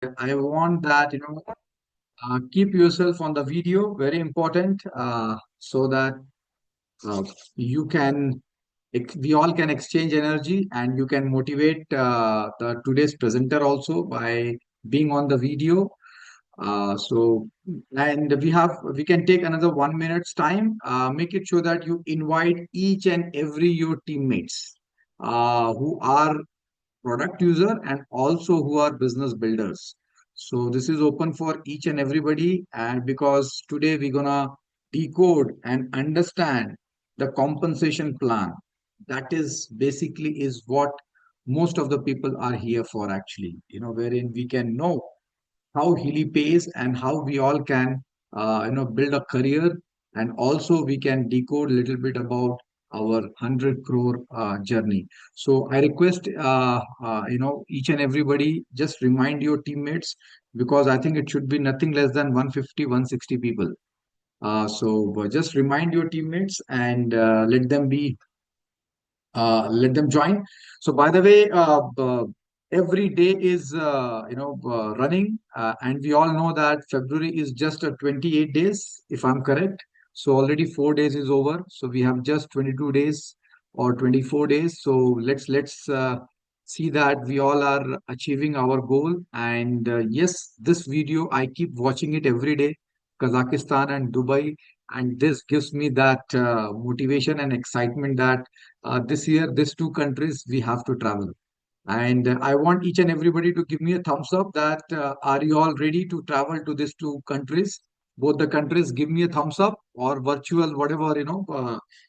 I want that, keep yourself on the video, very important, so that uh, you can, we all can exchange energy and you can motivate the today's presenter also by being on the video. And we can take another 1 minute's time. Make it sure that you invite each and every your teammates who are product user and also who are business builders. So this is open for each and everybody. And because today we're gonna decode and understand the compensation plan. That is basically is what most of the people are here for actually, wherein we can know how Healy pays and how we all can build a career, and also we can decode a little bit about our 100 crore journey. So I request each and everybody just remind your teammates, because I think it should be nothing less than 150 160 people. Just remind your teammates and let them join. So, by the way, every day is running, and we all know that February is just 28 days, if I'm correct. So already 4 days is over. So we have just 22 days or 24 days. So let's see that we all are achieving our goal. And yes, this video I keep watching it every day, Kazakhstan and Dubai, and this gives me that motivation and excitement that this year, these two countries, we have to travel. And I want each and everybody to give me a thumbs up that are you all ready to travel to these two countries? Both the countries, give me a thumbs up or virtual, whatever,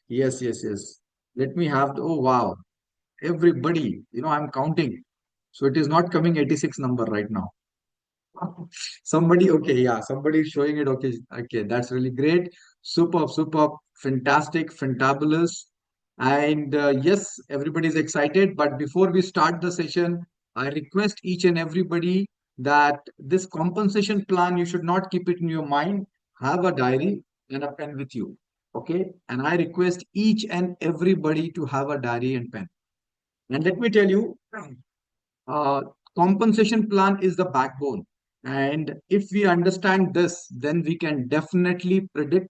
yes, yes, yes. Let me have, oh, wow. Everybody, I'm counting. So it is not coming 86 number right now. Somebody, okay, yeah, somebody is showing it. Okay, okay, that's really great. Superb, superb, fantastic, fantabulous. And yes, everybody is excited. But before we start the session, I request each and everybody that this compensation plan, you should not keep it in your mind. Have a diary and a pen with you. Okay. And I request each and everybody to have a diary and pen. And let me tell you, uh, compensation plan is the backbone. And if we understand this, then we can definitely predict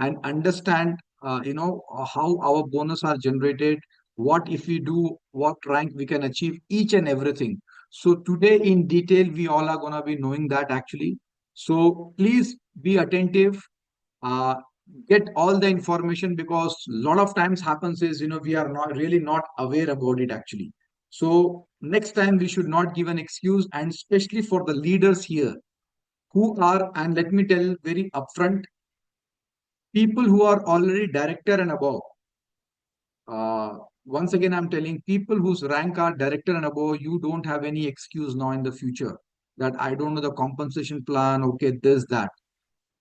and understand, how our bonus are generated. What if we do, what rank we can achieve, each and everything. So today in detail, we all are gonna be knowing that actually. So please be attentive, uh, get all the information, because a lot of times happens is we are not really not aware about it actually. So next time we should not give an excuse, and especially for the leaders here who are, and let me tell very upfront, people who are already director and above. uh, Once again I'm telling people whose rank are director and above, you don't have any excuse now in the future that I don't know the compensation plan, okay, this that,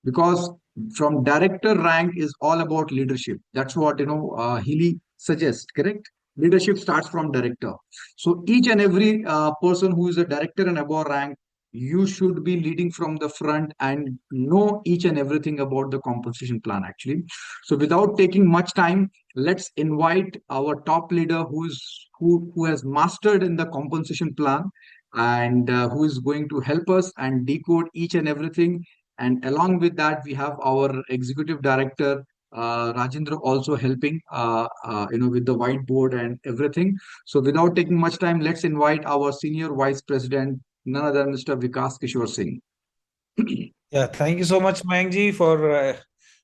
because from director rank is all about leadership. That's what Healy suggests, correct? Leadership starts from director. So each and every person who is a director and above rank, you should be leading from the front and know each and everything about the compensation plan actually. So without taking much time, let's invite our top leader who has mastered in the compensation plan, and who is going to help us and decode each and everything. And along with that, we have our executive director, Rajendra, also helping, with the whiteboard and everything. So without taking much time, let's invite our senior vice president, none other than Mr. Vikas Kishore Singh. Yeah, thank you so much, Mayank ji, for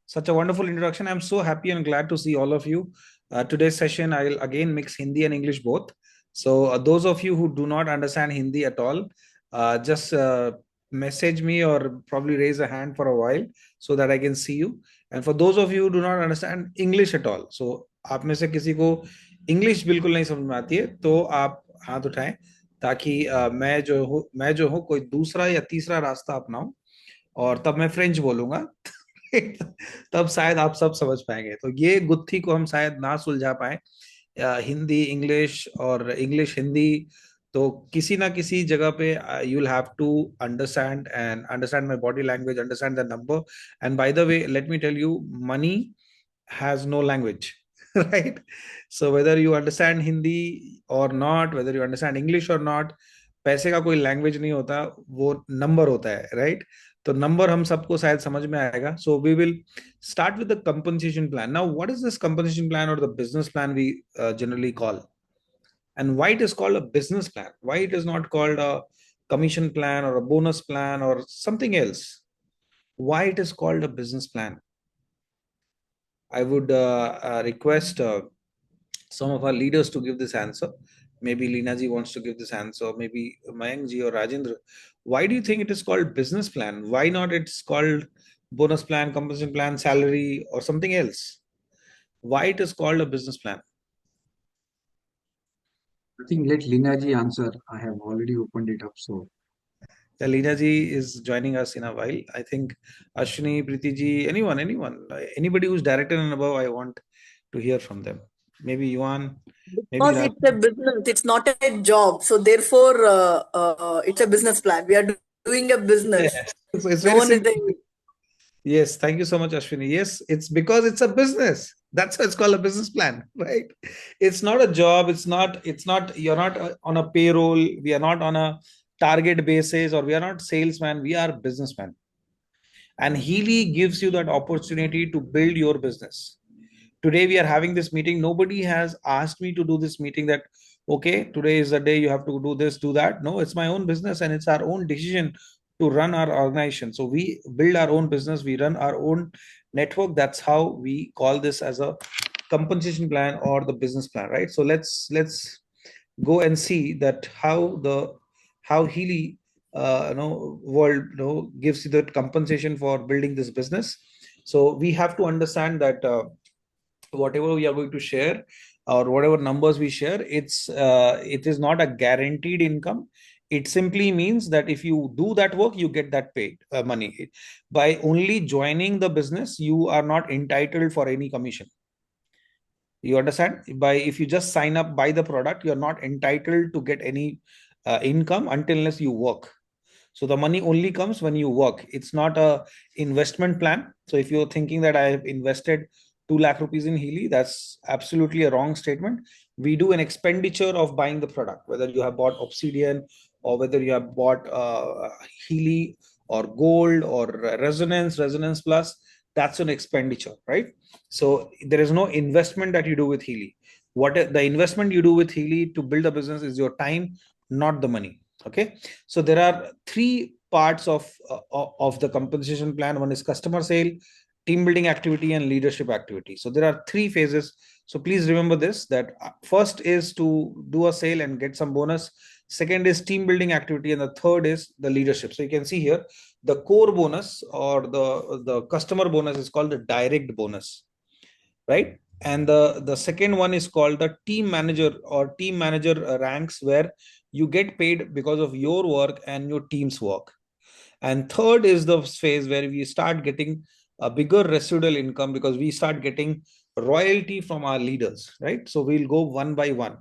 such a wonderful introduction. I'm so happy and glad to see all of you. Today's session, I'll again mix Hindi and English both. So, those of you who do not understand Hindi at all, just message me or probably raise a hand for a while so that I can see you. And for those of you who do not understand English at all, so आप में से किसी को English बिल्कुल नहीं समझ में आती है तो आप हाथ उठाएं ताकि मैं जो हूँ कोई दूसरा या तीसरा रास्ता अपनाऊं और तब मैं फ्रेंच बोलूंगा तब शायद आप सब समझ पाएंगे। तो ये गुत्थी को हम शायद ना सुलझा पाए, हिंदी इंग्लिश और इंग्लिश हिंदी, तो किसी ना किसी जगह पे you will have to understand my body language, understand the number. And by the way let me tell you, money has no language, right? So whether you understand Hindi or not, whether you understand English or not, पैसे का कोई language नहीं होता, वो number होता है, right? तो number हम सबको शायद समझ में आएगा. So we will start with the compensation plan. Now what is this compensation plan और the business plan we generally call, and why it is called a business plan, why it is not called a commission plan or a bonus plan or something else, why it is called a business plan? I would request some of our leaders to give this answer. Maybe Leena ji wants to give this answer, maybe Mayank ji or Rajendra. Why do you think it is called business plan? Why not it's called bonus plan, compensation plan, salary, or something else? Why it is called a business plan? I think let Lina ji answer. I have already opened it up. So Yeah, Leena ji is joining us in a while. I think Ashwini, Preeti ji, anyone, anybody who's director and above, I want to hear from them. Maybe Yuan, maybe Because Raj. it's a business, it's not a job. So therefore, it's a business plan. We are doing a business. Yes. So it's No very one is simple. the Yes, thank you so much, Ashwini. Yes, it's because it's a business. That's why it's called a business plan, right? It's not a job. It's not, you're not on a payroll. We are not on a target basis, or we are not salesman. We are businessman. And Healy gives you that opportunity to build your business. Today we are having this meeting. Nobody has asked me to do this meeting that, okay, today is the day you have to do this, do that. No, it's my own business and it's our own decision to run our organization. So we build our own business, we run our own network. That's how we call this as a compensation plan or the business plan, right? So let's go and see that how Healy world gives you the compensation for building this business. So we have to understand that whatever we are going to share or whatever numbers we share, it is not a guaranteed income. It simply means that if you do that work, you get that paid money. By only joining the business, you are not entitled for any commission. You understand? By if you just sign up, buy the product, you're not entitled to get any income until unless you work. So the money only comes when you work. It's not a investment plan. So if you're thinking that I have invested 2 lakh rupees in Healy, that's absolutely a wrong statement. We do an expenditure of buying the product, whether you have bought Obsidian or whether you have bought Healy or Gold or Resonance Plus. That's an expenditure, right? So there is no investment that you do with Healy. What the investment you do with Healy to build a business is your time, not the money. Okay, so there are three parts of the compensation plan. One is customer sale, team building activity, and leadership activity. So there are three phases. So please remember this, that first is to do a sale and get some bonus. Second is team building activity, and the third is the leadership. So you can see here the core bonus or the customer bonus is called the direct bonus, right? And the second one is called the team manager or team manager ranks, where you get paid because of your work and your team's work. And third is the phase where we start getting a bigger residual income because we start getting royalty from our leaders, right? So we'll go one by one.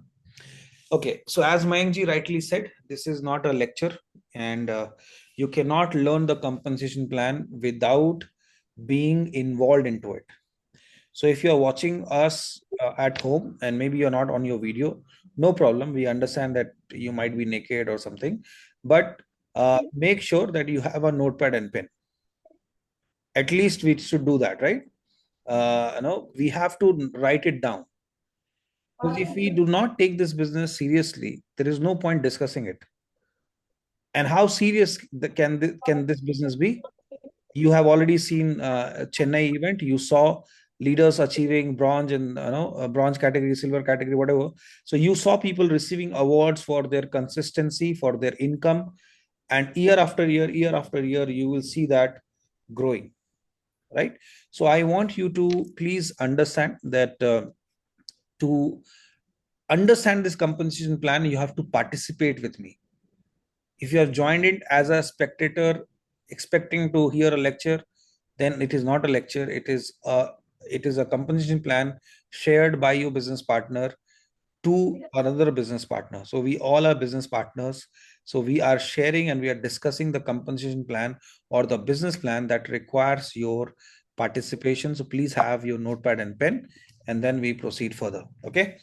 Okay, so as Mayankji rightly said, this is not a lecture, and you cannot learn the compensation plan without being involved into it. So if you're watching us at home and maybe you're not on your video, no problem. We understand that you might be naked or something, but make sure that you have a notepad and pen. At least we should do that, right? We have to write it down. Because if we do not take this business seriously, there is no point discussing it. And how serious can this business be? You have already seen Chennai event. You saw leaders achieving bronze and bronze category, silver category, whatever. So you saw people receiving awards for their consistency, for their income, and year after year, you will see that growing, right? So I want you to please understand that to understand this compensation plan, you have to participate with me. If you have joined it as a spectator expecting to hear a lecture, then it is not a lecture. It is a compensation plan shared by your business partner to another business partner. So we all are business partners. So we are sharing and we are discussing the compensation plan or the business plan that requires your participation. So please have your notepad and pen, and then we proceed further. Okay.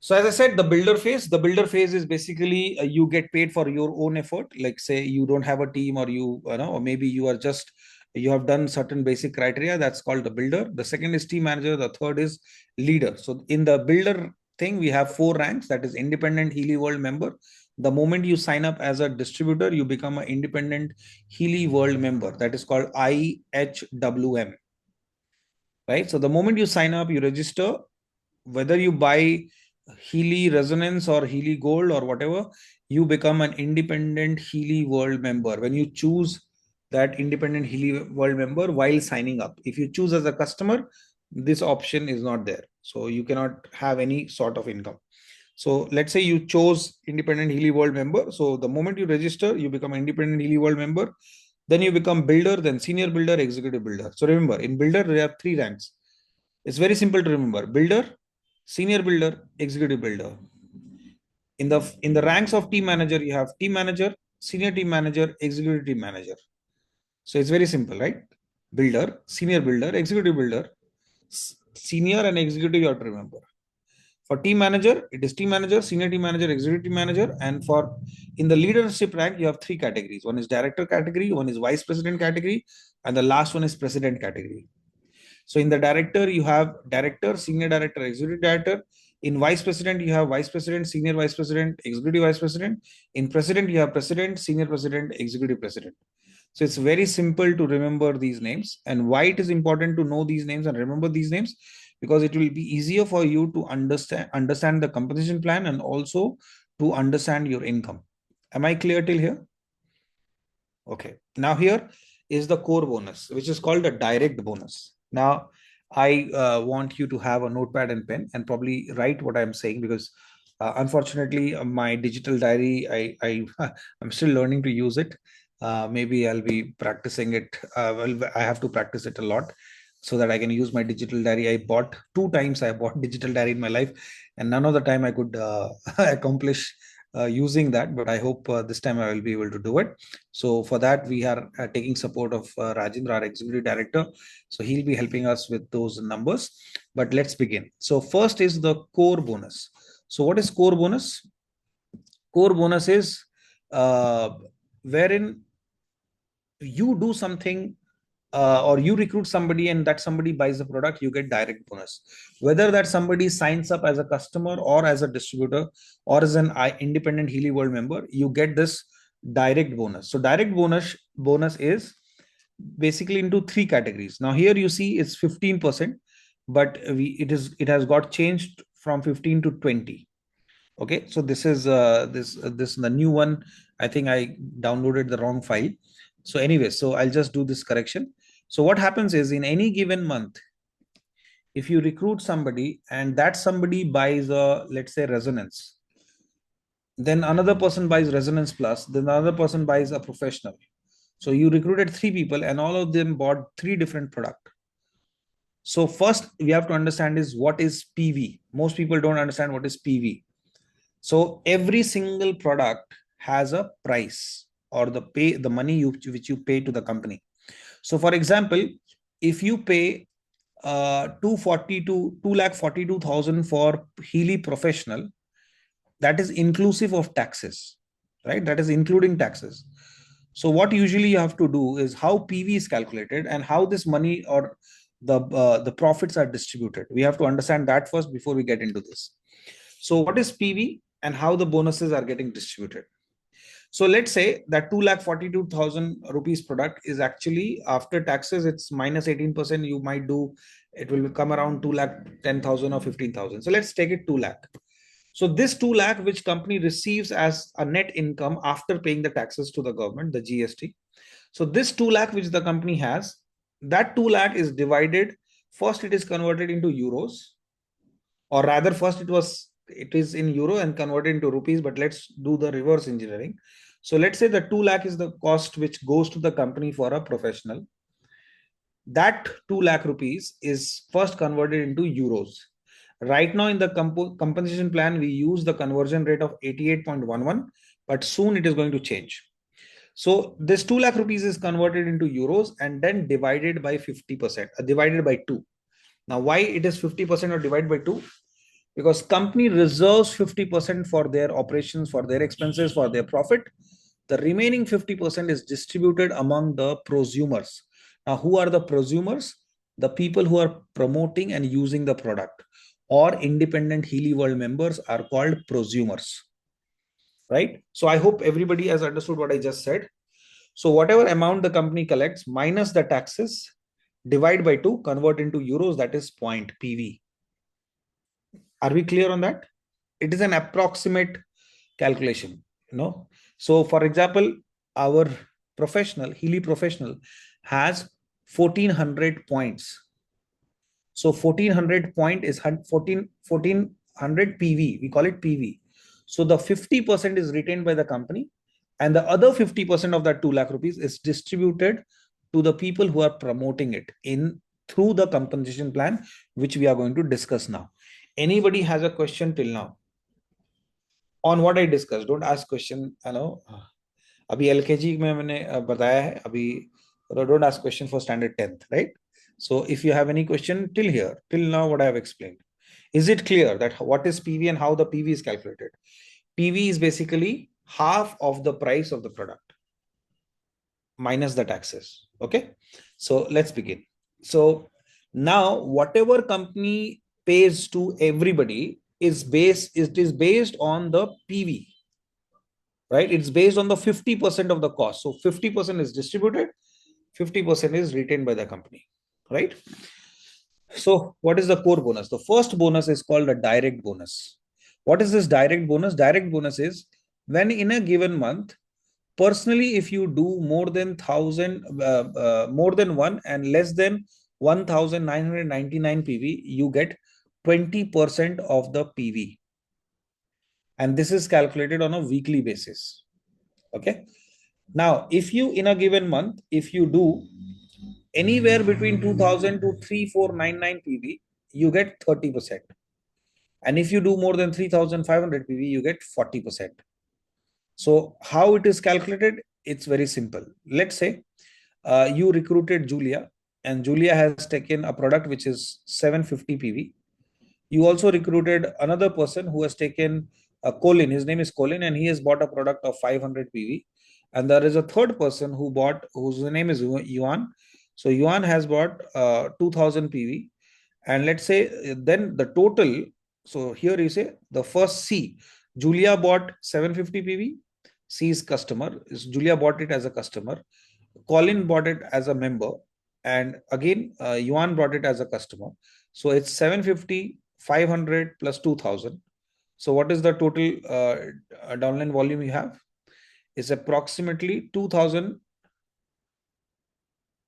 So as I said, the builder phase is basically you get paid for your own effort. Like say you don't have a team, or or maybe you have done certain basic criteria. That's called the builder. The second is team manager. The third is leader. So in the builder thing, we have 4 ranks. That is independent Healy World member. The moment you sign up as a distributor, you become an independent Healy World member. That is called IHWM. Right. So the moment you sign up, you register, whether you buy Healy Resonance or Healy Gold or whatever, you become an independent Healy World member when you choose that independent Healy World member while signing up. If you choose as a customer, this option is not there. So you cannot have any sort of income. So let's say you chose independent Healy World member. So the moment you register, you become independent Healy World member. Then you become builder, then senior builder, executive builder. So remember, in builder, we have 3 ranks. It's very simple to remember: builder, senior builder, executive builder. In the ranks of team manager, you have team manager, senior team manager, executive team manager. So it's very simple, right? Builder, senior builder, executive builder, senior and executive you have to remember. For team manager, it is team manager, senior team manager, executive team manager. And for in the leadership rank, you have 3 categories. One is director category, one is vice president category, and the last one is president category. So in the director, you have director, senior director, executive director. In vice president, you have vice president, senior vice president, executive vice president. In president, you have president, senior president, executive president. So it's very simple to remember these names. And why it is important to know these names and remember these names? Because it will be easier for you to understand the compensation plan and also to understand your income. Am I clear till here? Okay. Now here is the core bonus, which is called a direct bonus. Now, I want you to have a notepad and pen and probably write what I'm saying, because unfortunately, my digital diary, I'm still learning to use it. Maybe I'll be practicing it. Well, I have to practice it a lot so that I can use my digital diary. I bought 2 times. I bought digital diary in my life, and none of the time I could accomplish using that. But I hope this time I will be able to do it. So for that, we are taking support of Rajendra, our executive director. So he'll be helping us with those numbers. But let's begin. So first is the core bonus. So what is core bonus? Core bonus is wherein you do something or you recruit somebody and that somebody buys the product, you get direct bonus. Whether that somebody signs up as a customer or as a distributor or as an independent Healy World member, you get this direct bonus. So direct bonus is basically into 3 categories. Now here you see it's 15%, but it has got changed from 15 to 20. Okay, so this is this the new one. I think I downloaded the wrong file. So anyway, so I'll just do this correction. So what happens is, in any given month, if you recruit somebody and that somebody buys a, let's say, resonance, then another person buys resonance plus, then another person buys a professional. So you recruited 3 people and all of them bought 3 different products. So first we have to understand is what is PV. Most people don't understand what is PV. So every single product has a price, or the money which you pay to the company. So for example, if you pay 2,42,000 for Healy Professional, that is inclusive of taxes, right? That is including taxes. So what usually you have to do is how PV is calculated and how this money or the profits are distributed. We have to understand that first before we get into this. So what is PV and how the bonuses are getting distributed? So let's say that 2,42,000 rupees product is actually, after taxes, it's minus 18%. You might do, it will come around 2,10,000 or 15,000. So let's take it 2 lakh. So this 2 lakh, which company receives as a net income after paying the taxes to the government, the GST. So this 2 lakh, which the company has, that 2 lakh is divided. First, it is converted into euros, or rather first it is in euro and converted into rupees, but let's do the reverse engineering. So let's say the 2 lakh is the cost which goes to the company for a professional. That 2 lakh rupees is first converted into euros. Right now in the compensation plan, we use the conversion rate of 88.11, but soon it is going to change. So this 2 lakh rupees is converted into euros and then divided by 50%, divided by 2. Now, why it is 50% or divided by 2? because company reserves 50% for their operations, for their expenses, for their profit. The remaining 50% is distributed among the prosumers. Now, who are the prosumers? The people who are promoting and using the product, or independent Healy World members are called prosumers, right? So I hope everybody has understood what I just said. So whatever amount the company collects minus the taxes, divide by 2, convert into euros, that is point PV. Are we clear on that? It is an approximate calculation, So for example, our professional, Healy professional, has 1400 points. So 1400 point is 1400 PV. We call it PV. So the 50% is retained by the company, and the other 50% of that 2 lakh rupees is distributed to the people who are promoting it through the compensation plan, which we are going to discuss now. Anybody has a question till now on what I discussed? Don't ask question. अभी LKG में मैंने बताया है. अभी don't ask question for standard 10th, right? So if you have any question till here, till now, what I have explained, is it clear that what is PV and how the PV is calculated? PV is basically half of the price of the product minus the taxes. Okay, so let's begin. So now whatever company pays to everybody is based on the PV, right? It's based on the 50% of the cost. So 50% is distributed, 50% is retained by the company, right? So what is the core bonus? The first bonus is called a direct bonus. What is this direct bonus? Direct bonus is when in a given month, personally, if you do more than more than one and less than 1999 PV, you get 20% of the PV. And this is calculated on a weekly basis. Okay. Now, if you in a given month, if you do anywhere between 2000 to 3499 PV, you get 30%. And if you do more than 3500 PV, you get 40%. So how it is calculated? It's very simple. Let's say you recruited Julia, and Julia has taken a product which is 750 PV. You also recruited another person who has taken Colin. His name is Colin, and he has bought a product of 500 PV. And there is a third person whose name is Yuan. So Yuan has bought 2000 PV. And let's say then the total. So here you say the first C, Julia bought 750 PV. C is customer. Julia bought it as a customer. Colin bought it as a member. And again, Yuan bought it as a customer. So it's 750, 500 plus 2000. So what is the total downline volume you have? It's approximately 2000.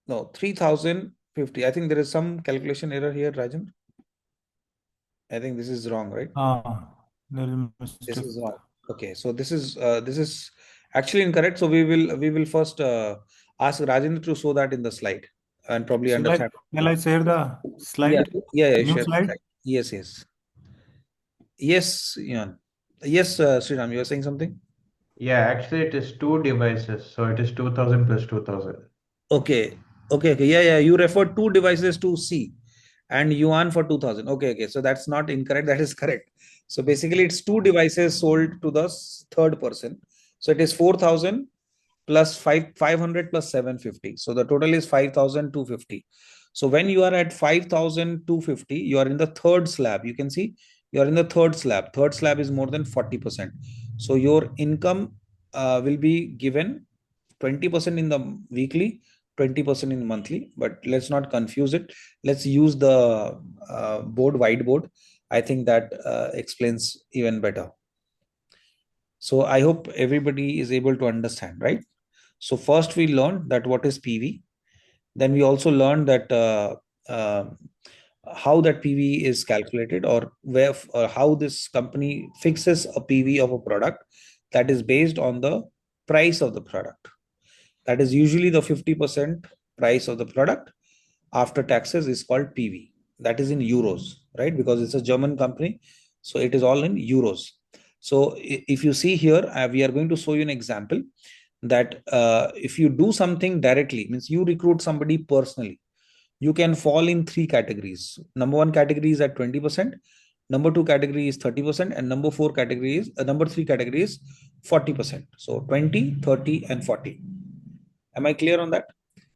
No, 3050. I think there is some calculation error here, Rajan. I think this is wrong, right? This is wrong. Okay, so this is actually incorrect. So we will first ask Rajendra to show that in the slide and probably understand. Shall I share the slide? Yeah, New slide? Yes. Yes, Ian. Yes, Sriram, you were saying something? Yeah, actually it is 2 devices. So it is 2000 plus 2000. Okay. Yeah. You referred 2 devices to C and Yuan for 2000. Okay. So that's not incorrect. That is correct. So basically it's 2 devices sold to the third person. So it is 4000 plus 500 plus 750. So the total is 5250. So when you are at 5250, you are in the third slab. You can see you are in the third slab. Third slab is more than 40%. So your income will be given 20% in the weekly, 20% in monthly, but let's not confuse it. Let's use the whiteboard. I think that explains even better. So I hope everybody is able to understand, right? So first we learned that what is PV. Then we also learned that how that PV is calculated, or how this company fixes a PV of a product that is based on the price of the product. That is usually the 50% price of the product after taxes is called PV. That is in euros, right? Because it's a German company. So it is all in euros. So if you see here, we are going to show you an example that if you do something directly, means you recruit somebody personally, you can fall in 3 categories. Number 1 category is at 20%. Number 2 category is 30%, and number 4 category is number 3 category is 40%. So 20, 30, and 40. Am I clear on that?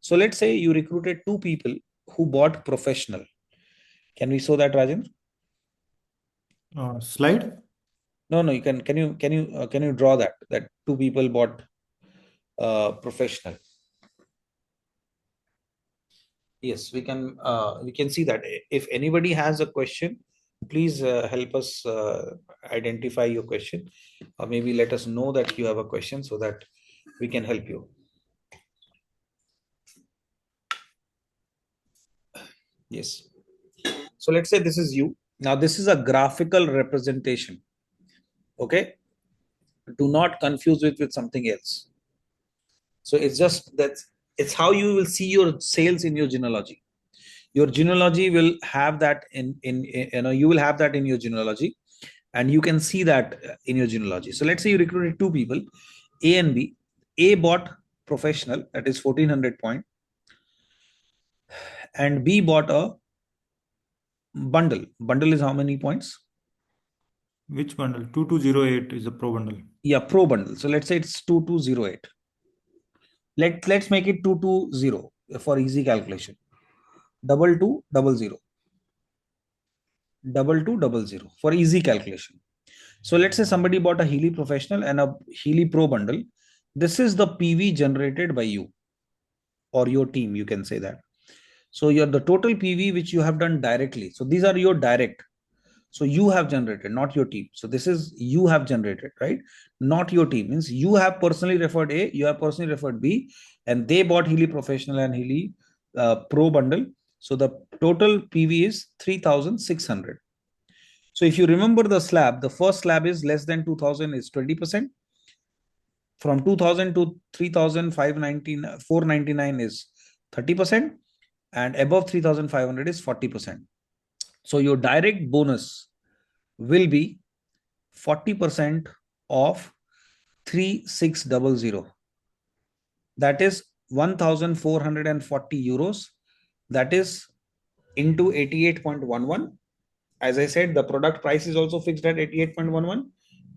So let's say you recruited 2 people who bought professional. Can we show that, Rajendra? Slide? No, you can you draw that 2 people bought professional? Yes, we can see that. If anybody has a question, please help us identify your question, or maybe let us know that you have a question so that we can help you. Yes. So let's say this is you. Now this is a graphical representation. Okay. Do not confuse it with something else. So it's just that it's how you will see your sales in your genealogy. Your genealogy will have that in you will have that in your genealogy, and you can see that in your genealogy. So let's say you recruited 2 people, A and B. A bought professional, that is 1400 point, and B bought a bundle. Bundle is how many points? Which bundle? 2208 is a pro bundle. Yeah, pro bundle. So let's say it's 2208. Let's make it 220 for easy calculation. 2200. 2200 for easy calculation. So let's say somebody bought a Healy professional and a Healy pro bundle. This is the PV generated by you or your team, you can say that. So you're the total PV which you have done directly. So these are your direct. So you have generated, not your team. So this is you have generated, right? Not your team. Means you have personally referred A, you have personally referred B, and they bought Healy professional and Healy pro bundle. So the total PV is 3,600. So if you remember the slab, the first slab is less than 2,000 is 20%. From 2,000 to 3,499 is 30%. And above 3,500 is 40%. So your direct bonus will be 40% of 3,600. That is 1,440 euros. That is into 88.11. As I said, the product price is also fixed at 88.11,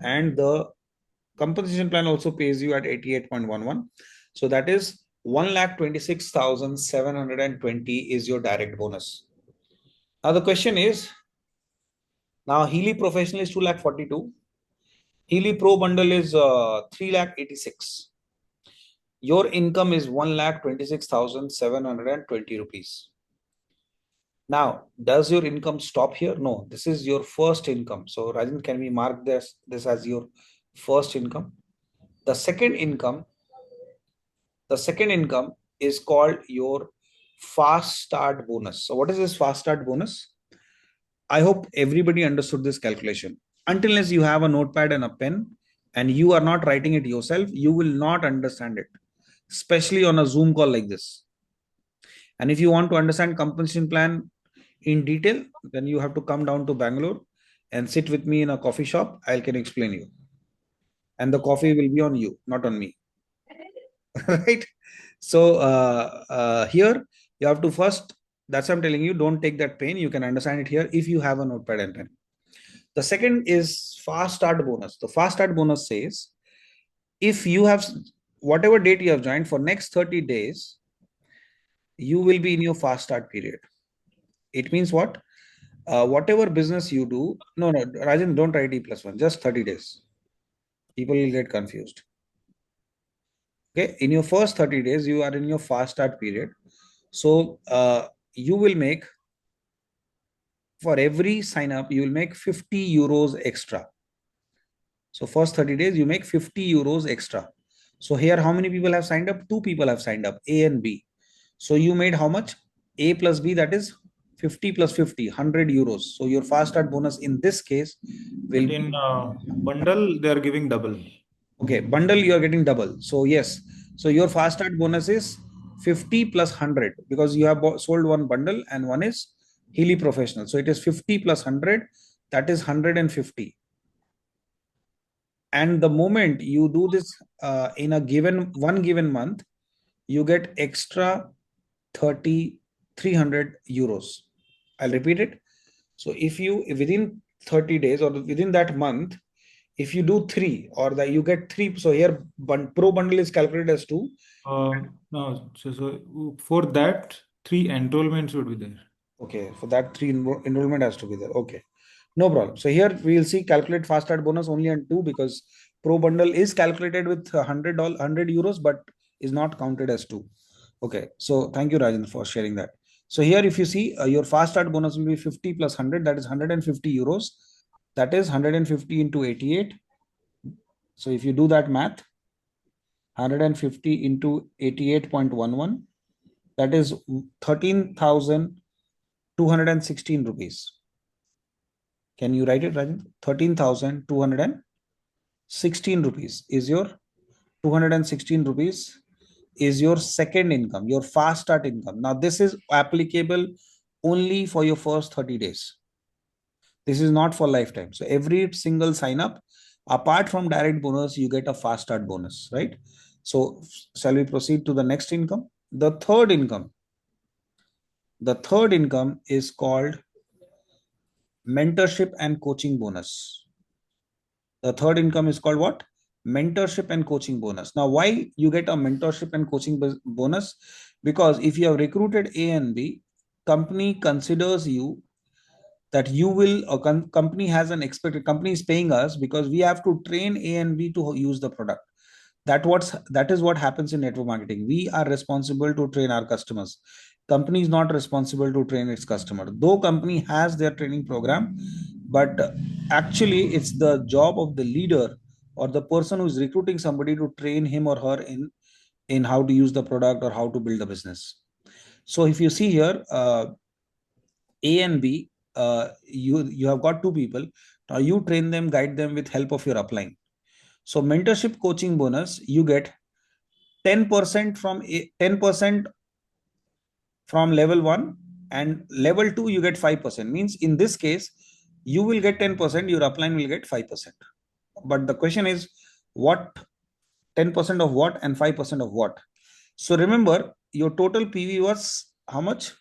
and the compensation plan also pays you at 88.11. So that is 1,26,720 is your direct bonus. Now the question is, now Healy professional is 2,42. Healy pro bundle is 3,86. Your income is 1,26,720 rupees. Now, does your income stop here? No, this is your first income. So Rajan, can we mark this as your first income? The second income is called your fast start bonus. So what is this fast start bonus? I hope everybody understood this calculation. Unless you have a notepad and a pen and you are not writing it yourself, you will not understand it, especially on a Zoom call like this. And if you want to understand compensation plan in detail, then you have to come down to Bangalore and sit with me in a coffee shop. I can explain you. And the coffee will be on you, not on me. Right? So here you have to first, that's what I'm telling you, don't take that pain. You can understand it here if you have a notepad and pen. The second is fast start bonus. The fast start bonus says, if you have whatever date you have joined for next 30 days, you will be in your fast start period. It means what? Whatever business you do, no, Rajan, don't write E+1, just 30 days. People will get confused. Okay, in your first 30 days, you are in your fast start period. So you will make, for every sign up, you will make 50 euros extra. So first 30 days, you make 50 euros extra. So here, how many people have signed up? 2 people have signed up, A and B. So you made how much? A plus B, that is 50 plus 50, 100 euros. So your fast start bonus in this case will be... In bundle, they are giving double. Okay, bundle, you are getting double. So yes. So your fast start bonus is 50 plus 100 because you have sold one bundle and one is Healy professional. So it is 50 plus 100, that is 150. And the moment you do this in a one given month, you get extra 300 euros. I'll repeat it. So if you within 30 days or within that month, if you do 3 or that you get 3, so here pro bundle is calculated as 2. No, so for that, 3 enrollments would be there. Okay, for that 3 enrollment has to be there. Okay, no problem. So here we will see calculate fast start bonus only on 2 because pro bundle is calculated with €100, but is not counted as 2. Okay, so thank you, Rajan, for sharing that. So here, if you see your fast start bonus will be 50 plus 100, that is €150. That is 150 into 88. So if you do that math, 150 into 88.11, that is 13,216 rupees. Can you write it, Rajan? 13,216 rupees is your 216 rupees is your second income, your fast start income. Now, this is applicable only for your first 30 days. This is not for lifetime. So every single sign up, apart from direct bonus, you get a fast start bonus, right? So shall we proceed to the next income? The third income is called mentorship and coaching bonus. The third income is called what? Mentorship and coaching bonus. Now, why you get a mentorship and coaching bonus? Because if you have recruited A and B, company considers you that you will, a company has an expected, company is paying us because we have to train A and B to use the product. That is what happens in network marketing. We are responsible to train our customers. Company is not responsible to train its customer. Though company has their training program, but actually it's the job of the leader or the person who is recruiting somebody to train him or her in how to use the product or how to build a business. So if you see here, A and B, you have got 2 people. Now you train them, guide them with help of your upline. So mentorship coaching bonus, you get 10% from 10% from level 1, and level 2 you get 5%. Means in this case you will get 10%, your upline will get 5%. But the question is, what 10% of what and 5% of what? So remember, your total PV was how much?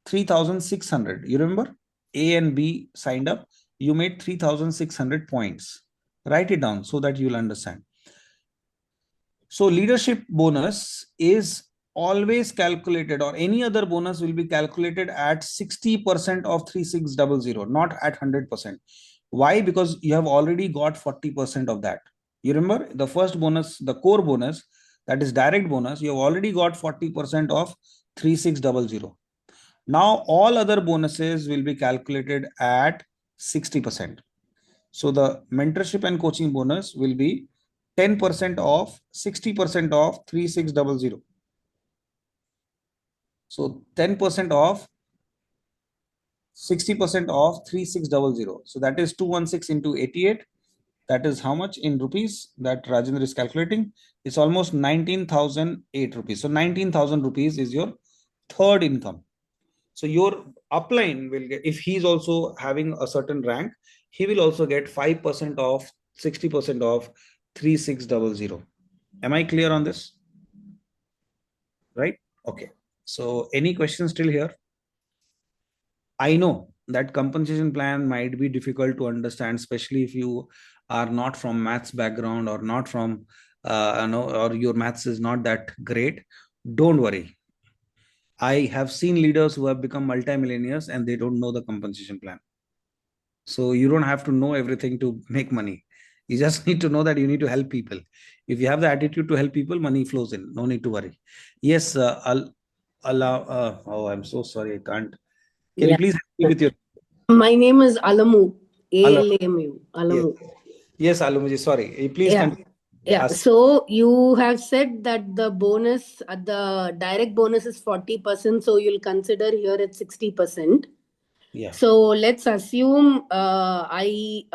3,600. You remember, A and B signed up, you made 3,600 points. Write it down so that you'll understand. So leadership bonus is always calculated, or any other bonus will be calculated at 60% of 3600, not at 100%. Why? Because you have already got 40% of that. You remember the first bonus, the core bonus, that is direct bonus, you have already got 40% of 3600. Now all other bonuses will be calculated at 60%. So the mentorship and coaching bonus will be 10% of 60% of 3600. So 10% of 60% of 3600. So that is 216 into 88. That is how much in rupees that Rajendra is calculating? It's almost 19,008 rupees. So 19,000 rupees is your third income. So your upline will get, if he's also having a certain rank, he will also get 5% off, 60% off 3600. Am I clear on this? Right? Okay. So any questions still here? I know that compensation plan might be difficult to understand, especially if you are not from maths background or not from, or your maths is not that great. Don't worry. I have seen leaders who have become multimillionaires and they don't know the compensation plan. So you don't have to know everything to make money. You just need to know that you need to help people. If you have the attitude to help people, money flows in. No need to worry. Yes, oh, I'm so sorry. I can't. Can you please help me with your... My name is Alamu. Alamu. ALAMU. Alamu. Yes, Alamuji. Sorry. Please continue. Yeah. So you have said that the bonus, the direct bonus is 40%. So you'll consider here at 60%. Yeah. So let's assume I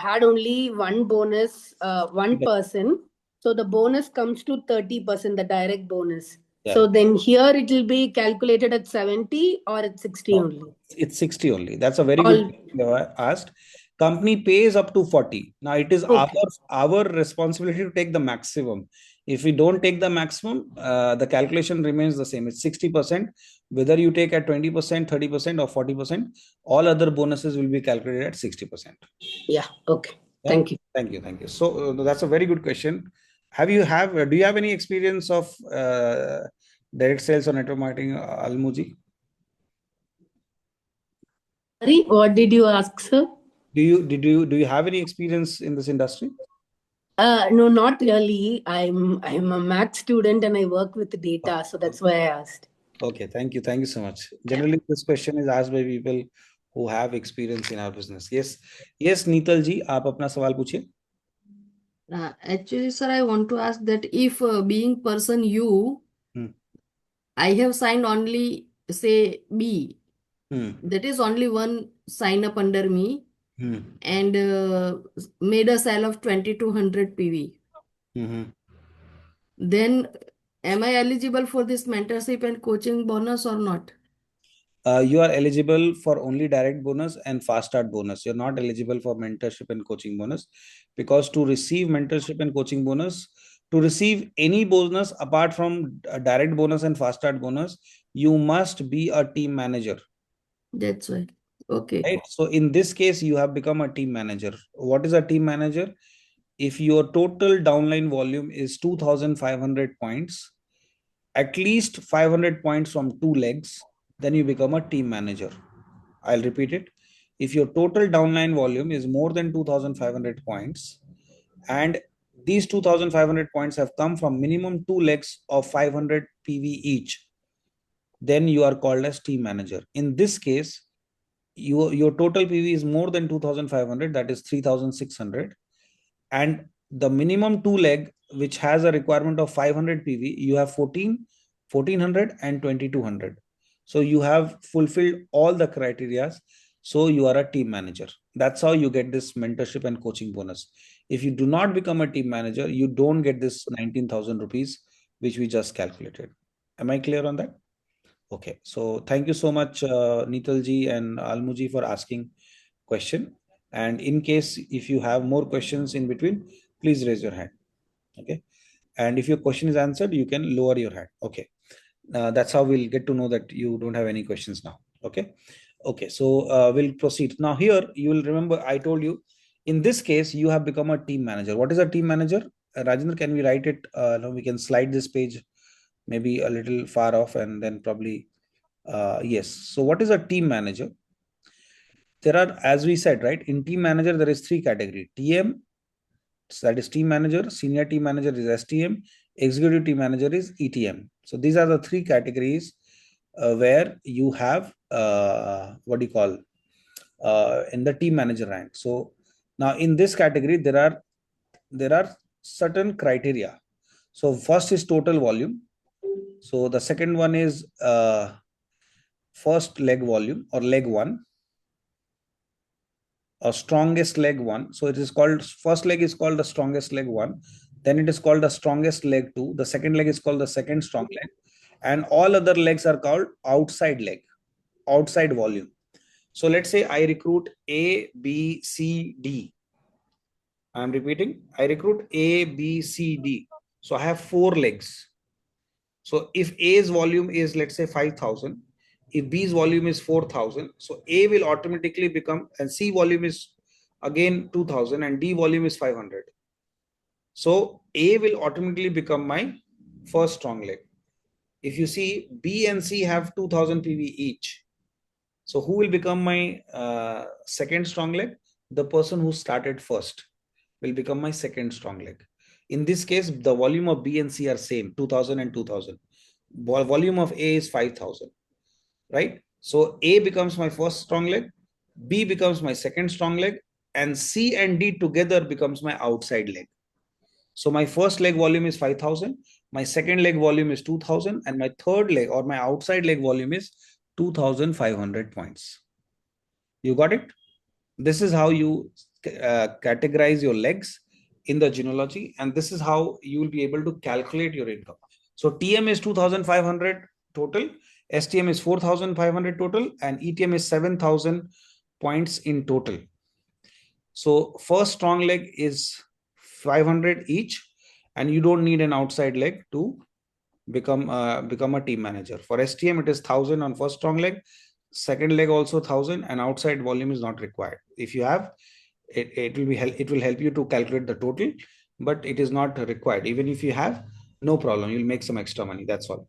had only one bonus, one person. So the bonus comes to 30%, the direct bonus. Yeah. So then here it will be calculated at 70 or at 60 only? It's 60 only. That's a very good question you asked. Company pays up to 40. Now it is our responsibility to take the maximum. If we don't take the maximum, the calculation remains the same. It's 60%. Whether you take at 20%, 30%, or 40%, all other bonuses will be calculated at 60%. Yeah. Okay. Yeah? Thank you. Thank you. Thank you. So that's a very good question. Do you have any experience of direct sales or network marketing, Almuji? Sorry, what did you ask, sir? Do you have any experience in this industry? No, not really. I'm a math student and I work with data, so that's why I asked. Okay, thank you so much. Generally, this question is asked by people who have experience in our business. Yes, Neetal ji, आप अपना सवाल पूछिए. Actually, sir, I want to ask that if being person you, Hmm. I have signed only say B, that is only one sign up under me and made a sale of 2200 PV. Then am I eligible for this mentorship and coaching bonus or not? You are eligible for only direct bonus and fast start bonus. You're not eligible for mentorship and coaching bonus, because to receive mentorship and coaching bonus, to receive any bonus apart from direct bonus and fast start bonus, you must be a team manager. That's right. Okay. Right? So in this case, you have become a team manager. What is a team manager? If your total downline volume is 2,500 points, at least 500 points from 2 legs, then you become a team manager. I'll repeat it. If your total downline volume is more than 2,500 points, and these 2,500 points have come from minimum 2 legs of 500 PV each, then you are called as team manager. In this case, your total PV is more than 2,500, that is 3,600, and the minimum 2 leg, which has a requirement of 500 PV, you have 1,400 and 2,200. So you have fulfilled all the criteria. So you are a team manager. That's how you get this mentorship and coaching bonus. If you do not become a team manager, you don't get this 19,000 rupees, which we just calculated. Am I clear on that? Okay. So thank you so much, Neetal ji and Almuji, for asking question. And in case if you have more questions in between, please raise your hand. Okay. And if your question is answered, you can lower your hand. Okay. That's how we'll get to know that you don't have any questions now. Okay. Okay. So we'll proceed. Now here, you will remember I told you, in this case, you have become a team manager. What is a team manager? Rajendra, can we write it? Now we can slide this page maybe a little far off and then probably, yes. So what is a team manager? There are, as we said, right, in team manager, there is 3 categories. TM, so that is team manager, senior team manager is STM, executive team manager is ETM. So these are the 3 categories where you have, what do you call, in the team manager rank. So now in this category, there are certain criteria. So first is total volume. So the second one is first leg volume or leg 1. Or strongest leg 1. So it is called, first leg is called the strongest leg 1. Then it is called the strongest leg 2. The second leg is called the second strong leg. And all other legs are called outside leg, outside volume. So let's say I recruit A, B, C, D. I'm repeating, I recruit A, B, C, D. So I have 4 legs. So if A's volume is, let's say, 5,000, if B's volume is 4,000, so A will automatically become, and C volume is again 2,000 and D volume is 500. So A will automatically become my first strong leg. If you see, B and C have 2,000 PV each. So who will become my second strong leg? The person who started first will become my second strong leg. In this case, the volume of B and C are same, 2,000 and 2,000. Volume of A is 5,000. Right? So A becomes my first strong leg, B becomes my second strong leg, and C and D together becomes my outside leg. So my first leg volume is 5,000, my second leg volume is 2,000, and my third leg or my outside leg volume is 2,500 points. You got it? This is how you categorize your legs in the genealogy, and this is how you will be able to calculate your income. So TM is 2,500 total, STM is 4,500 total, and ETM is 7,000 points in total. So first strong leg is 500 each, and you don't need an outside leg to become a team manager. For STM, it is 1,000 on first strong leg, second leg also 1,000, and outside volume is not required. If you have it, it will help you to calculate the total, but it is not required. Even if you have, no problem, you'll make some extra money, that's all.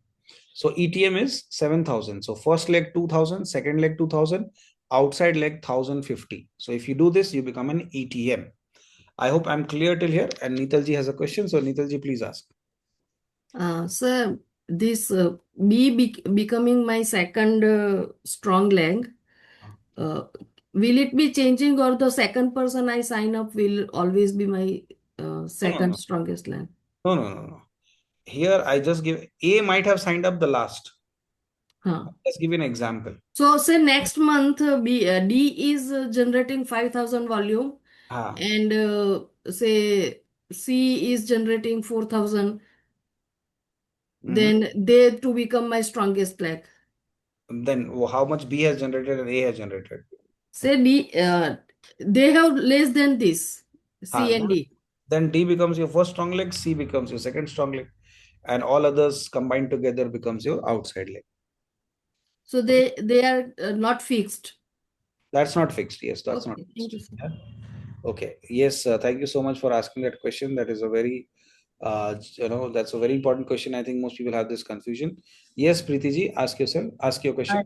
So ETM is 7,000. So first leg 2,000, second leg 2,000, outside leg 1,050. So if you do this, you become an ETM. I hope I'm clear till here. And Nitalji has a question. So Nitalji, please ask. Sir, this becoming my second strong leg, will it be changing, or the second person I sign up will always be my second no. strongest leg? No. Here I just give, A might have signed up the last. Let's give you an example. So say next month D is generating 5,000 volume, and say C is generating 4,000. Then they to become my strongest leg. Then how much B has generated and A has generated? Say D, they have less than this, C and D. Then D becomes your first strong leg, C becomes your second strong leg, and all others combined together becomes your outside leg. So they are not fixed. That's not fixed. Yes, that's not fixed. Thank you, sir. Yeah. Okay. Yes. Thank you so much for asking that question. That is a very, that's a very important question. I think most people have this confusion. Yes, Preeti ji, ask your question.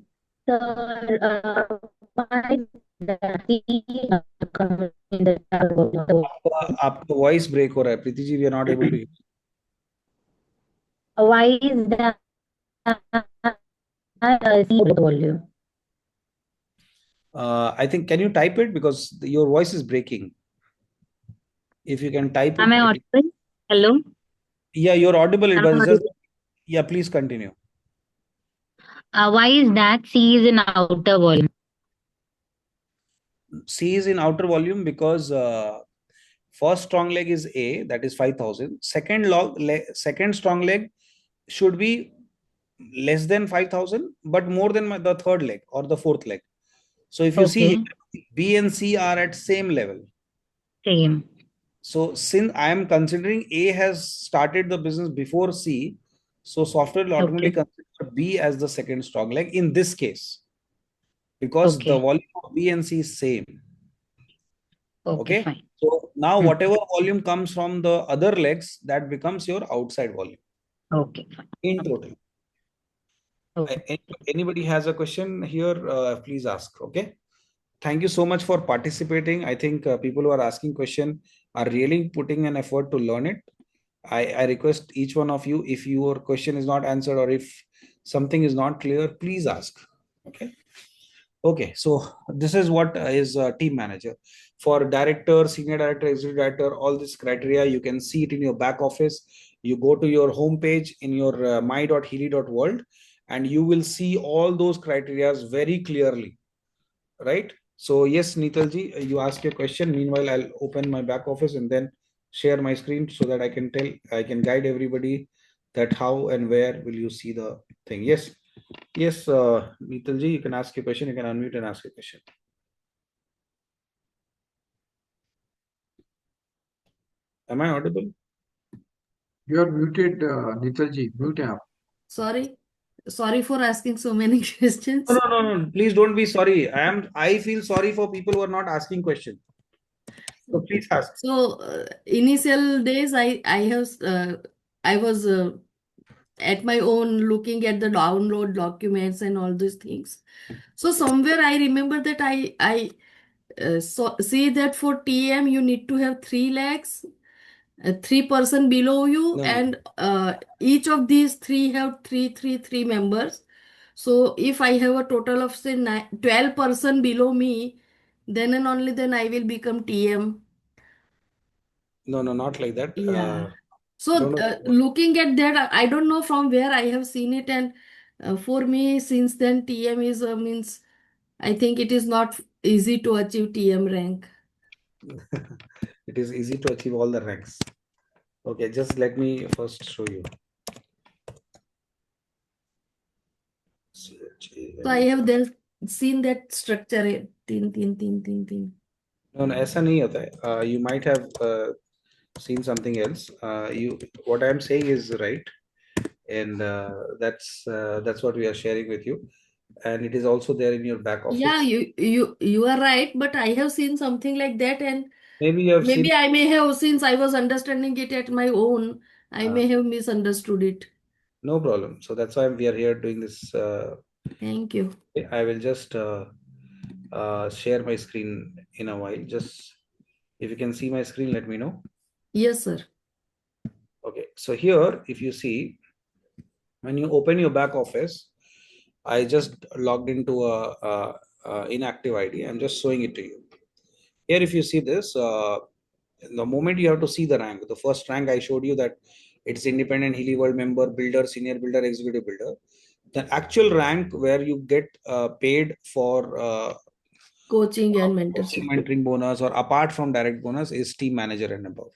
आपका voice break हो रहा है Preeti ji, we are not able to hear. Why is that volume? I think, can you type it, because your voice is breaking. If you can type it. Am I audible? Hello? Yeah, you're audible. Just, yeah, please continue. Why is that C is in outer volume? C is in outer volume because first strong leg is A, that is 5,000. Second strong leg should be less than 5,000, but more than the third leg or the fourth leg. So if you see, B and C are at same level. Same. So since I am considering A has started the business before C, so software will automatically consider B as the second strong leg in this case, because the volume of B and C is same. Okay. Fine. So now whatever volume comes from the other legs, that becomes your outside volume. Okay. Fine. In total. Okay. Anybody has a question here, please ask. Okay. Thank you so much for participating. I think people who are asking question are really putting an effort to learn it. I request each one of you, if your question is not answered or if something is not clear, please ask. Okay. Okay. So this is what is a team manager. For director, senior director, executive director, all this criteria, you can see it in your back office. You go to your home page in your my.healy.world, and you will see all those criteria very clearly. Right? So yes, Nitalji, you ask your question. Meanwhile, I'll open my back office and then share my screen so that I can guide everybody that how and where will you see the thing. Yes. Yes, Nitalji, you can ask your question. You can unmute and ask your question. Am I audible? You are muted, Nitalji. Mute up. Sorry for asking so many questions. No. Please don't be sorry. I feel sorry for people who are not asking questions. So please ask. So initial days, I was at my own looking at the download documents and all these things. So somewhere I remember that I see that for TM you need to have 3 legs, 3 person below you, and each of these 3 have 3 members. So if I have a total of say 12 person below me, then and only then I will become TM. No, not like that. Yeah. So looking at that, I don't know from where I have seen it, and for me, since then TM is means I think it is not easy to achieve TM rank. It is easy to achieve all the ranks. Okay, just let me first show you. So I have then seen that structure. Tin. No, ऐसा नहीं होता है. You might have seen something else. What I'm saying is right, and that's what we are sharing with you, and it is also there in your back office. Yeah, you are right, but I have seen something like that, and Maybe you have seen. maybe I may have, since I was understanding it at my own, I may have misunderstood it. No problem. So that's why we are here doing this. Thank you. I will just share my screen in a while. Just if you can see my screen, let me know. Yes, sir. Okay. So here, if you see, when you open your back office, I just logged into a inactive ID. I'm just showing it to you. Here, if you see this, the moment you have to see the rank, the first rank I showed you that it's independent Healy World member, builder, senior builder, executive builder. The actual rank where you get paid for Coaching and mentorship. mentoring bonus or apart from direct bonus is team manager and above.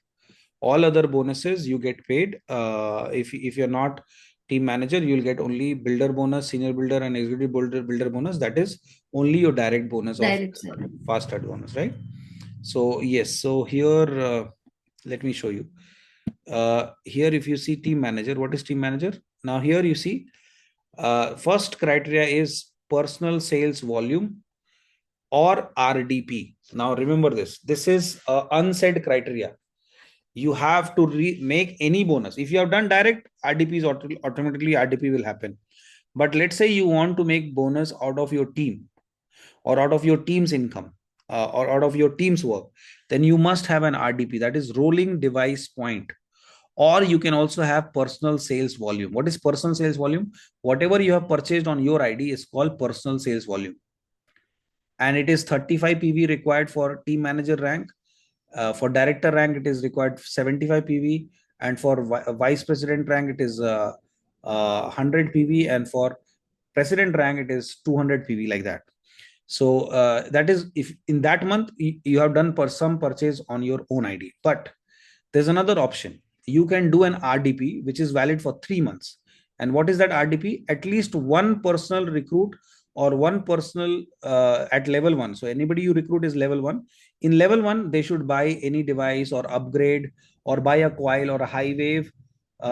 All other bonuses you get paid. If you're not team manager, you'll get only builder bonus, senior builder, and executive builder bonus. That is only your direct bonus Direct of fast start bonus, right? So yes, so here let me show you. Here, if you see team manager, what is team manager? Now here you see, first criteria is personal sales volume or RDP. Now remember this. This is unsaid criteria. You have to make any bonus. If you have done direct, RDP is automatically RDP will happen. But let's say you want to make bonus out of your team or out of your team's income or out of your team's work, then you must have an RDP, that is rolling device point. Or you can also have personal sales volume. What is personal sales volume? Whatever you have purchased on your ID is called personal sales volume. And it is 35 PV required for team manager rank. For director rank, it is required 75 PV. And for vice president rank, it is 100 PV. And for president rank, it is 200 PV, like that. So that is if in that month you have done some purchase on your own ID. But there's another option. You can do an RDP, which is valid for 3 months. And what is that RDP? At least one personal recruit or one personal at level 1. So anybody you recruit is level 1. In level 1, they should buy any device or upgrade or buy a coil or a high wave.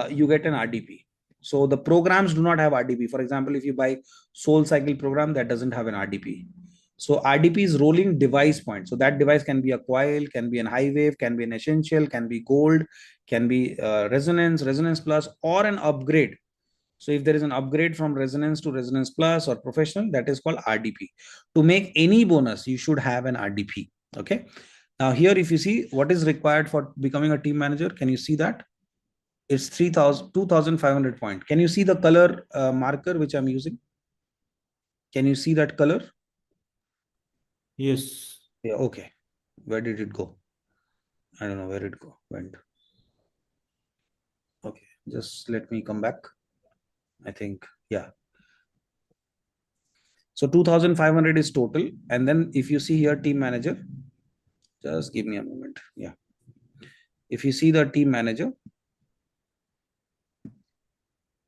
You get an RDP. So the programs do not have RDP. For example, if you buy Soul Cycle program, that doesn't have an RDP. So RDP is rolling device point. So that device can be a coil, can be an high wave, can be an essential, can be gold, can be resonance plus, or an upgrade. So if there is an upgrade from resonance to resonance plus or professional, that is called RDP. To make any bonus, you should have an RDP. Okay. Now here, if you see what is required for becoming a team manager, can you see that? It's 2,500 points. Can you see the color marker which I'm using? Can you see that color? Yes. Yeah. Okay. Where did it go? I don't know where it went. Okay. Just let me come back. I think, yeah. So 2,500 is total. And then if you see here, team manager, just give me a moment. Yeah. If you see the team manager,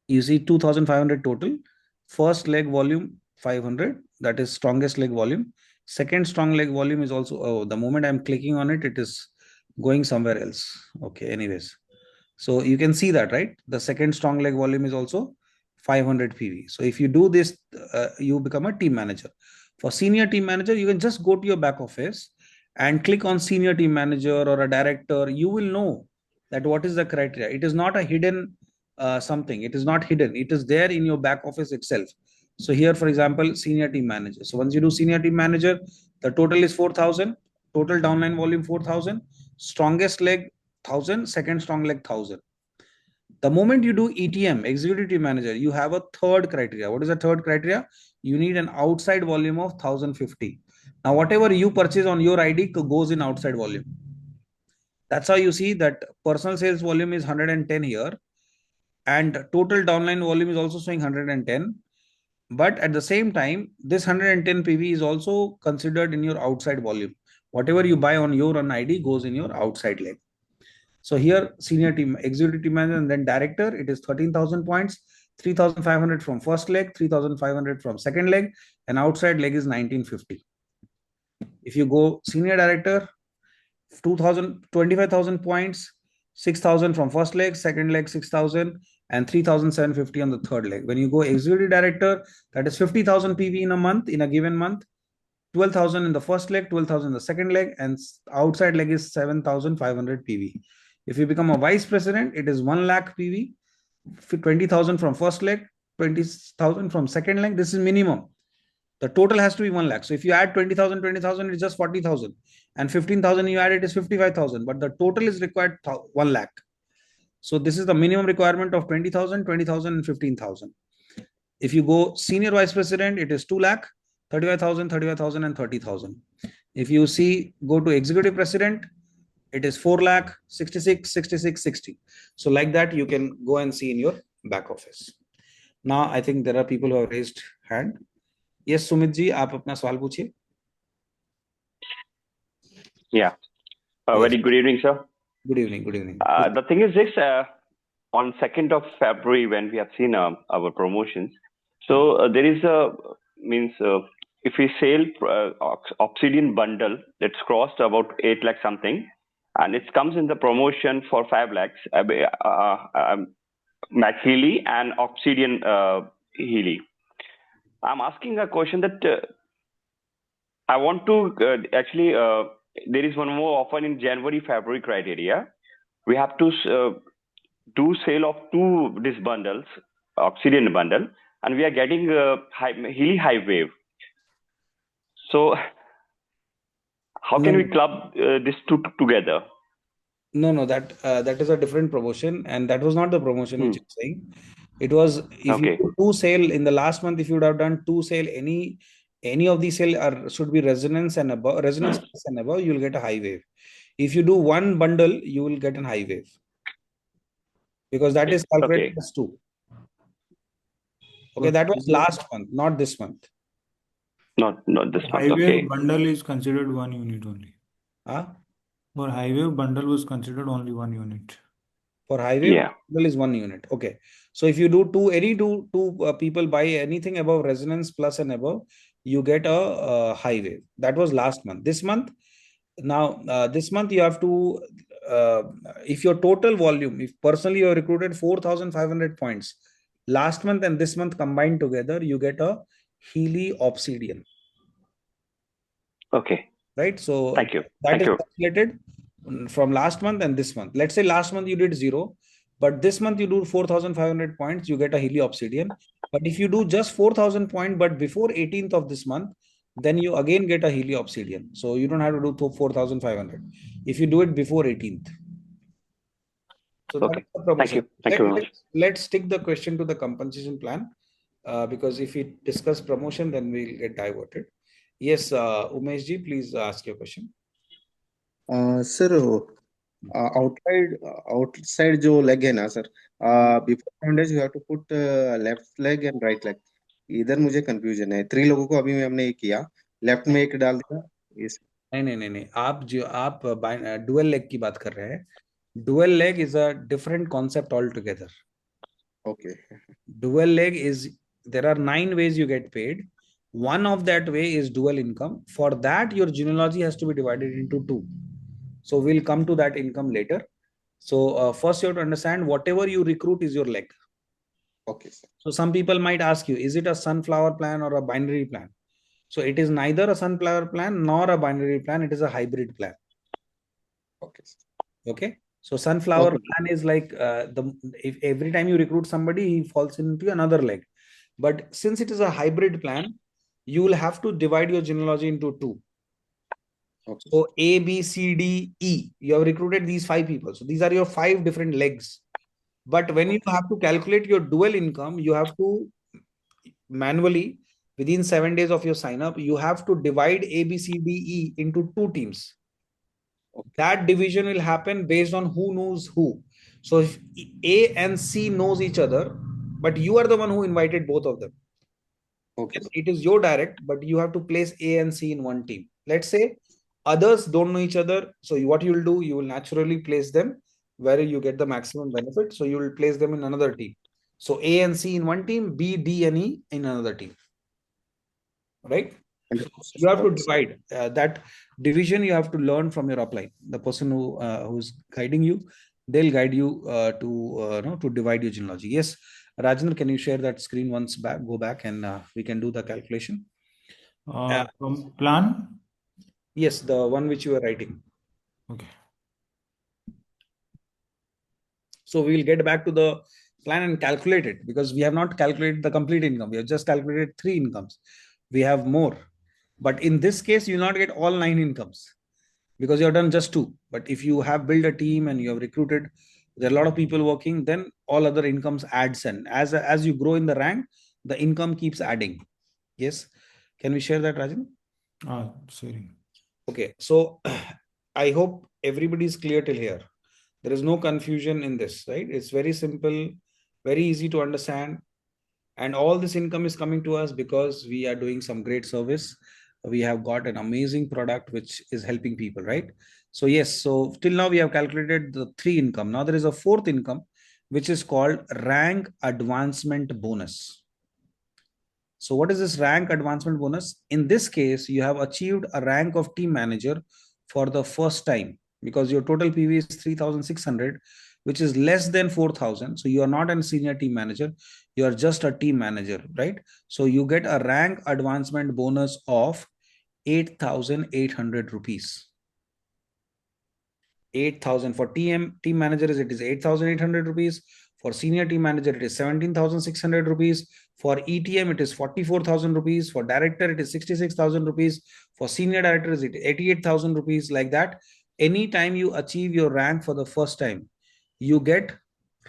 you see 2,500 total. First leg volume 500, that is strongest leg volume. Second strong leg volume is also, the moment I'm clicking on it, it is going somewhere else. Okay, anyways. So you can see that, right? The second strong leg volume is also 500 PV. So if you do this, you become a team manager. For senior team manager, you can just go to your back office and click on senior team manager or a director. You will know that what is the criteria. It is not a hidden something. It is not hidden. It is there in your back office itself. So here, for example, senior team manager. So once you do senior team manager, the total is 4,000. Total downline volume 4,000. Strongest leg 1,000. Second strong leg 1,000. The moment you do ETM, executive team manager, you have a third criteria. What is the third criteria? You need an outside volume of 1,050. Now, whatever you purchase on your ID goes in outside volume. That's how you see that personal sales volume is 110 here. And total downline volume is also showing 110. But at the same time, this 110 PV is also considered in your outside volume. Whatever you buy on your own ID goes in your outside leg. So here, senior team, executive team manager, and then director, it is 13,000 points, 3,500 from first leg, 3,500 from second leg, and outside leg is 1,950. If you go senior director, 25,000 points, 6,000 from first leg, second leg 6,000, and 3,750 on the third leg. When you go executive director, that is 50,000 PV in a month, in a given month, 12,000 in the first leg, 12,000 in the second leg, and outside leg is 7,500 PV. If you become a vice president, it is 1 lakh PV, 20,000 from first leg, 20,000 from second leg. This is minimum. The total has to be 1 lakh. So if you add 20,000, 20,000, it's just 40,000. And 15,000 you add, it is 55,000. But the total is required 1 lakh. So this is the minimum requirement of 20,000, 20,000, and 15,000. If you go senior vice president, it is 2 lakh, 35,000, 35,000, and 30,000. If you go to executive president, it is 4 lakh, 66, 66, 60. So like that, you can go and see in your back office. Now, I think there are people who have raised hand. Yes, Sumit ji, आप अपना सवाल पूछिए. Yeah. Yes. Very good evening, sir. Good evening. Good evening. The thing is this, on 2nd of February, when we have seen our promotions, so there is if we sell Obsidian bundle, that's crossed about 8 lakh something, and it comes in the promotion for 5 lakhs, Mac Healy and Obsidian Healy. I'm asking a question that I want to actually, there is one more offer in January, February criteria. We have to do sale of 2 these bundles, Obsidian bundle, and we are getting Healy High Wave. So how can we club these two together? No, that is a different promotion, and that was not the promotion which I'm saying. It was if you do 2 sale in the last month, if you would have done 2 sale, any of these sale should be resonance and above, resonance plus and above, you will get a high wave. If you do 1 bundle, you will get a high wave, because that is calculated as 2. Okay, that was last month, not this month. Not this month. High Okay. wave bundle is considered 1 unit only. For high wave bundle was considered only 1 unit. For high wave bundle is 1 unit. Okay. So if you do two people buy anything above resonance plus and above, you get a high wave. That was last month. This month, this month you have to, if your total volume, if personally you have recruited 4,500 points, last month and this month combined together, you get a Healy Obsidian. Okay. Right. So thank you. That is calculated from last month and this month. Let's say last month you did 0, but this month you do 4,500 points, you get a Healy Obsidian. But if you do just 4,000 points, but before 18th of this month, then you again get a Healy Obsidian. So you don't have to do 4,500 if you do it before 18th. So okay. Thank you. Thank you very much. Let's stick the question to the compensation plan, because if we discuss promotion, then we'll get diverted. Yes, Umesh ji, please ask your question. Sir, outside जो leg है ना sir, before bondage you have to put left leg and right leg. इधर मुझे confusion है. 3 लोगों को अभी हमने ये किया, left में एक डाल दिया. नहीं, आप dual leg की बात कर रहे हैं. Dual leg is a different concept altogether. Okay. Dual leg is, there are 9 ways you get paid. One of that way is dual income. For that, your genealogy has to be divided into 2. So we'll come to that income later. So first you have to understand whatever you recruit is your leg. Okay, sir. So some people might ask you, is it a sunflower plan or a binary plan? So it is neither a sunflower plan nor a binary plan. It is a hybrid plan. Okay, sir. Okay. So sunflower plan is like if every time you recruit somebody, he falls into another leg. But since it is a hybrid plan, you will have to divide your genealogy into 2. Okay. So A, B, C, D, E. You have recruited these 5 people. So these are your 5 different legs. But when you have to calculate your dual income, you have to manually, within 7 days of your sign up, you have to divide A, B, C, D, E into 2 teams. Okay. That division will happen based on who knows who. So if A and C knows each other, but you are the one who invited both of them. Okay. It is your direct, but you have to place A and C in one team. Let's say others don't know each other. So what you will do, you will naturally place them where you get the maximum benefit. So you will place them in another team. So A and C in one team, B, D, and E in another team. Right? So you have to divide that division. You have to learn from your upline, the person who's guiding you. they'll guide you to divide your genealogy. Yes, Rajendra, can you share that screen once back? Go back and we can do the calculation. From plan? Yes, the one which you were writing. Okay. So we will get back to the plan and calculate it, because we have not calculated the complete income. We have just calculated 3 incomes. We have more. But in this case, you will not get all 9 incomes because you have done just 2. But if you have built a team and you have recruited, there are a lot of people working, then all other incomes adds in. As you grow in the rank, the income keeps adding. Yes. Can we share that, Rajan? Sorry. Okay. So I hope everybody is clear till here. There is no confusion in this, right? It's very simple, very easy to understand. And all this income is coming to us because we are doing some great service. We have got an amazing product which is helping people, right? So yes, so till now we have calculated the 3 income. Now there is a 4th income, which is called rank advancement bonus. So what is this rank advancement bonus? In this case, you have achieved a rank of team manager for the first time, because your total PV is 3,600, which is less than 4,000. So you are not a senior team manager. You are just a team manager, right? So you get a rank advancement bonus of 8,800 rupees. 8,000 for team manager, it is 8,800 rupees. For senior team manager, it is 17,600 rupees. For ETM, it is 44,000 rupees. For director, it is 66,000 rupees. For senior directors, it is 88,000 rupees. Like that, anytime you achieve your rank for the first time, you get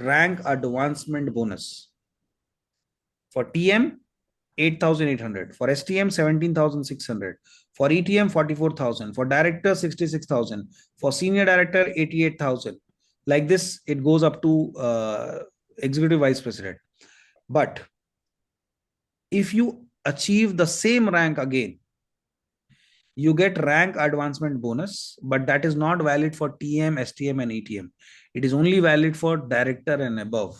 rank advancement bonus. For TM, 8,800. For STM, 17,600. For ETM, 44,000. For director, 66,000. For senior director, 88,000. Like this, it goes up to executive vice president. But if you achieve the same rank again, you get rank advancement bonus, but that is not valid for TM, STM, and ETM. It is only valid for director and above.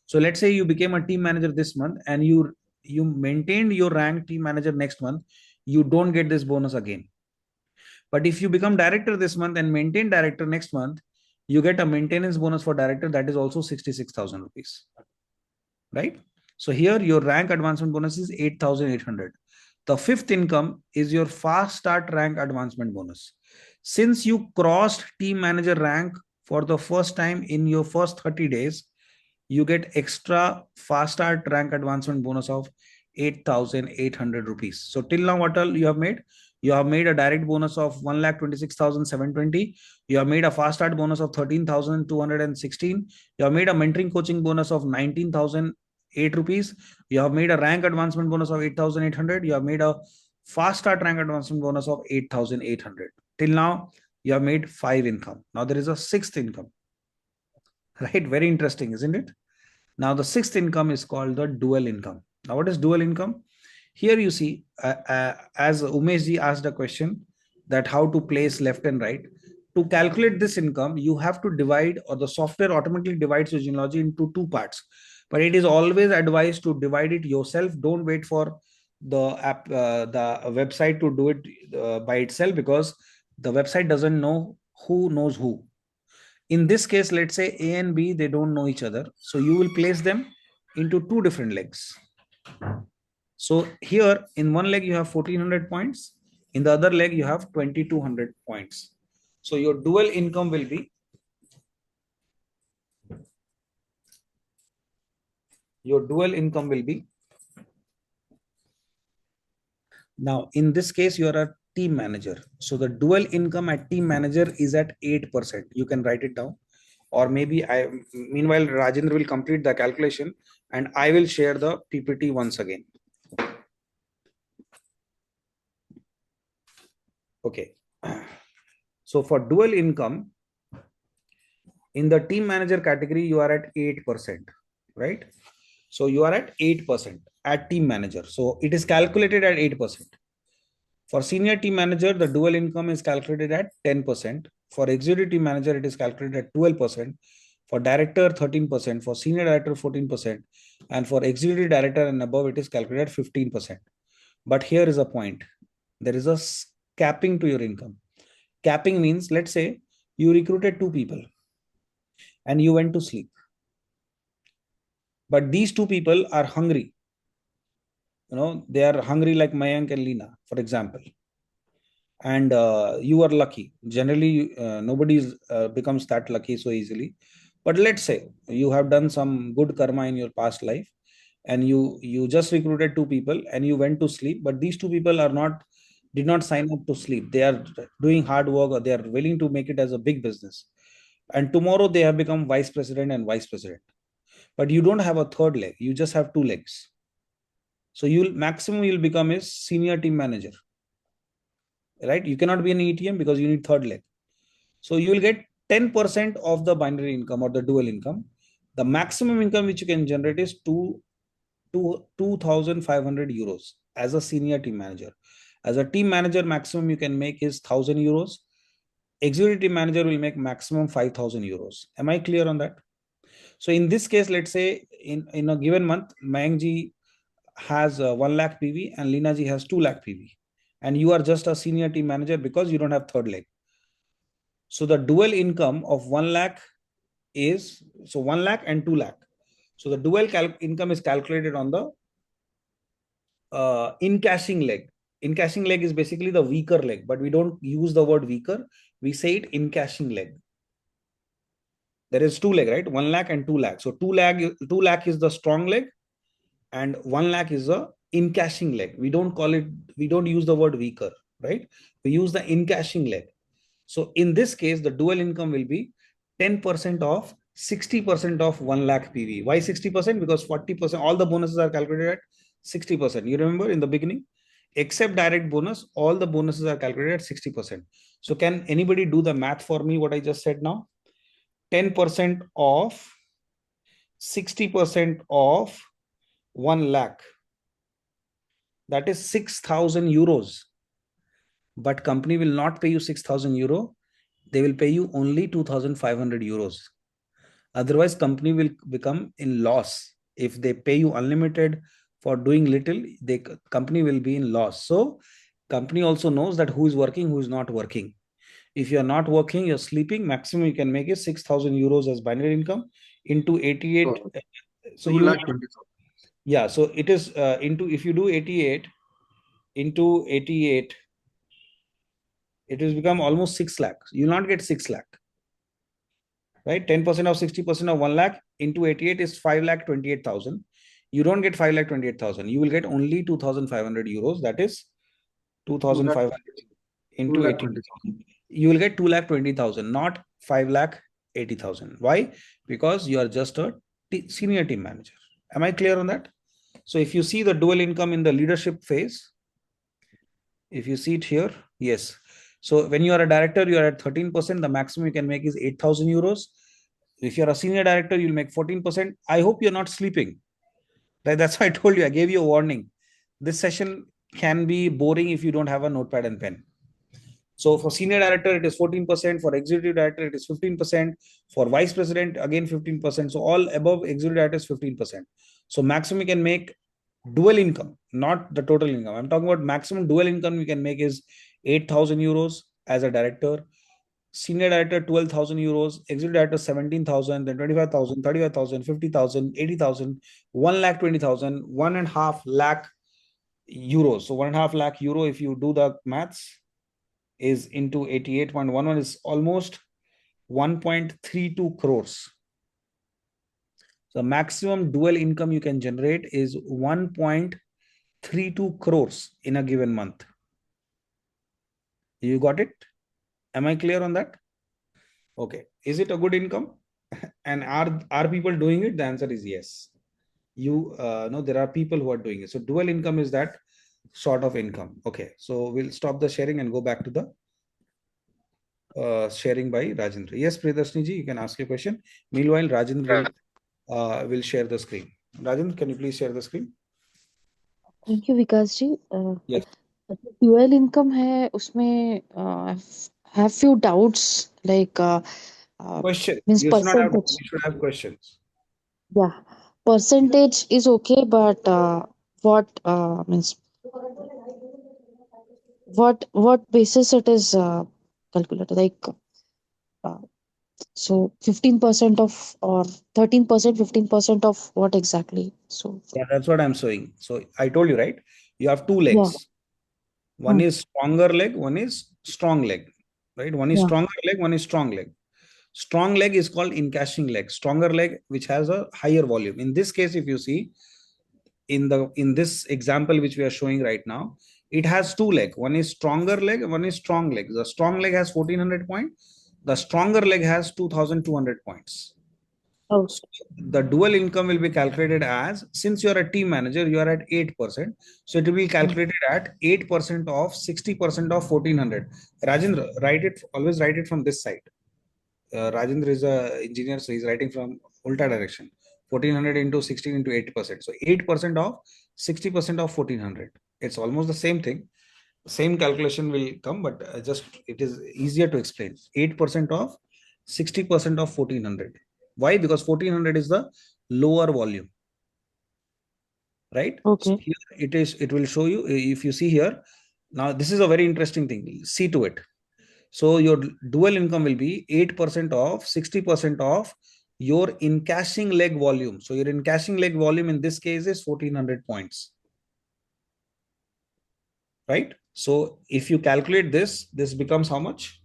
So let's say you became a team manager this month and you maintained your rank team manager next month, you don't get this bonus again. But if you become director this month and maintain director next month, you get a maintenance bonus for director that is also 66,000 rupees. Right? So here your rank advancement bonus is 8,800. The 5th income is your fast start rank advancement bonus. Since you crossed team manager rank for the first time in your first 30 days, you get extra fast start rank advancement bonus of 8,800 rupees. So till now, what all you have made? You have made a direct bonus of 1,26,720. You have made a fast start bonus of 13,216. You have made a mentoring coaching bonus of 19,008 rupees. You have made a rank advancement bonus of 8,800. You have made a fast start rank advancement bonus of 8,800. Till now, you have made 5 income. Now there is a 6th income. Right? Very interesting, isn't it? Now the 6th income is called the dual income. Now what is dual income? Here you see, as Umesh ji asked a question that how to place left and right. To calculate this income, you have to divide, or the software automatically divides your genealogy into 2 parts. But it is always advised to divide it yourself. Don't wait for the app, the website to do it by itself, because the website doesn't know who knows who. In this case, let's say A and B, they don't know each other. So you will place them into 2 different legs. So here in one leg, you have 1,400 points. In the other leg, you have 2,200 points. So your dual income will be, now in this case, you are a team manager. So the dual income at team manager is at 8%. You can write it down. Or maybe meanwhile, Rajendra will complete the calculation and I will share the PPT once again. Okay. So for dual income, in the team manager category, you are at 8%, right? So you are at 8% at team manager. So it is calculated at 8%. For senior team manager, the dual income is calculated at 10%. For executive team manager, it is calculated at 12%. For director, 13%. For senior director, 14%. And for executive director and above, it is calculated at 15%. But here is a point. There is a capping to your income. Capping means, let's say you recruited 2 people. and you went to sleep. But these two people are hungry. They are hungry like Mayank and Leena, for example. And you are lucky. Generally, nobody becomes that lucky so easily. But let's say you have done some good karma in your past life, and you just recruited two people and you went to sleep. But these two people did not sign up to sleep. They are doing hard work, or they are willing to make it as a big business. And tomorrow they have become vice president and vice president. But you don't have a third leg. You just have two legs. So you'll become a senior team manager. Right? You cannot be an ETM because you need third leg. So you will get 10% of the binary income or the dual income. The maximum income which you can generate is 2,500 euros as a senior team manager. As a team manager, maximum you can make is 1,000 euros. Executive manager will make maximum 5,000 euros. Am I clear on that? So in this case, let's say in a given month, Mayank ji has 1 lakh PV and Leena ji has 2 lakh PV. And you are just a senior team manager because you don't have third leg. So the dual income of 1 lakh is, so 1 lakh and 2 lakh. So the dual income is calculated on the in-cashing leg. In-cashing leg is basically the weaker leg, but we don't use the word weaker. We say it in-cashing leg. There is 2 leg, right? 1 lakh and 2 lakh. So 2 lakh is the strong leg and 1 lakh is the in-cashing leg. We don't use the word weaker, right? We use the in-cashing leg. So in this case, the dual income will be 10% of 60% of 1 lakh PV. Why 60%? Because 40%, all the bonuses are calculated at 60%. You remember in the beginning, except direct bonus, all the bonuses are calculated at 60%. So can anybody do the math for me, what I just said now? 10% of 60% of 1 lakh. That is 6,000 euros. But company will not pay you 6,000 euro. They will pay you only 2,500 euros. Otherwise, company will become in loss. If they pay you unlimited for doing little, company will be in loss. So company also knows that who is working, who is not working. If you are not working, you're sleeping, maximum you can make is 6,000 euros as binary income into 88. So you, yeah, so it is if you do 88 into 88, it will become almost 6 lakh. You will not get 6 lakh. Right? 10% of 60% of 1 lakh into 88 is 5,28,000. You don't get 5,28,000. You will get only 2,500 euros. That is 2,500 into 80. You will get 2,20,000, not 5,80,000. Why? Because you are just a senior team manager. Am I clear on that? So if you see the dual income in the leadership phase, if you see it here, yes. So when you are a director, you are at 13%. The maximum you can make is 8,000 euros. If you're a senior director, you'll make 14%. I hope you're not sleeping. Right? That's why I told you, I gave you a warning. This session can be boring if you don't have a notepad and pen. So for senior director, it is 14%. For executive director, it is 15%. For vice president, again 15%. So all above executive director is 15%. So maximum you can make dual income, not the total income. I'm talking about maximum dual income you can make is 8,000 euros as a director. Senior director 12,000 euros, executive director 17,000, then 25,000, 35,000, 50,000, 80,000, 1,20,000, 1.5 lakh euros. So 1.5 lakh euro, if you do the maths, is into 88.11 is almost 1.32 crores. So maximum dual income you can generate is 1.32 crores in a given month. You got it? Am I clear on that? Okay. Is it a good income? And are people doing it? The answer is yes. No, there are people who are doing it. So dual income is that sort of income. Okay. So we'll stop the sharing and go back to the sharing by Rajendra. Yes, Priyadarshini ji, you can ask your question. Meanwhile, Rajendra will share the screen. Rajendra, can you please share the screen? Thank you, Vikash ji. Yes. Dual income है उसमें have few doubts like Question. means You should not have. percentage. You should have questions. Yeah, percentage is okay, but what means what basis it is calculated like So 15% of or 13%, 15% of what exactly? So Yeah, that's what I'm saying. So I told you, right? You have two yeah. legs. One is stronger leg, one is strong leg, right? One is Yeah. stronger leg, one is strong leg. Strong leg is called encashing leg. Stronger leg, which has a higher volume. In this case, if you see in this example which we are showing right now, it has two leg. One is stronger leg, one is strong leg. The strong leg has 1400 points. The stronger leg has 2200 points. Oh. So the dual income will be calculated as, since you are a team manager, you are at 8%. So it will be calculated at 8% of 60% of 1400. Rajendra, always write it from this side. Rajendra is a engineer, so he's writing from ulta direction. 1400 into 16 into 8%. So 8% of 60% of 1400. It's almost the same thing. Same calculation will come, but just it is easier to explain. 8% of 60% of 1400. Why? Because 1400 is the lower volume, right? Okay. So here it will show you, if you see here. Now this is a very interesting thing. See to it. So your dual income will be 8% of 60% of your encashing leg volume. So your encashing leg volume in this case is 1400 points, right? So if you calculate this becomes how much?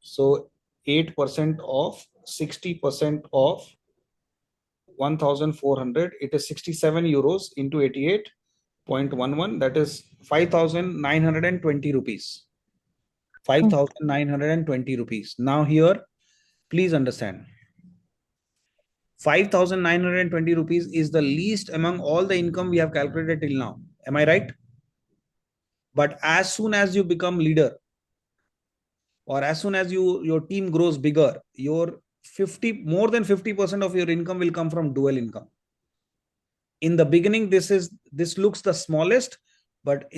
So 8% of 60% of 1400, it is 67 euros into 88.11, that is 5,920 rupees. 5,920 rupees. Now here, please understand, 5,920 rupees is the least among all the income we have calculated till now. Am I right? But as soon as you become leader, or as soon as your team grows bigger, your more than 50% of your income will come from dual income. In the beginning, this looks the smallest, but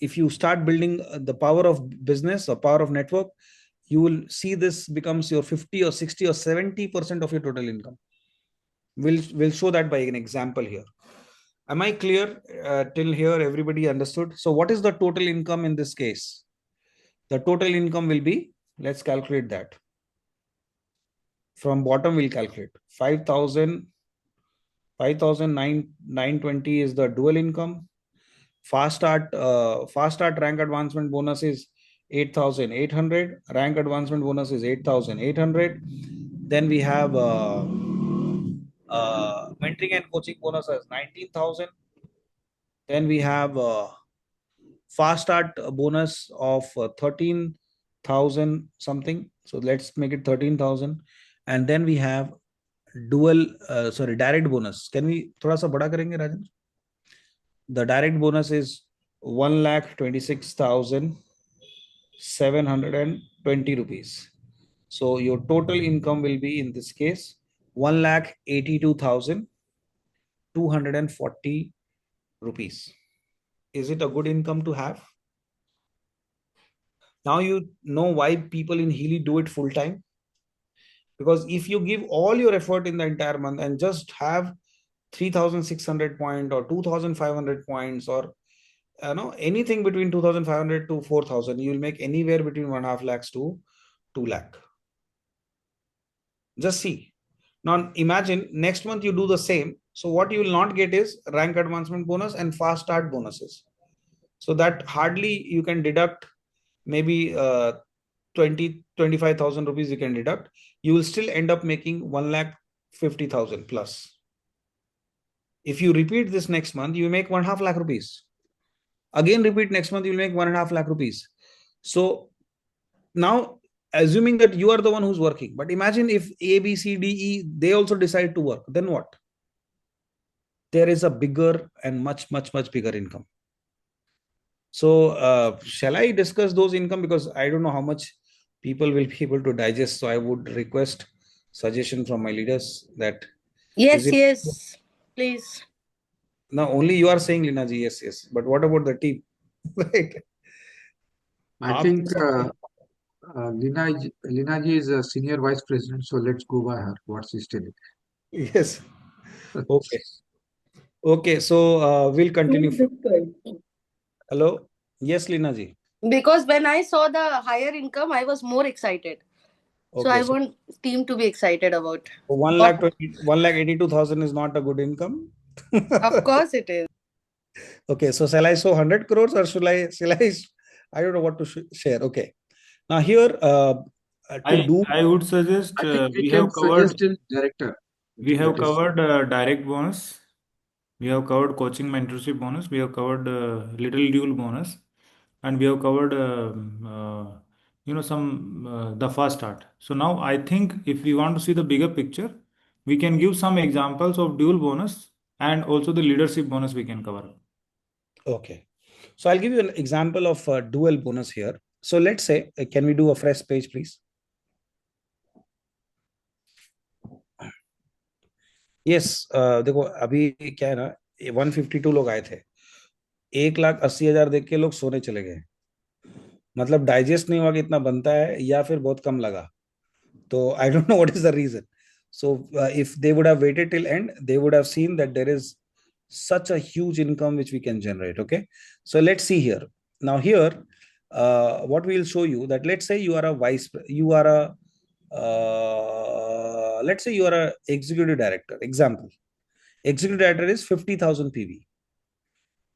if you start building the power of business or power of network, you will see this becomes your 50 or 60 or 70% of your total income. We'll show that by an example here. Am I clear till here? Everybody understood? So what is the total income in this case? The total income will be, let's calculate that. From bottom, we'll calculate 5,920 is the dual income. Fast start rank advancement bonus is 8,800. Rank advancement bonus is 8,800. Then we have mentoring and coaching bonus as 19,000. Then we have fast start bonus of 13,000 something. So let's make it 13,000. And then we have direct bonus. Can we thoda sa bada karenge, Rajan? The direct bonus is 1,26,720 rupees. So your total income will be, in this case, 1,82,240 rupees. Is it a good income to have? Now you know why people in Healy do it full time. Because if you give all your effort in the entire month and just have 3,600 points or 2,500 points, or anything between 2,500 to 4,000, you will make anywhere between 1.5 lakhs to 2 lakh. Just see. Now imagine next month you do the same. So what you will not get is rank advancement bonus and fast start bonuses. So that hardly you can deduct, maybe 25,000 rupees you can deduct. You will still end up making 1,50,000 plus. If you repeat this next month, you make 1.5 lakh rupees. Again, repeat next month, you'll make 1.5 lakh rupees. So now, assuming that you are the one who's working, but imagine if A, B, C, D, E, they also decide to work, then what? There is a bigger and much, much, much bigger income. So shall I discuss those income? Because I don't know how much people will be able to digest. So I would request suggestion from my leaders that. Yes, yes, please. Now only you are saying, Lina ji, yes. But what about the team? I think Lina ji is a senior vice president, so let's go by her. What she's telling. Yes. Okay. Okay. So we'll continue. Hello. Yes, Lina ji. Because when I saw the higher income, I was more excited. So I want team to be excited about. 1,82,000 is not a good income. Of course it is. Okay, so shall I show 100 crores or I don't know what to share. Okay. Now here, I would suggest I think we we can have covered suggest in director. we have That is- covered direct bonus, we have covered coaching mentorship bonus, we have covered little dual bonus, and we have covered some the fast start. So now I think if we want to see the bigger picture, we can give some examples of dual bonus and also the leadership bonus we can cover. Okay. So I'll give you an example of a dual bonus here. So let's say, can we do a fresh page, please? Yes, देखो अभी क्या है ना, 152 लोग आए थे, 1,80,000 देख के लोग सोने चले गए. मतलब डाइजेस्ट नहीं हुआ कि इतना बनता है, या फिर बहुत कम लगा. तो I don't know what is the reason. So if they would have waited till end, they would have seen that there is such a huge income which we can generate. Okay, so let's see here. Now here, what we'll show you, that let's say you are a let's say you are a executive director. Example, executive director is 50,000 PV,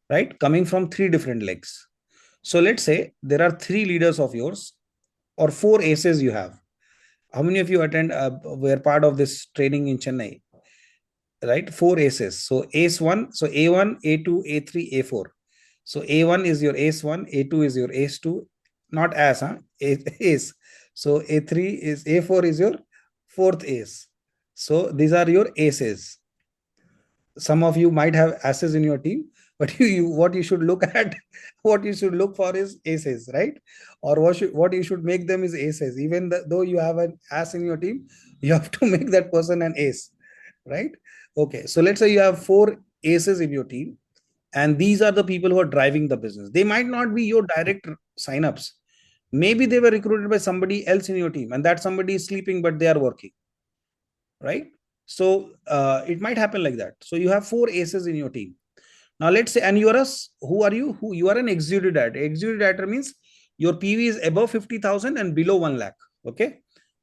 right? Coming from 3 different legs. So let's say there are 3 leaders of yours, or 4 aces you have. How many of you were part of this training in Chennai? Right? 4 aces. So ace 1, so A1, A2, A3, A4. So A1 is your ace 1, A2 is your ace 2, not as, ace. So A3 is, A4 is your 4th ace. So these are your aces. Some of you might have asses in your team, but what you should look at, what you should look for is aces, right? Or what you should make them is aces. Even though you have an ass in your team, you have to make that person an ace, right? Okay, so let's say you have 4 aces in your team, and these are the people who are driving the business. They might not be your direct signups. Maybe they were recruited by somebody else in your team, and that somebody is sleeping, but they are working, right? So it might happen like that. So you have 4 aces in your team. Now let's say, and you are who are you? You are an executive director. Executive director means your PV is above 50,000 and below 1 lakh. Okay,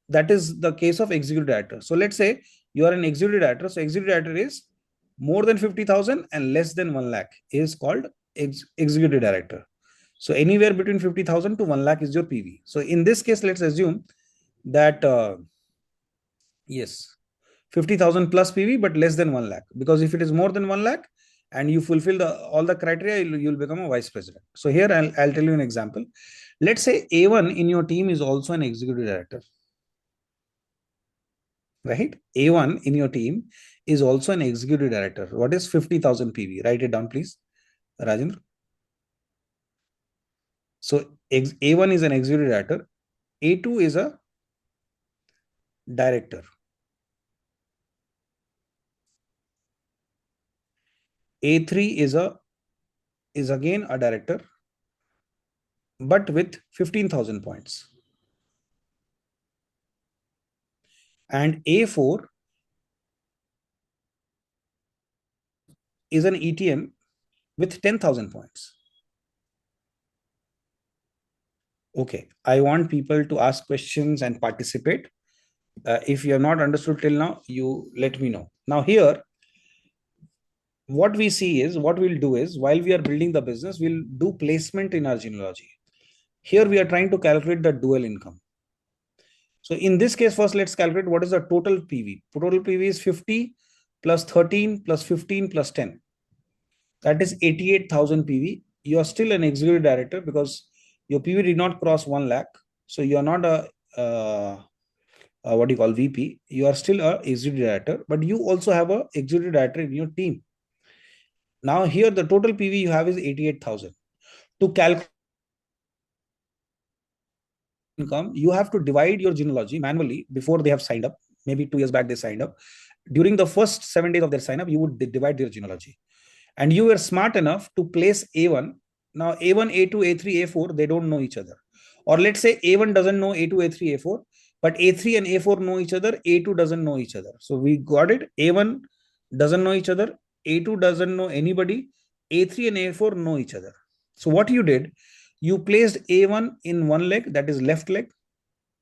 that is the case of executive director. So let's say you are an executive director. So executive director is more than 50,000 and less than 1 lakh is called executive director. So anywhere between 50,000 to 1 lakh is your PV. So in this case, let's assume that yes, 50,000 plus PV, but less than 1 lakh. Because if it is more than 1 lakh and you fulfill all the criteria, you'll become a vice president. So here I'll tell you an example. Let's say A1 in your team is also an executive director. Right? A1 in your team is also an executive director. What is 50,000 PV? Write it down, please, Rajendra. So A1 is an executive director. A2 is a director. A3 is again a director, but with 15,000 points. And A4 is an ETM with 10,000 points. Okay, I want people to ask questions and participate. If you have not understood till now, you let me know. Now here, what we see is, what we'll do is, while we are building the business, we'll do placement in our genealogy. Here we are trying to calculate the dual income. So in this case, first let's calculate what is the total PV. Total PV is 50 plus 13 plus 15 plus 10. That is 88,000 PV. You are still an executive director because your PV did not cross 1 lakh. So you are not a what do you call VP. You are still a executive director, but you also have a executive director in your team. Now here the total PV you have is 88,000. To calculate income, you have to divide your genealogy manually before they have signed up. Maybe 2 years back they signed up. During the first 7 days of their sign up, you would divide their genealogy. And you were smart enough to place A1. Now A1, A2, A3, A4, they don't know each other. Or let's say A1 doesn't know A2, A3, A4, but A3 and A4 know each other, A2 doesn't know each other. So we got it. A1 doesn't know each other, A2 doesn't know anybody, A3 and A4 know each other. So what you did, you placed A1 in one leg, that is left leg,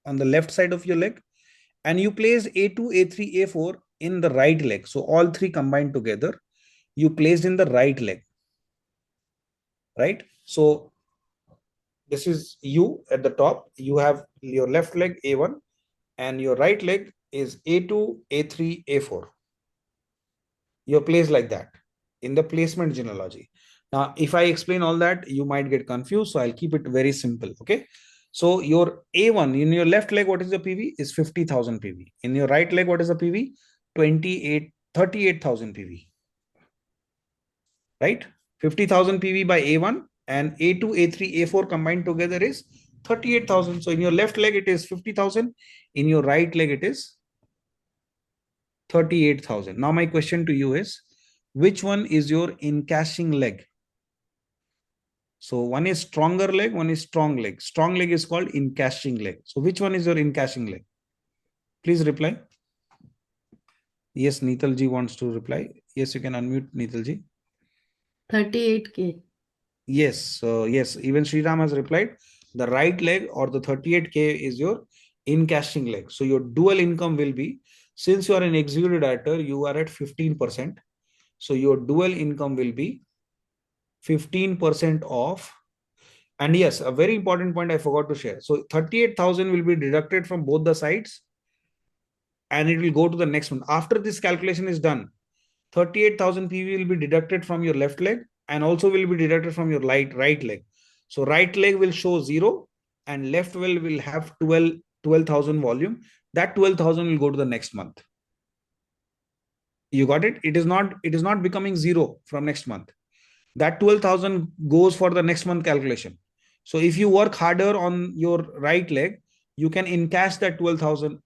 on the left side of your leg, and you place A2, A3, A4 in the right leg. So all three combined together, you placed in the right leg, right? So this is you at the top. You have your left leg A1 and your right leg is A2, A3, A4. You're placed like that in the placement genealogy. Now, if I explain all that, you might get confused. So I'll keep it very simple. Okay. So your A1 in your left leg, what is the PV? Is 50,000 PV. In your right leg, what is the PV? 38,000 PV. Right? 50,000 PV by A1 and A2, A3, A4 combined together is 38,000. So in your left leg, it is 50,000. In your right leg, it is 38,000. Now my question to you is, which one is your encashing leg? So one is stronger leg, one is strong leg. Strong leg is called encashing leg. So which one is your encashing leg? Please reply. Yes, Neetal ji wants to reply. Yes, you can unmute Neetal ji. 38K. Yes, yes, even Sriram has replied. The right leg or the 38K is your encashing leg. So your dual income will be, since you are an executive director, you are at 15%. So your dual income will be 15% off. And yes, a very important point I forgot to share. So 38,000 will be deducted from both the sides and it will go to the next one. After this calculation is done, 38,000 PV will be deducted from your left leg and also will be deducted from your right leg. So right leg will show 0 and left leg will have 12,000 volume. That 12,000 will go to the next month. You got it? It is not becoming 0 from next month. That 12,000 goes for the next month calculation. So if you work harder on your right leg, you can encash that 12,000.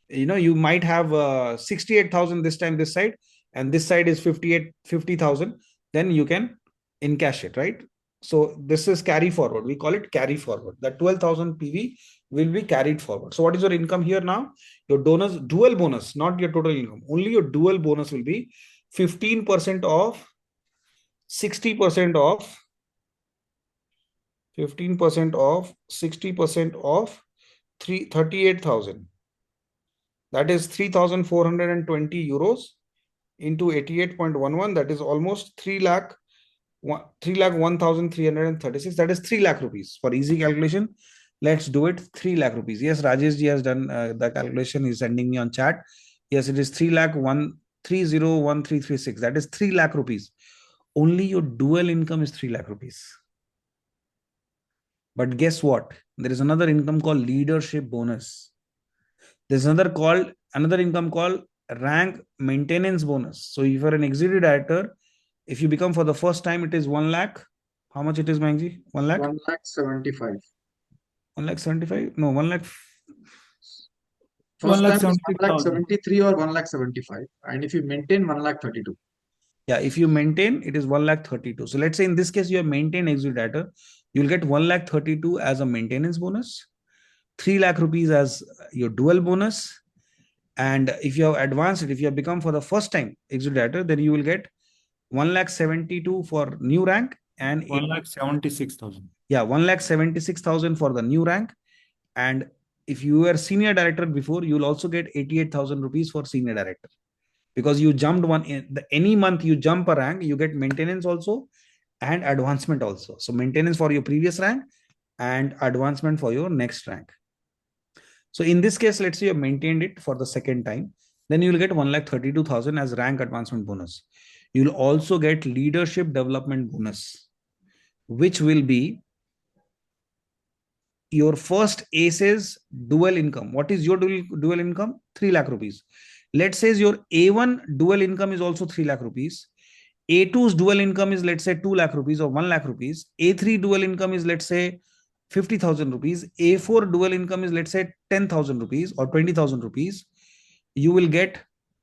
You might have 68,000 this time this side, and this side is 50,000. Then you can encash it, right? So this is carry forward. We call it carry forward. That 12,000 PV will be carried forward. So what is your income here now? Your dual bonus, not your total income. Only your dual bonus will be 15% off, 60% off, 15% off, 60% off, 38,000. That is 3,420 euros into 88.11. That is almost 3 lakh 1,336. That is 3 lakh rupees. For easy calculation, let's do it. 3 lakh rupees. Yes, Rajesh ji has done the calculation. He's sending me on chat. Yes, it is 3 lakh 1301336. That is 3 lakh rupees. Only your dual income is 3 lakh rupees. But guess what? There is another income called leadership bonus. There's another income called rank maintenance bonus. So if you're an executive director, if you become for the first time, it is 1 lakh. How much it is, Mangji? 1 lakh? 1 lakh 75. 1 lakh 75? No, 1 lakh. First time is 1 lakh 73 or 1 lakh 75. And if you maintain 1 lakh 32. Yeah, if you maintain, it is 1 lakh 32. So let's say in this case, you have maintained executive director, you'll get 1 lakh 32 as a maintenance bonus, 3 lakh rupees as your dual bonus. And if you have advanced it, if you have become for the first time executive director, then you will get 1 lakh 72 for new rank and 1 lakh 76,000. Yeah, 1 lakh 76,000 for the new rank. And if you were senior director before, you'll also get 88,000 rupees for senior director. Because you jumped any month you jump a rank, you get maintenance also and advancement also. So maintenance for your previous rank and advancement for your next rank. So in this case, let's say you maintained it for the second time, then you will get 1,32,000 as rank advancement bonus. You'll also get leadership development bonus, which will be your first ACE's dual income. What is your dual income? 3 lakh rupees. Let's say your A1 dual income is also 3 lakh rupees. A2's dual income is, let's say, 2 lakh rupees or 1 lakh rupees. A3 dual income is, let's say, 50,000 rupees. A4 dual income is, let's say, 10,000 rupees or 20,000 rupees. You will get,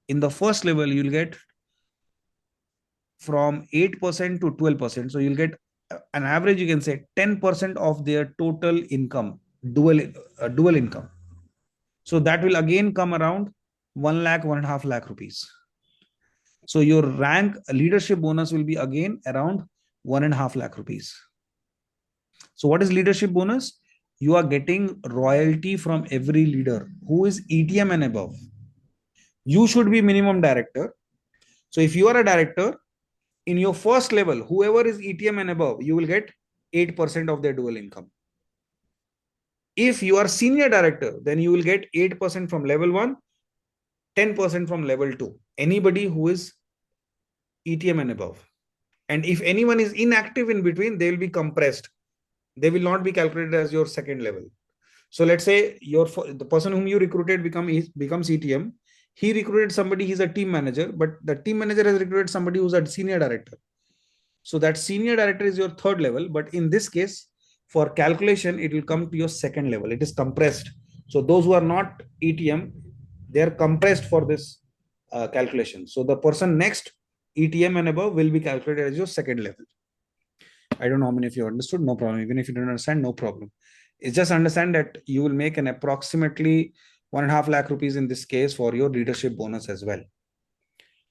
in the first level, you'll get from 8% to 12%. So you'll get an average, you can say 10% of their total income, dual income. So that will again come around 1 lakh, 1.5 lakh rupees. So your rank leadership bonus will be again around 1.5 lakh rupees. So what is leadership bonus? you are getting royalty from every leader who is ETM and above. You should be minimum director. So if you are a director, in your first level, whoever is ETM and above, you will get 8% of their dual income. If you are senior director, then you will get 8% from level 1, 10% from level 2. Anybody who is ETM and above. And if anyone is inactive in between, they will be compressed. They will not be calculated as your second level. So let's say the person whom you recruited becomes ETM. He recruited somebody, he's a team manager, but the team manager has recruited somebody who's a senior director. So that senior director is your third level. But in this case, for calculation, it will come to your second level. It is compressed. So those who are not ETM, they are compressed for this calculation. So the person next ETM and above will be calculated as your second level. I don't know how many of you understood. No problem. Even if you don't understand, no problem. It's just understand that you will make an approximately 1.5 lakh rupees in this case for your leadership bonus as well.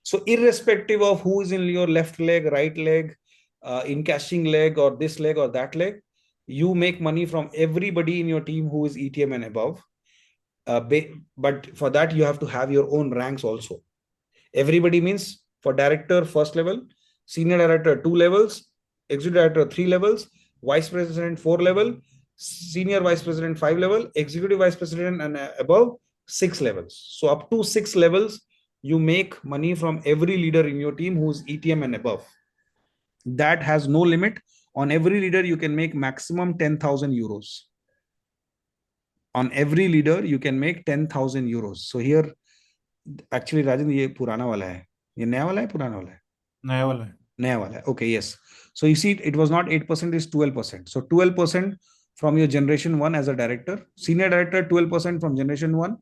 So irrespective of who is in your left leg, right leg, in cashing leg or this leg or that leg, you make money from everybody in your team who is ETM and above. But for that, you have to have your own ranks also. Everybody means for director, first level, senior director, 2 levels, executive director, 3 levels, vice president, 4 level, senior vice president, 5 level, executive vice president and above, 6 levels. So up to 6 levels, you make money from every leader in your team who's ETM and above. That has no limit. On every leader, you can make maximum 10,000 euros. On every leader, you can make 10,000 euros. So here, actually, Rajan, ये पुराना वाला है. ये नया वाला है, पुराना वाला है? नया वाला है. नया वाला है. Okay, yes. So you see, it was not 8%, it's 12%. So 12% from your generation 1 as a director, senior director 12% from generation 1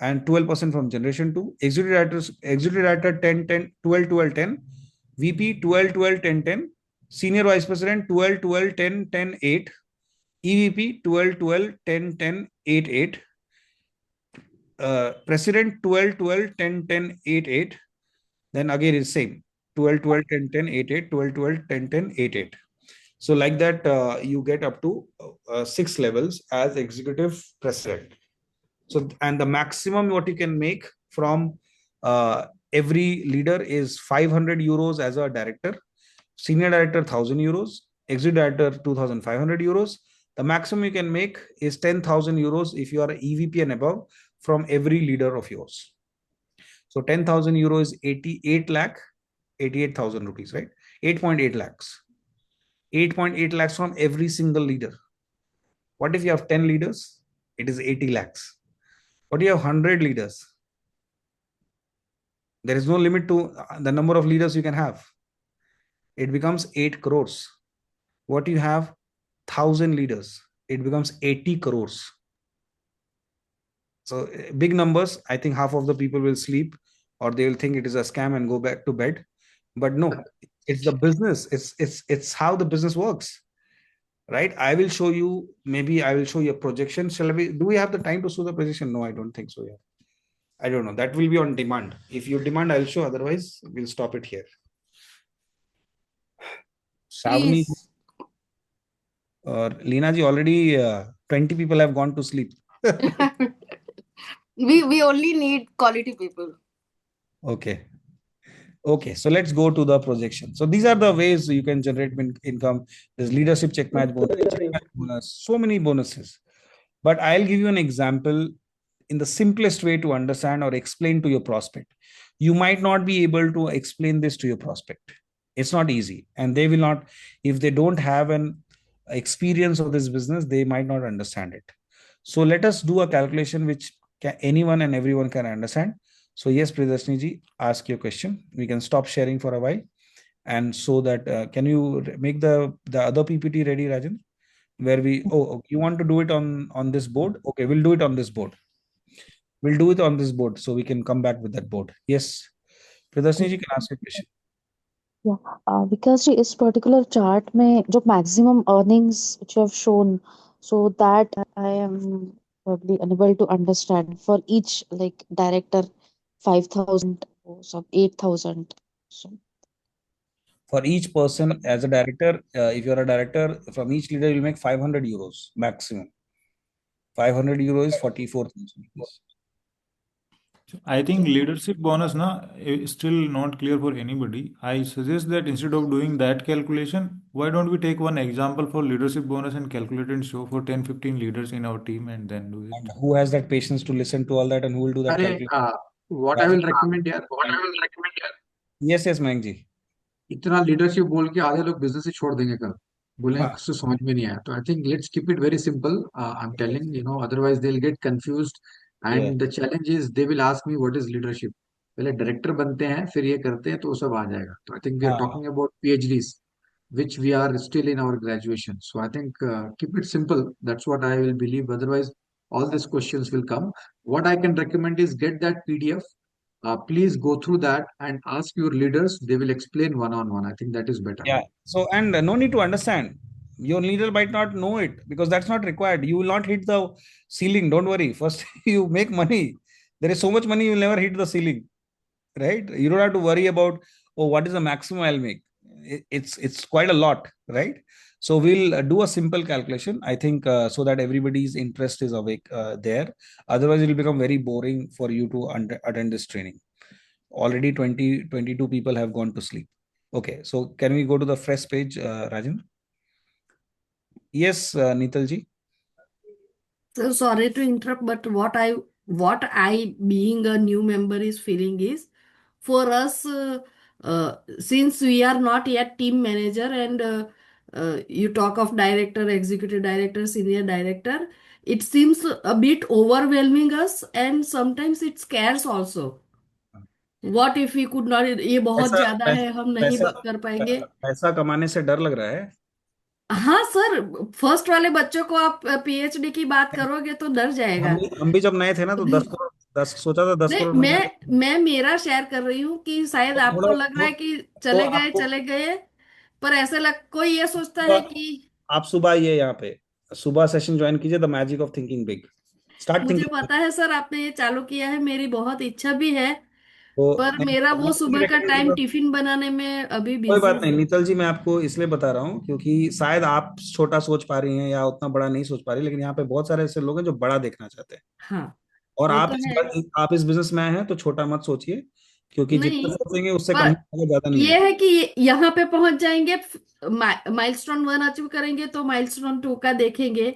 and 12% from generation 2, executive director 10, 10, 12, 12, 10, VP 12, 12, 10, 10, senior vice president 12, 12, 10, 10, 8, EVP 12, 12, 10, 10, 8, 8, president 12, 12, 10, 10, 8, 8, then again it's same 12, 12, 10, 10, 8, 8, 12, 12, 10, 10, 8, 8. So like that, you get up to 6 levels as executive president. So, and the maximum what you can make from every leader is 500 euros as a director, senior director 1,000 euros, executive director 2,500 euros. The maximum you can make is 10,000 euros if you are an EVP and above from every leader of yours. So 10,000 euros is 88 lakh, 88,000 rupees, right? 8.8 lakhs. 8.8 lakhs from every single leader. What if you have 10 leaders? It is 80 lakhs. What if you have 100 leaders? There is no limit to the number of leaders you can have. It becomes 8 crores. What you have 1,000 leaders, it becomes 80 crores. So big numbers, I think half of the people will sleep or they will think it is a scam and go back to bed. But no, it's the business. It's how the business works, right? I will show you, maybe I will show you a projection. Do we have the time to show the projection? No, I don't think so. Yeah. I don't know. That will be on demand. If you demand, I'll show. Otherwise, we'll stop it here. Savni or Leena ji, already 20 people have gone to sleep. We only need quality people. Okay. Okay, so let's go to the projection. So these are the ways you can generate income. There's leadership check match bonus, so many bonuses. But I'll give you an example in the simplest way to understand or explain to your prospect. You might not be able to explain this to your prospect. It's not easy. And they will not, if they don't have an experience of this business, they might not understand it. So let us do a calculation which anyone and everyone can understand. So yes, Priyadarshini ji, ask your question. We can stop sharing for a while. And so that, can you make the other PPT ready, Rajan? Where we, you want to do it on this board? Okay, we'll do it on this board. We'll do it on this board so we can come back with that board. Yes, Priyadarshini ji can ask your question. Yeah, because इस particular chart में जो maximum earnings which you have shown, so that I am probably unable to understand for each like director 5,000 or some 8,000. So for each person as a director, if you're a director, from each leader you'll make 500 euros maximum. 500 euro is 44,000 rupees. I think leadership bonus na is still not clear for anybody. I suggest that instead of doing that calculation, why don't we take one example for leadership bonus and calculate and show for 10-15 leaders in our team and then do And it. who has that patience to listen to all that, and who will do that अरे calculation? what I will recommend यार, Yes, yes, Mayank ji. इतना leadership बोल के आधे लोग business ही छोड़ देंगे कल, बोलेंगे हाँ, कुछ तो समझ में नहीं आया. तो I think let's keep it very simple. I am telling otherwise they will get confused. yeah, and the challenge is they will ask me what is leadership. पहले डायरेक्टर बनते हैं फिर ये करते हैं तो वो सब आ जाएगा. तो आई थिंक वी आर हाँ, talking about PhDs which we are still in our graduation. So I think keep it simple. That's what I will believe. Otherwise, all these questions will come. What I can recommend is get that PDF. Please go through that and ask your leaders. They will explain one on one. I think that is better. yeah. So, and no need to understand. Your leader might not know it because that's not required. You will not hit the ceiling. Don't worry. First, you make money. There is so much money, you will never hit the ceiling, right? You don't have to worry about, oh, what is the maximum I'll make. It's quite a lot, right? So we'll do a simple calculation, I think, so that everybody's interest is awake there. Otherwise, it will become very boring for you to attend this training. Already 22 people have gone to sleep. Okay, so can we go to the fresh page, Rajan? Yes, Nital ji. So sorry to interrupt, but what I being a new member is feeling is, for us, since we are not yet team manager, and you talk of director, executive director, senior director, it seems a bit overwhelming us, and sometimes it scares also. What if we could not, ये बहुत पैसा ज्यादा है, हम नहीं पैसा कर पाएंगे. पैसा कमाने से डर लग रहा है. हाँ सर, फर्स्ट वाले बच्चों को आप PhD की बात करोगे तो डर जाएगा. हम भी जब नए थे ना तो 10 करोड़, 10 सोचा था 10 नहीं, करोड़ महीना. मैं मेरा शेयर कर रही हूँ कि शायद तो आपको थोड़ा लग रहा है कि तो आपको चले गए, पर ऐसे कोई ये सोचता है सुबह- कि, आप सुबह आइए यहाँ पे, सुबह सेशन ज्वाइन कीजिए, the magic of thinking big. Start मुझे थिंकिंग. पता है सर आपने ये चालू किया है, मेरी बहुत इच्छा भी है, तो पर नहीं, मेरा वो आपको सुबह का recommend टाइम करूंगा. टिफिन बनाने में अभी कोई बिजी बात नहीं हूँ. नीतल जी, मैं आपको इसलिए बता रहा हूँ क्योंकि शायद आप छोटा सोच पा रही हैं या उतना बड़ा नहीं सोच पा रही, लेकिन यहाँ पे बहुत सारे ऐसे लोग हैं जो बड़ा देखना चाहते हैं. हाँ, और वो तो है. आप इस बिजनेस में आए हैं तो छोटा मत सोचिए, क्योंकि नहीं, जितना सोचेंगे उससे कम पर ही ज्यादा नहीं ये आएगा. है कि यहाँ पे पहुंच जाएंगे, माइलस्टोन 1 अचीव करेंगे तो माइलस्टोन 2 का देखेंगे.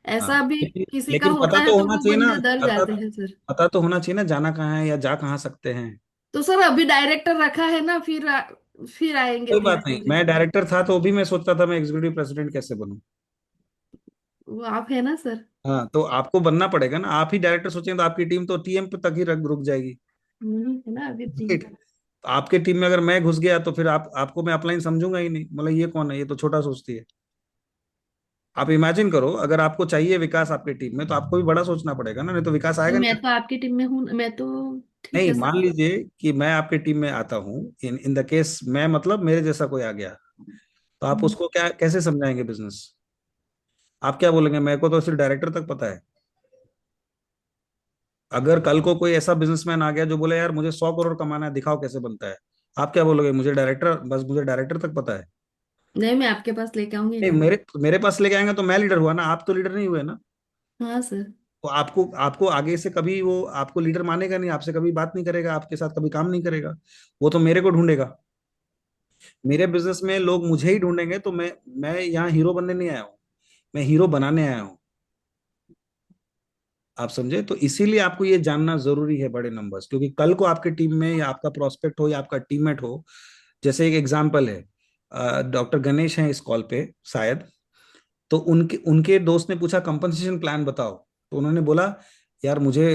हाँ, ऐसा भी किसी का लेकिन होता पता है तो तो होना वो चाहिए ना. बंदे डर पता जाते हैं सर. पता तो होना चाहिए ना, जाना कहाँ है या जा कहाँ सकते हैं. तो सर अभी डायरेक्टर रखा है ना, फिर आएंगे कोई बात धीरे नहीं, धीरे. मैं डायरेक्टर था तो भी मैं सोचता था मैं एग्जीक्यूटिव प्रेसिडेंट कैसे बनूं. वो आप है ना सर. हाँ, तो आपको बनना पड़ेगा ना. आप ही डायरेक्टर सोचेंगे तो आपकी टीम तो TM पे तक ही रुक जाएगी. है ना अभी Right? तो आपके टीम में अगर मैं घुस गया तो फिर आपको मैं अपलाइन समझूंगा ही नहीं. मतलब ये कौन है, ये तो छोटा सोचती है. आप इमेजिन करो, अगर आपको चाहिए विकास आपके टीम में तो आपको भी बड़ा सोचना पड़ेगा ना, नहीं तो विकास तो आएगा मैं नहीं. तो आपकी टीम में हूँ, मैं तो ठीक नहीं, है सर. मान लीजिए कि मैं आपके टीम में आता हूँ, इन द केस मैं, मतलब मेरे जैसा कोई आ गया, तो आप उसको क्या कैसे समझाएंगे बिजनेस. आप क्या बोलेंगे, मेरे को तो सिर्फ डायरेक्टर तक पता है. अगर कल को कोई ऐसा बिजनेसमैन आ गया जो बोले यार मुझे 100 करोड़ कमाना है, दिखाओ कैसे बनता है, आप क्या बोलोगे, मुझे डायरेक्टर तक पता है. नहीं, मैं आपके पास लेके आऊंगी नहीं, ना. मेरे पास लेके आएंगे तो मैं लीडर हुआ ना, आप तो लीडर नहीं हुए ना. हाँ सर. तो आपको आपको आगे से कभी वो आपको लीडर मानेगा नहीं, आपसे कभी बात नहीं करेगा, आपके साथ कभी काम नहीं करेगा. वो तो मेरे को ढूंढेगा. मेरे बिजनेस में लोग मुझे ही ढूंढेंगे. तो मैं यहाँ हीरो बनने नहीं आया हूँ, मैं हीरो बनाने आया हूँ. आप समझे. तो इसीलिए आपको ये जानना जरूरी है बड़े नंबर्स, क्योंकि कल को आपके टीम में या आपका प्रोस्पेक्ट हो या आपका टीममेट हो. जैसे एक एग्जांपल है, डॉक्टर गणेश हैं इस कॉल पे शायद. तो उनके उनके दोस्त ने पूछा कंपनसेशन प्लान बताओ. तो उन्होंने बोला यार मुझे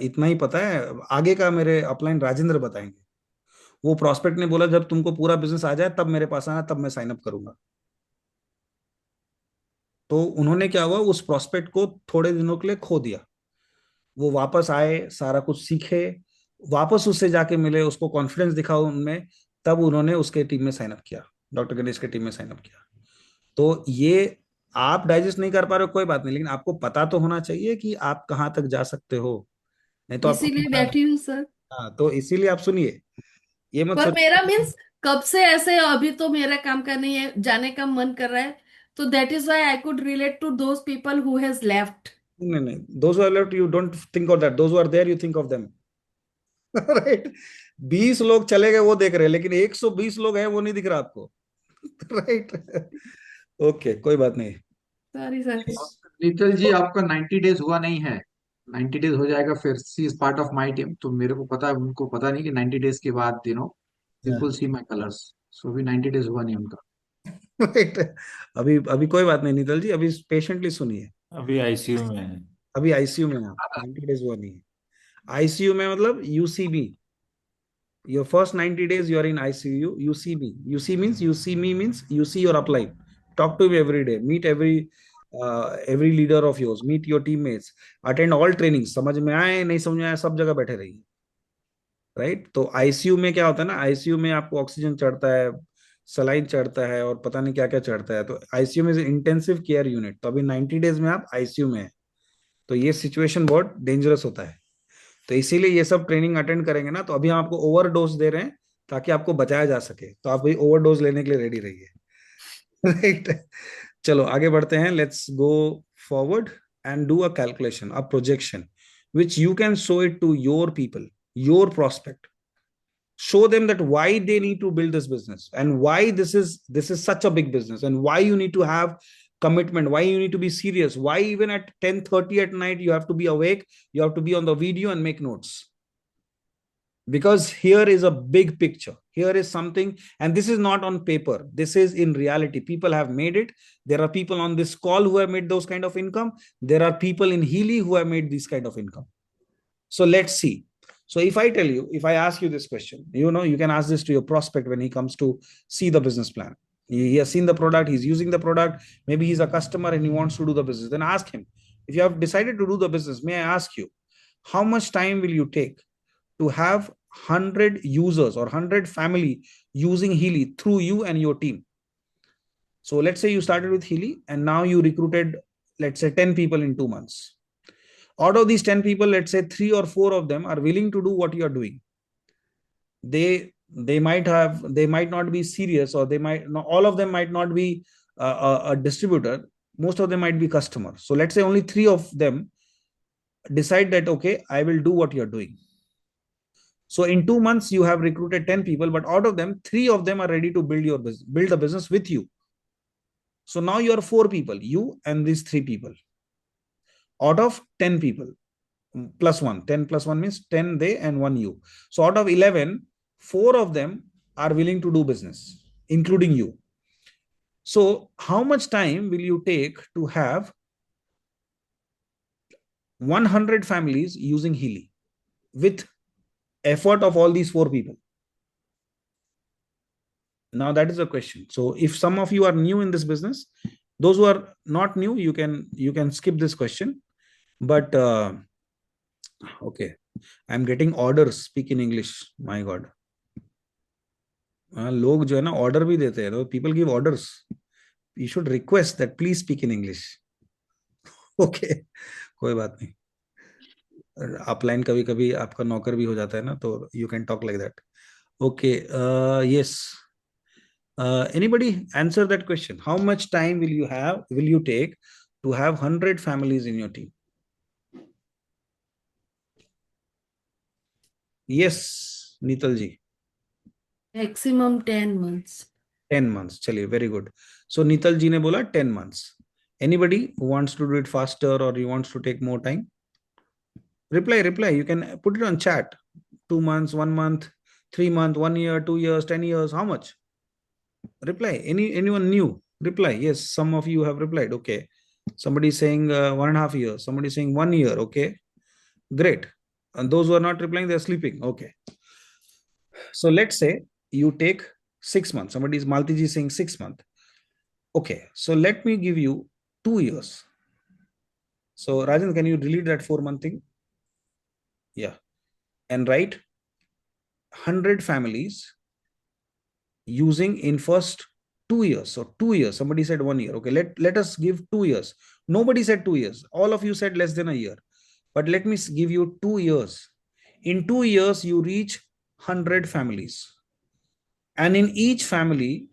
इतना ही पता है, आगे का मेरे अपलाइन राजेंद्र बताएंगे. वो प्रोस्पेक्ट ने बोला जब तुमको पूरा बिजनेस आ जाए तब मेरे पास आना, तब मैं साइन अप करूंगा. तो उन्होंने क्या हुआ, उस प्रोस्पेक्ट को थोड़े दिनों के लिए खो दिया. वो वापस आए, सारा कुछ सीखे, वापस उससे जाके मिले, उसको कॉन्फिडेंस दिखा उनमें, तब उन्होंने उसके टीम में साइन अप किया, डॉक्टर गणेश के टीम में साइन अप किया. तो ये आप डाइजेस्ट नहीं कर पा रहे हो कोई बात नहीं, लेकिन आपको पता तो होना चाहिए कि आप कहाँ तक जा सकते हो. नहीं तो आपको इसीलिए बैठी हूँ सर. हाँ, तो इसीलिए आप सुनिए, ये मत पर मेरा सोचिए. मीन्स कब से ऐसे, अभी तो मेरा काम का नहीं है, जाने का मन कर रहा है, तो that is why I could relate to those people who has left. No. Those who are left, you don't think of that. Those who are there, you think of them. Right 20 लोग चले गए वो देख रहे हैं, लेकिन 120 लोग हैं वो नहीं दिख रहा आपको. राइट. ओके, कोई बात नहीं. Sorry, sir. नीतल जी, आपका 90 डेज हुआ नहीं है. 90 डेज हो जाएगा फिर. She is part of my team, तो मेरे को पता है, उनको पता नहीं कि 90 डेज के बाद पीपल सी माई कलर्स. सो अभी 90 डेज हुआ नहीं उनका. राइट. अभी अभी कोई बात नहीं नीतल जी, अभी पेशेंटली सुनिए. अभी आईसीयू में है. अभी आईसीयू में है. 90 डेज हुआ नहीं है. आईसीयू में मतलब UCB. Your first 90 days you are in ICU. UCB. UC means you see me means you see your upline. Talk to him every day. Meet every leader of yours. Meet your teammates. Attend all trainings. समझ में आए नहीं समझ में आए सब जगह बैठे रहिए. राइट. तो आईसीयू में क्या होता है ना, आईसीयू में आपको ऑक्सीजन चढ़ता है, सलाइन चढ़ता है और पता नहीं क्या क्या चढ़ता है. तो आईसीयू में इंटेंसिव केयर यूनिट. तो अभी 90 डेज में आप आईसीयू में है, तो ये सिचुएशन बहुत डेंजरस होता है. तो इसीलिए ये सब ट्रेनिंग अटेंड करेंगे ना, तो अभी हम आपको ओवरडोज दे रहे हैं ताकि आपको बचाया जा सके. तो आप भी ओवरडोज लेने के लिए रेडी रहिए. राइट. चलो आगे बढ़ते हैं. Let's go forward and do a calculation, a projection which you can show it to your people, your prospect. Show them that why they need to build this business and why this is such a big business and why you need to have commitment, why you need to be serious, why even at 10:30 at night you have to be awake, you have to be on the video and make notes. Because here is a big picture. Here is something, and this is not on paper. This is in reality. People have made it. There are people on this call who have made those kind of income. There are people in Healy who have made this kind of income. So let's see. So if I tell you, if I ask you this question, you can ask this to your prospect when he comes to see the business plan. He has seen the product, he's using the product, maybe he's a customer and he wants to do the business. Then ask him, if you have decided to do the business, may I ask you, how much time will you take to have 100 users or 100 family using Healy through you and your team? So let's say you started with Healy and now you recruited, let's say 10 people in 2 months. Out of these 10 people, let's say 3 or 4 of them are willing to do what you are doing. They might not be serious, or all of them might not be a distributor. Most of them might be customers. So let's say only 3 of them decide that, okay, I will do what you're doing. So in 2 months, you have recruited 10 people, but out of them, 3 of them are ready to build the business with you. So now you are 4 people, you and these 3 people. Out of 10 people, plus 1. 10 plus 1 means 10 they and 1 you. So out of 11, 4 of them are willing to do business, including you. So how much time will you take to have 100 families using Healy with effort of all these 4 people? Now that is the question. So if some of you are new in this business, those who are not new, you can skip this question. But okay, I'm getting orders. Speak in English. My God. लोग जो है ना order भी देते हैं. People give orders. You should request that please speak in English. Okay, कोई बात नहीं. अपलाइन कभी कभी आपका नौकर भी हो जाता है ना, तो you can talk like that. Okay, yes. Anybody answer that question? How much time will you take to have 100 families in your team? Yes, Nital ji. Maximum 10 months. 10 months. Chaliye, very good. So Nital ji ne bola 10 months. Anybody who wants to do it faster or you wants to take more time? Reply. You can put it on chat. 2 months, 1 month, 3 months, 1 year, 2 years, 10 years. How much? Reply. Anyone new? Reply. Yes, some of you have replied. Okay. Somebody saying 1.5 years. Somebody saying 1 year. Okay. Great. And those who are not replying, they're sleeping. Okay. So let's say you take 6 months. Maltiji saying 6 months. Okay. So let me give you 2 years. So Rajan, can you delete that 4-month thing? Yeah. And write 100 families using in first 2 years. So 2 years. Somebody said 1 year. Okay. Let us give 2 years. Nobody said 2 years. All of you said less than a year. But let me give you 2 years. In 2 years, you reach 100 families. And in each family,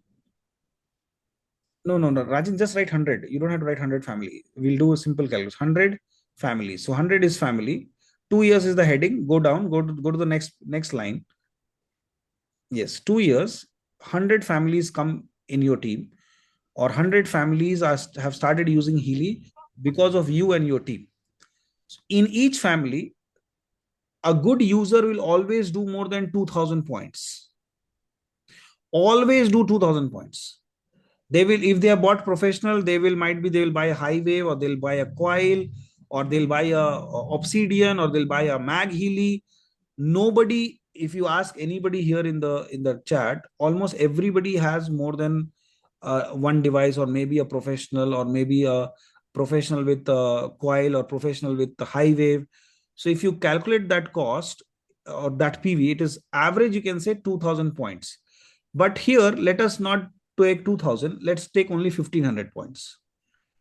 no, Rajan, just write 100. You don't have to write 100 family. We'll do a simple calculation. 100 families. So 100 is family. 2 years is the heading. Go down, go to the next line. Yes, 2 years, 100 families come in your team, or 100 families have started using Healy because of you and your team. In each family, a good user will always do more than 2000 points. Always do 2000 points. They will, if they are bought professional, they will buy a high wave, or they'll buy a coil, or they'll buy a obsidian, or they'll buy a mag Healy. Nobody, if you ask anybody here in the chat, almost everybody has more than one device, or maybe a professional, or maybe a professional with a coil, or professional with the high wave. So if you calculate that cost or that PV, it is average, you can say 2000 points. But here, let us not take 2000, let's take only 1500 points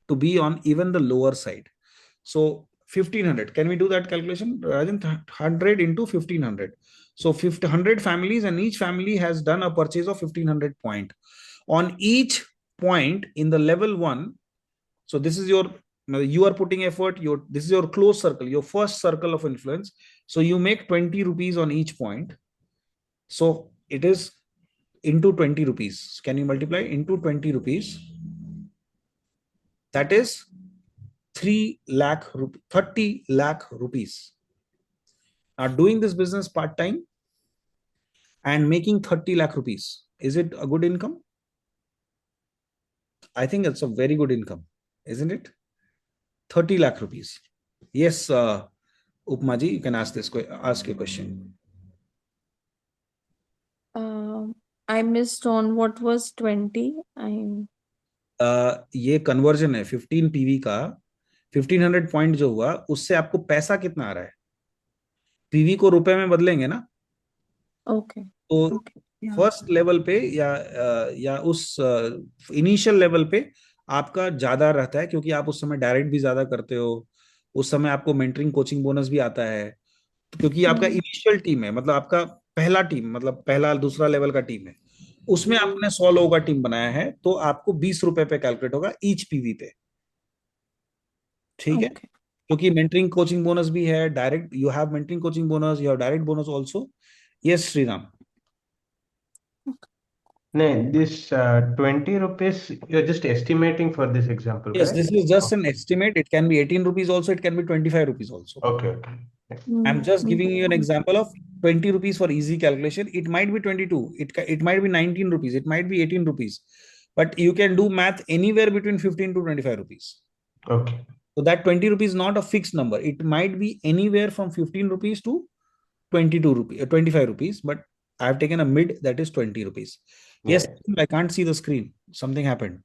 to be on even the lower side. So 1500, can we do that calculation? 100 into 1500. So 100 families, and each family has done a purchase of 1500 point. On each point in the level 1, so this is you are putting effort, this is your close circle, your first circle of influence. So you make 20 rupees on each point. So it is into 20 rupees. Can you multiply into 20 rupees? That is 30 lakh rupees. Now, doing this business part-time and making 30 lakh rupees, is it a good income? I think it's a very good income, isn't it? 30 lakh rupees. Yes, Upmaji, you can ask your question. I missed on what was 20. ये conversion है 15 PV का 1500 point जो हुआ उससे आपको पैसा कितना आ रहा है पीवी को रुपए में बदलेंगे ना ओके तो फर्स्ट लेवल पे या उस इनिशियल लेवल पे आपका ज्यादा रहता है क्योंकि आप उस समय डायरेक्ट भी ज्यादा करते हो उस समय आपको मेंटरिंग कोचिंग बोनस भी आता है क्योंकि आपका इनिशियल टीम है मतलब आपका पहला टीम मतलब पहला दूसरा लेवल का टीम है उसमें आपने 100 लोगों का टीम बनाया है तो आपको 20 रुपए पे कैलकुलेट होगा ईच पीवी पे ठीक है क्योंकि मेंटरिंग कोचिंग बोनस भी है direct you have mentoring coaching bonus you have direct bonus also yes Shriram No, this 20 rupees, you're just estimating for this example, yes, correct? this is just an estimate. It can be 18 rupees also. It can be 25 rupees also. Okay. I'm just giving you an example of 20 rupees for easy calculation. It might be 22. It might be 19 rupees. It might be 18 rupees. But you can do math anywhere between 15 to 25 rupees. Okay. So that 20 rupees is not a fixed number. It might be anywhere from 15 rupees to 22 rupees, 25 rupees. But I have taken a mid that is 20 rupees. Yes, I can't see the screen. Something happened.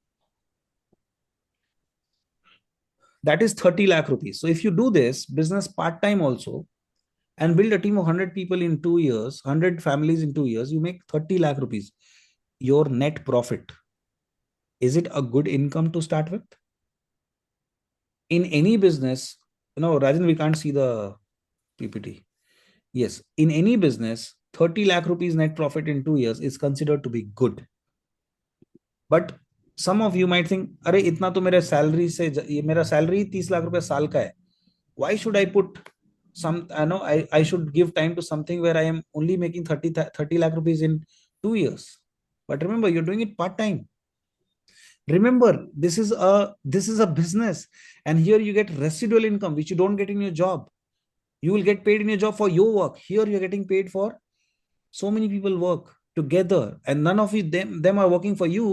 That is 30 lakh rupees. So if you do this business part-time also and build a team of 100 people in 2 years, 100 families in 2 years, you make 30 lakh rupees. Your net profit. Is it a good income to start with? In any business, Rajan, we can't see the PPT. Yes, in any business, 30 lakh rupees net profit in 2 years is considered to be good. But some of you might think, अरे इतना तो मेरे salary से ये मेरा salary 30 lakh रुपए साल का है. Why should I put some? I should give time to something where I am only making 30 lakh rupees in 2 years. But remember, you're doing it part time. Remember, this is a business, and here you get residual income which you don't get in your job. You will get paid in your job for your work. Here you're getting paid for so many people work together, and none of them are working for you,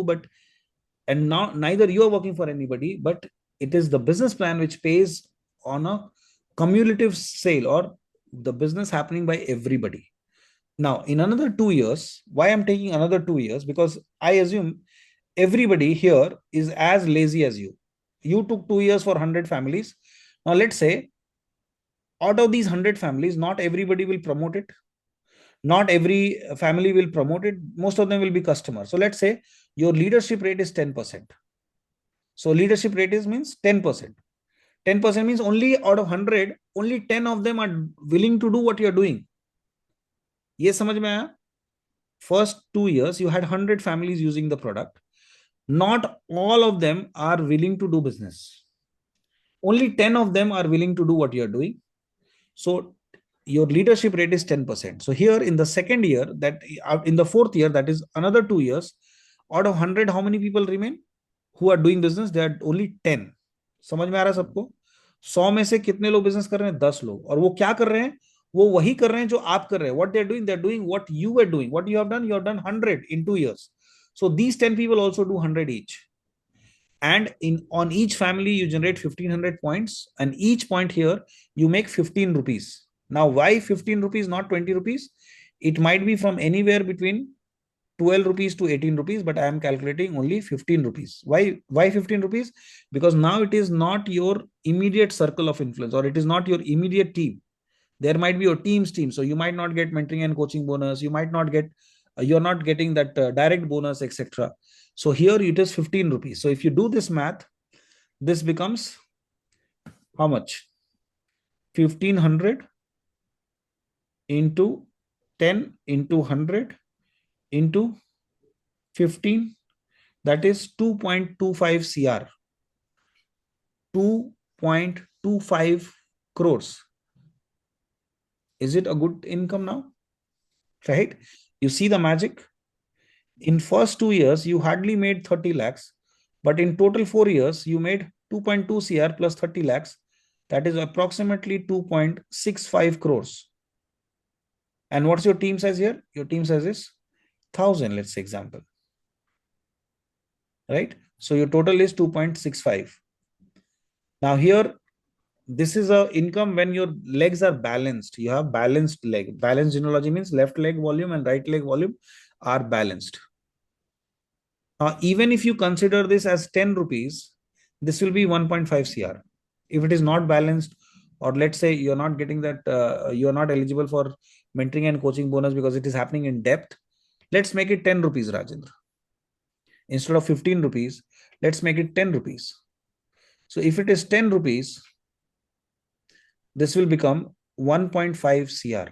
and now neither you are working for anybody, but it is the business plan which pays on a cumulative sale or the business happening by everybody. Now, in another 2 years, why I'm taking another 2 years? Because I assume everybody here is as lazy as you. You took 2 years for 100 families. Now, let's say out of these 100 families, not everybody will promote it. Not every family will promote it. Most of them will be customers. So let's say your leadership rate is 10%. So leadership rate means 10%. 10% means only out of 100, only 10 of them are willing to do what you're doing. ये समझ में आया? First 2 years, you had 100 families using the product. Not all of them are willing to do business. only 10 of them are willing to do what you're doing. So your leadership rate is 10%. So here in the second year, that in the fourth year, that is another 2 years, out of 100, how many people remain who are doing business? There are only 10. समझ में आ रहा है सबको? 100 में से कितने लोग business कर रहे हैं? 10 लोग. और वो क्या कर रहे हैं? वो वही कर रहे हैं जो आप कर रहे हैं. What they're doing what you were doing. What you have done 100 in 2 years. So these 10 people also do 100 each. And on each family you generate 1500 points, and each point here you make 15 rupees. Now why 15 rupees, not 20 rupees? It might be from anywhere between 12 rupees to 18 rupees, but I am calculating only 15 rupees. Why 15 rupees? Because now it is not your immediate circle of influence, or it is not your immediate team. There might be your team's team. So you might not get mentoring and coaching bonus. You might not get, you're not getting that direct bonus, etc. So here it is 15 rupees. So if you do this math, this becomes how much? 1500 into 10 into 100 into 15. That is 2.25 CR. 2.25 crores. Is it a good income now? Right? You see the magic? In first 2 years, you hardly made 30 lakhs, but in total 4 years, you made 2.2 CR plus 30 lakhs. That is approximately 2.65 crores. And what's your team size here? Your team size is 1000, let's say example. Right? So your total is 2.65. Now here, this is a income when your legs are balanced. You have balanced leg. Balanced genealogy means left leg volume and right leg volume are balanced. Even if you consider this as 10 rupees, this will be 1.5 CR. If it is not balanced, or let's say you're not getting that, you're not eligible for mentoring and coaching bonus because it is happening in depth, let's make it 10 rupees, Rajendra. Instead of 15 rupees, let's make it 10 rupees. So if it is 10 rupees, this will become 1.5 CR.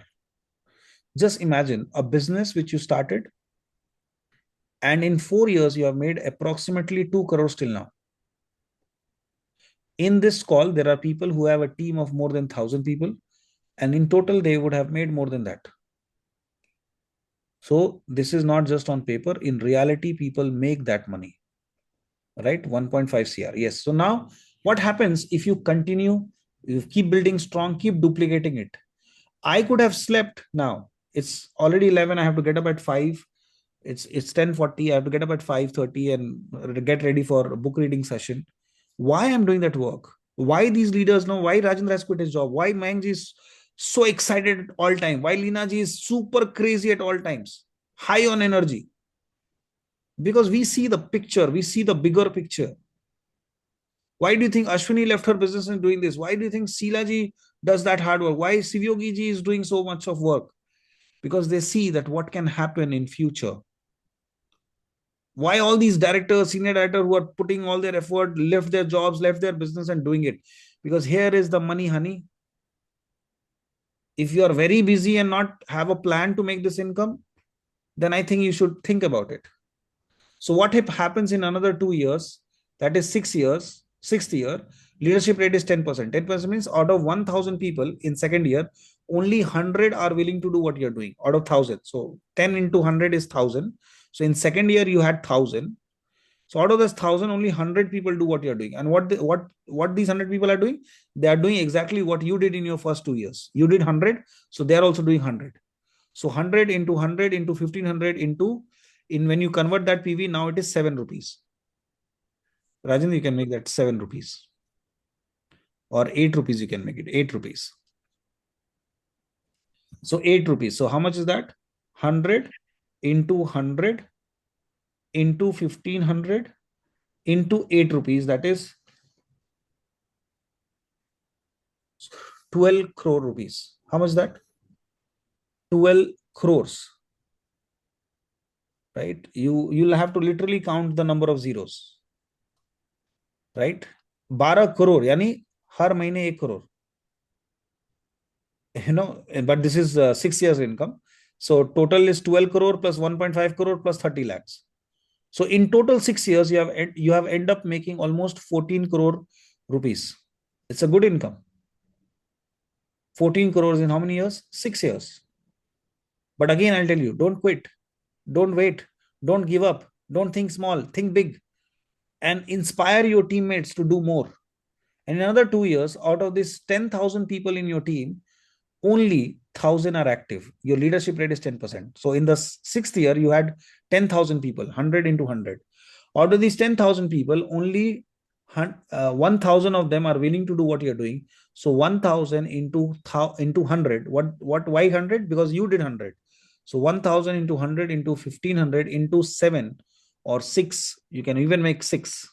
Just imagine a business which you started, and in 4 years, you have made approximately 2 crores till now. In this call, there are people who have a team of more than 1,000 people, and in total, they would have made more than that. So this is not just on paper. In reality, people make that money, right? 1.5 CR. Yes. So now what happens if you continue, you keep building strong, keep duplicating it? I could have slept now. It's already 11. I have to get up at 5. It's 10:40. I have to get up at 5:30 and get ready for a book reading session. Why I'm doing that work? Why these leaders know? Why Rajendra has quit his job? Why Mayank ji is so excited at all time? Why Leena ji is super crazy at all times? High on energy. Because we see the picture. We see the bigger picture. Why do you think Ashwini left her business and doing this? Why do you think Sheila ji does that hard work? Why Sivyogi ji is doing so much of work? Because they see that what can happen in future. Why all these directors, senior directors who are putting all their effort, left their jobs, left their business and doing it? Because here is the money, honey. If you are very busy and not have a plan to make this income, then I think you should think about it. So what happens in another 2 years, that is 6 years, 6th year, leadership rate is 10%. 10% means out of 1,000 people in second year, only 100 are willing to do what you're doing out of 1,000. So 10 into 100 is 1,000. So in second year, you had 1,000. So out of this 1,000, only 100 people do what you're doing. And what these 100 people are doing? They are doing exactly what you did in your first 2 years. You did 100. So they're also doing 100. So 100 into 100 into 1,500 into, when you convert that PV, now it is 7 rupees. Rajendra, you can make that 7 rupees. Or 8 rupees, you can make it 8 rupees. So 8 rupees. So how much is that? 100 into 100 into 1,500 into 8 rupees. That is 12 crore rupees. How much is that? 12 crores. Right? You'll have to literally count the number of zeros. Right? 12 crore, yani har mahine 1 crore. But this is 6 years income. So total is 12 crore plus 1.5 crore plus 30 lakhs. So in total 6 years, you have end up making almost 14 crore rupees. It's a good income. 14 crores in how many years? 6 years. But again, I'll tell you, don't quit. Don't wait. Don't give up. Don't think small. Think big. And inspire your teammates to do more. And in another 2 years, out of these 10,000 people in your team, only 1,000 are active. Your leadership rate is 10%. So in the 6th year, you had 10,000 people, 100 into 100. Out of these 10,000 people, only 1,000 of them are willing to do what you're doing. So 1,000 into 100. Why 100? Because you did 100. So 1,000 into 100 into 1,500 into 7 or 6. You can even make 6.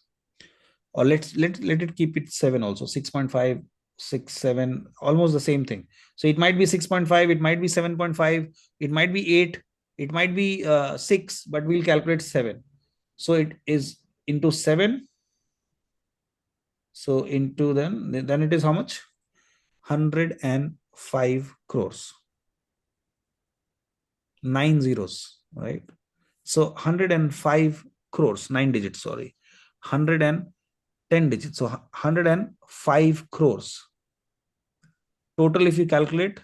Or let it keep it 7 also. 6.5, 6, 7, almost the same thing. So it might be 6.5, it might be 7.5, it might be 8, it might be 6, but we'll calculate 7. So it is into 7. So into then it is how much? 105 crores. 9 zeros, right? So 105 crores, 9 digits, sorry. 110 digits. So 105 crores. Total if you calculate,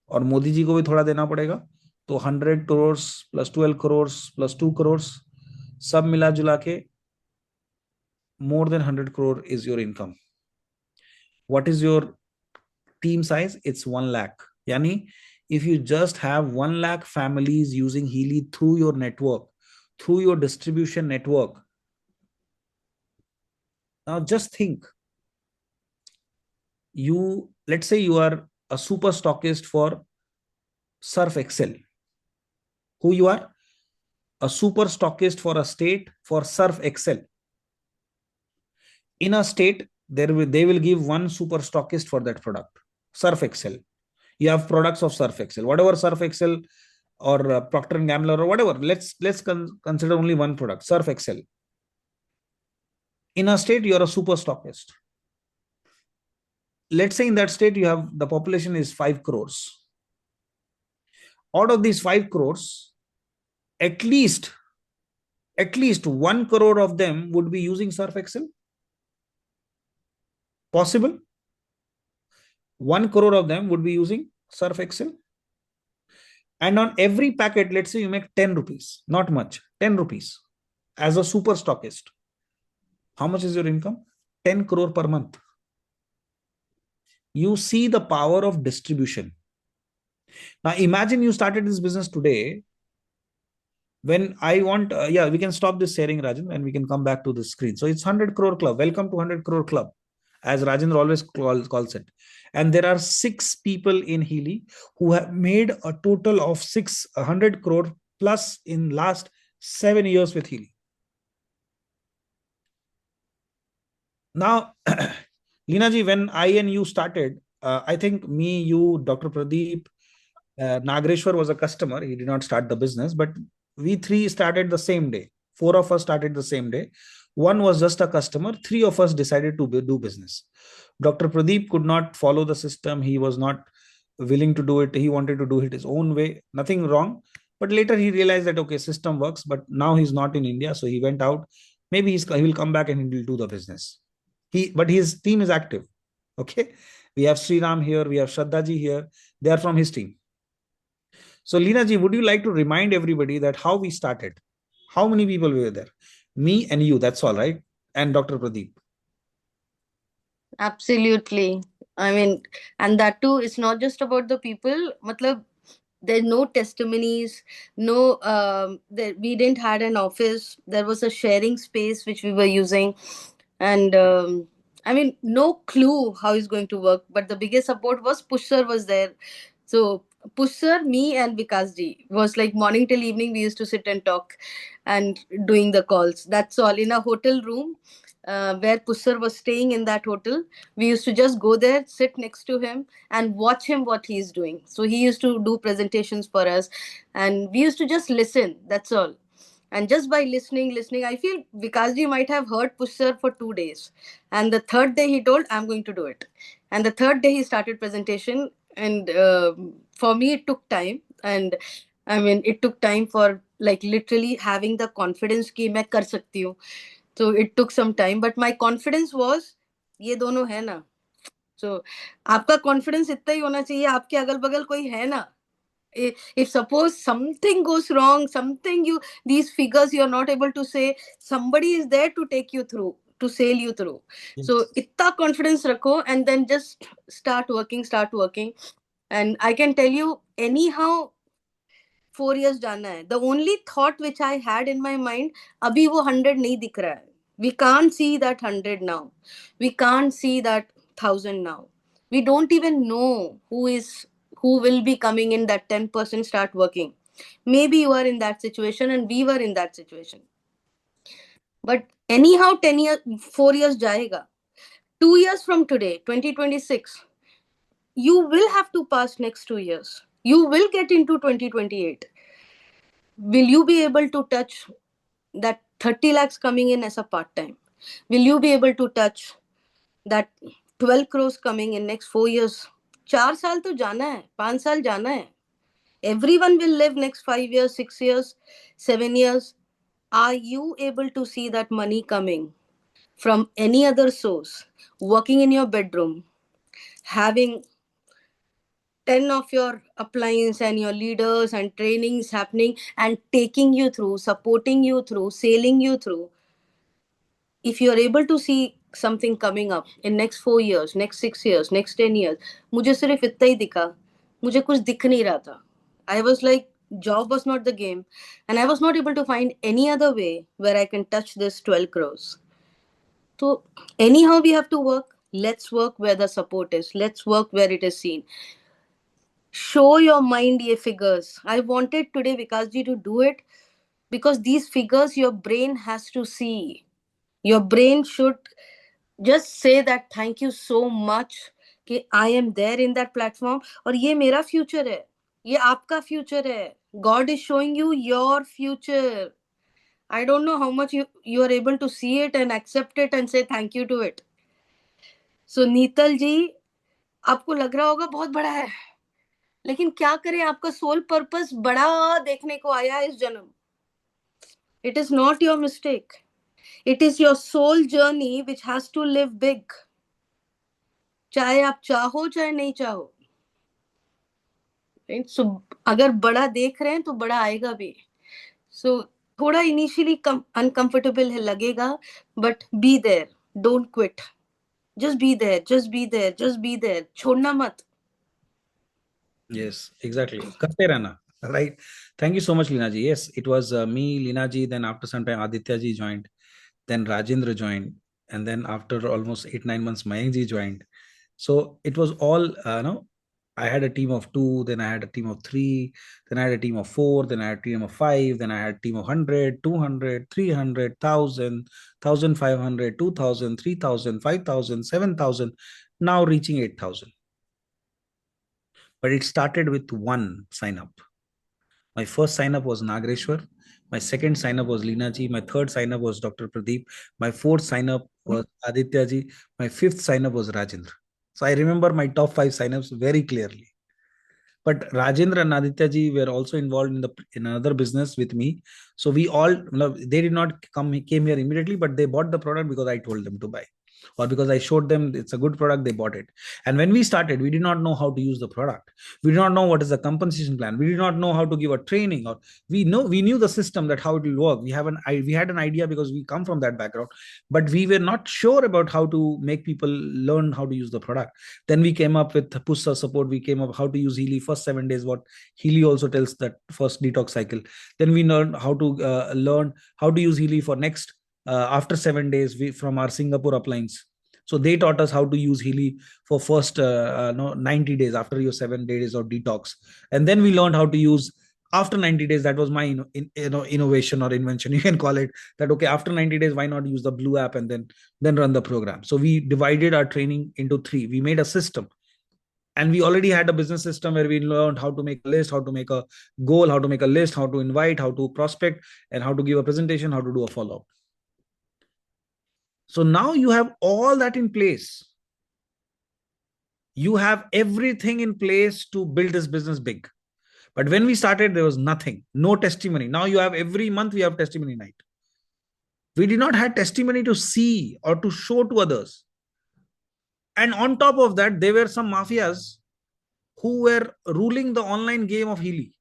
और मोदी जी को भी थोड़ा देना पड़ेगा, तो 100 crores plus 12 crores plus 2 crores, सब मिला जुला के more than 100 crore is your income. What is your team size? It's 1 lakh. Yani, if you just have 1 lakh families using Healy through your network, through your distribution network, now just think, let's say you are a super stockist for Surf Excel. Who you are? A super stockist for a state for Surf Excel. In a state, they will give one super stockist for that product. Surf Excel. You have products of Surf Excel. Whatever Surf Excel or Procter & Gamble or whatever, let's consider only one product, Surf Excel. In a state, you are a super stockist. Let's say in that state, you have the population is 5 crores. Out of these 5 crores, at least 1 crore of them would be using Surf Excel. Possible? 1 crore of them would be using Surf Excel. And on every packet, let's say you make 10 rupees, not much, 10 rupees as a super stockist. How much is your income? 10 crore per month. You see the power of distribution. Now imagine you started this business today. When I want, we can stop this sharing, Rajan, and we can come back to the screen. So it's 100 crore club. Welcome to 100 crore club, as Rajendra always calls it. And there are 6 people in Healy who have made a total of 600 crore plus in last 7 years with Healy. Now, Leena ji, when I and you started, I think me, you, Dr. Pradeep, Nagreshwar was a customer. He did not start the business, but we 3 started the same day. 4 of us started the same day. 1 was just a customer. 3 of us decided to do business. Dr. Pradeep could not follow the system. He was not willing to do it. He wanted to do it his own way. Nothing wrong. But later he realized that, okay, system works, but now he's not in India. So he went out. Maybe he will come back and he will do the business. But his team is active. Okay. We have Sriram here. We have Shraddha ji here. They are from his team. So Leena ji, would you like to remind everybody that how we started? How many people were there? Me and you, that's all, right? And Dr. Pradeep. Absolutely. I mean, and that too, it's not just about the people. Matlab, there's no testimonies, no, we didn't had an office. There was a sharing space which we were using. And I mean, no clue how it's going to work. But the biggest support was Push Sir was there. So Push Sir, me and Vikash ji was like morning till evening. We used to sit and talk and doing the calls. That's all in a hotel room. Where Push Sir was staying in that hotel, we used to just go there, sit next to him, and watch him what he's doing. So he used to do presentations for us, and we used to just listen. That's all. And just by listening, I feel Vikash ji might have heard Push Sir for 2 days, and the 3rd day he told, "I'm going to do it." And the 3rd day he started presentation, and for me it took time, and I mean it took time for like literally having the confidence कि मैं कर सकती हूँ. So it took some time, but my confidence was, ये दोनों है ना, So आपका confidence इतना ही होना चाहिए, आपके अगल बगल कोई है ना. If suppose something goes wrong, these figures you're not able to say, somebody is there to take you through, to sail you through. Yes. So इतना confidence रखो and then just start working. And I can tell you, anyhow 4 years जाना है. The only thought which I had in my mind, अभी वो 100 नहीं दिख रहा है. We can't see that 100 now. We can't see that 1000 now. We don't even know who will be coming in that 10% start working. Maybe you are in that situation and we were in that situation. But anyhow 4 years जाएगा. 2 years from today, 2026, you will have to pass next 2 years. You will get into 2028. Will you be able to touch that 30 lakhs coming in as a part-time? Will you be able to touch that 12 crores coming in next 4 years? 4 साल तो जाना है, 5 साल जाना है. Everyone will live next 5 years, 6 years, 7 years. Are you able to see that money coming from any other source? Working in your bedroom, having 10 of your appliance and your leaders and trainings happening and taking you through, supporting you through, sailing you through. If you are able to see something coming up in next 4 years, next 6 years, next 10 years, मुझे सिर्फ इतना ही दिखा, मुझे कुछ दिख नहीं रहा था. I was like, job was not the game and I was not able to find any other way where I can touch this 12 crores. So anyhow we have to work. Let's work where the support is. Let's work where it is seen. Show your mind ye figures. I wanted today Vikash ji to do it because these figures your brain has to see. Your brain should just say that thank you so much कि I am there in that platform और ये मेरा future है, ये आपका future है. God is showing you your future. I don't know how much you are able to see it and accept it and say thank you to it. So नीतल जी, आपको लग रहा होगा बहुत बड़ा है, लेकिन क्या करें, आपका सोल पर्पस बड़ा देखने को आया इस जन्म. It is not your mistake. It is your soul journey which has to live big. चाहे आप चाहो चाहे नहीं चाहो. Right? So अगर बड़ा देख रहे हैं तो बड़ा आएगा भी. So थोड़ा initially uncomfortable है लगेगा, but be there. Don't quit. Just be there. Just be there. Just be there. छोड़ना मत. Yes, exactly. करते रहना, right? Thank you so much, Leena ji. Yes, it was me, Leena ji. Then after some time, Aditya ji joined. Then Rajendra joined, and then after almost 8-9 months, Mayank ji joined. So it was all I had a team of 2, then I had a team of 3, then I had a team of 4, then I had a team of 5, then I had a team of 100, 200, 300, 1,000, 1,500, 2,000, 3,000, 5,000, 7,000, now reaching 8,000. But it started with one sign up. My first sign up was Nagreshwar. My second sign up was Leena ji. My third sign up was Dr. Pradeep. My fourth sign up was Aditya ji. My fifth sign up was Rajendra. So I remember my top 5 sign ups very clearly. But Rajendra and Aditya ji were also involved in another business with me. So we all, they did not came here immediately, but they bought the product because I told them to buy. Or because I showed them it's a good product, they bought it. And when we started, we did not know how to use the product. We did not know what is the compensation plan. We did not know how to give a training. Or we knew the system, that how it will work. We had an idea because we come from that background, but we were not sure about how to make people learn how to use the product. Then we came up with Pussa support. We came up how to use Healy first 7 days. What Healy also tells that first detox cycle. Then we learned how to use Healy for next. After 7 days, from our Singapore uplines. So they taught us how to use Healy for first 90 days after your 7 days of detox. And then we learned how to use after 90 days. That was my innovation or invention, you can call it, that okay, after 90 days, why not use the Blue app and then run the program. So we divided our training into 3. We made a system. And we already had a business system where we learned how to make a list, how to make a goal, how to make a list, how to invite, how to prospect, and how to give a presentation, how to do a follow-up. So now you have all that in place. You have everything in place to build this business big. But when we started, there was nothing, no testimony. Now you have every month, we have testimony night. We did not have testimony to see or to show to others. And on top of that, there were some mafias who were ruling the online game of Healy.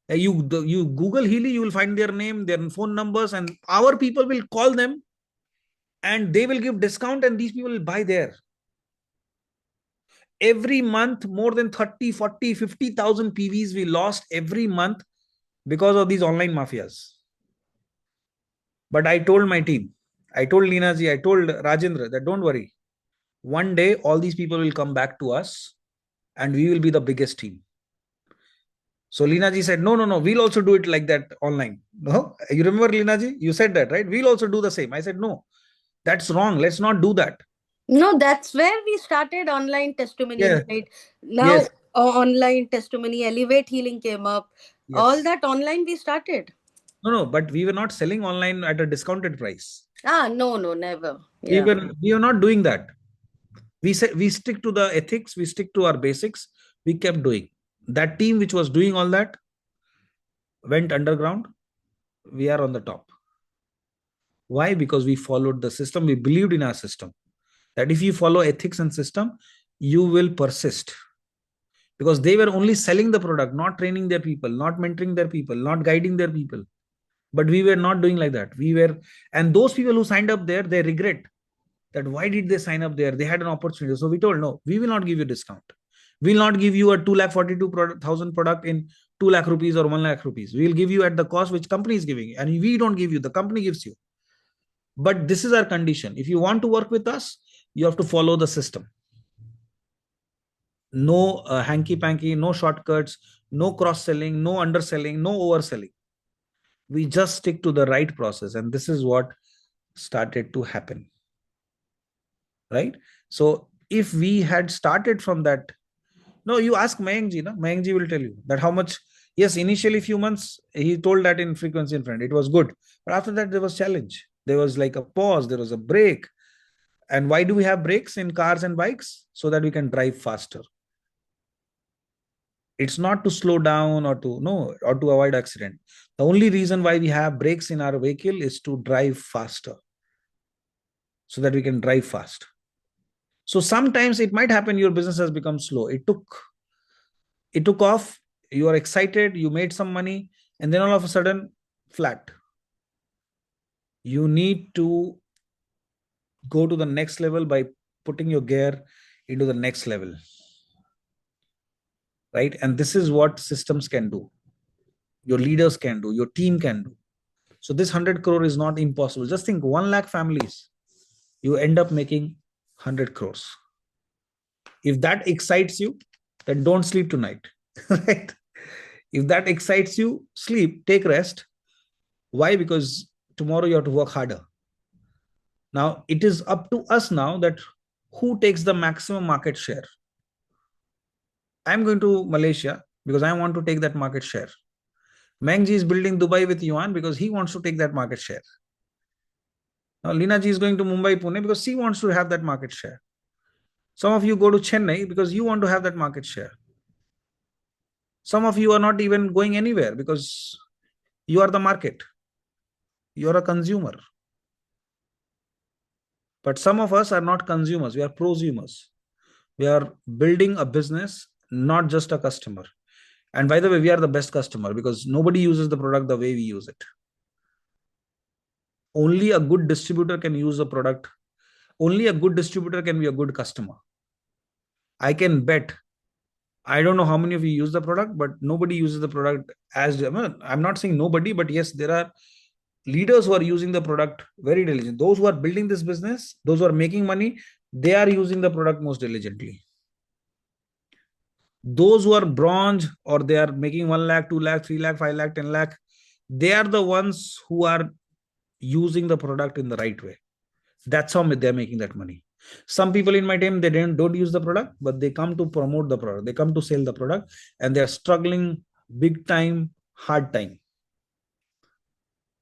You Google Healy, you will find their name, their phone numbers, and our people will call them and they will give discount and these people will buy there. Every month, more than 30, 40, 50,000 PVs we lost every month because of these online mafias. But I told my team, I told Leena ji, I told Rajendra that don't worry. One day, all these people will come back to us and we will be the biggest team. So Leena ji said, no, we'll also do it like that online. No, you remember Leena ji? You said that, right? We'll also do the same. I said, no, that's wrong. Let's not do that. No, that's where we started online testimonies, Yeah. right? Now, Yes. Online testimony, Elevate Healing came up. Yes. All that online we started. No, but we were not selling online at a discounted price. No, never. Yeah. We were not doing that. We said we stick to the ethics, we stick to our basics. We kept doing. That team which was doing all that went underground. We are on the top. Why? Because we followed the system. We believed in our system. That if you follow ethics and system, you will persist. Because they were only selling the product, not training their people, not mentoring their people, not guiding their people. But we were not doing like that. And those people who signed up there, they regret that why did they sign up there? They had an opportunity. So we told, no, we will not give you a discount. We will not give you a 2,42,000 product in 2 lakh rupees or 1 lakh rupees. We will give you at the cost which company is giving. And we don't give you, the company gives you. But this is our condition. If you want to work with us, you have to follow the system. No hanky-panky, no shortcuts, no cross-selling, no underselling, no overselling. We just stick to the right process. And this is what started to happen. Right? So if we had started from that, no, you ask Mayankji, no? Mayankji will tell you that how much, yes, initially few months, he told that in Frequency and Friend, it was good. But after that, there was challenge. There was like a pause, there was a break. And why do we have brakes in cars and bikes? So that we can drive faster. It's not to slow down or to avoid accident. The only reason why we have brakes in our vehicle is to drive faster. So that we can drive fast. So sometimes it might happen your business has become slow. It took off, you are excited, you made some money, and then all of a sudden, flat. You need to go to the next level by putting your gear into the next level. Right? And this is what systems can do. Your leaders can do, your team can do. So this 100 crore is not impossible. Just think 1 lakh families, you end up making 100 crores. If that excites you, then don't sleep tonight. Right? If that excites you, sleep, take rest. Why? Because tomorrow you have to work harder. Now, it is up to us now that who takes the maximum market share. I'm going to Malaysia because I want to take that market share. Mengji is building Dubai with Yuan because he wants to take that market share. Now, Leena ji is going to Mumbai, Pune because she wants to have that market share. Some of you go to Chennai because you want to have that market share. Some of you are not even going anywhere because you are the market. You are a consumer. But some of us are not consumers. We are prosumers. We are building a business, not just a customer. And by the way, we are the best customer because nobody uses the product the way we use it. Only a good distributor can use the product. Only a good distributor can be a good customer. I can bet, I don't know how many of you use the product, but nobody uses the product as, I'm not saying nobody, but yes, there are leaders who are using the product very diligently. Those who are building this business, those who are making money, they are using the product most diligently. Those who are bronze or they are making 1 lakh, 2 lakh, 3 lakh, 5 lakh, 10 lakh, they are the ones who are using the product in the right way. That's how they're making that money. Some people in my team, they don't use the product, but they come to promote the product. They come to sell the product and they're struggling big time, hard time.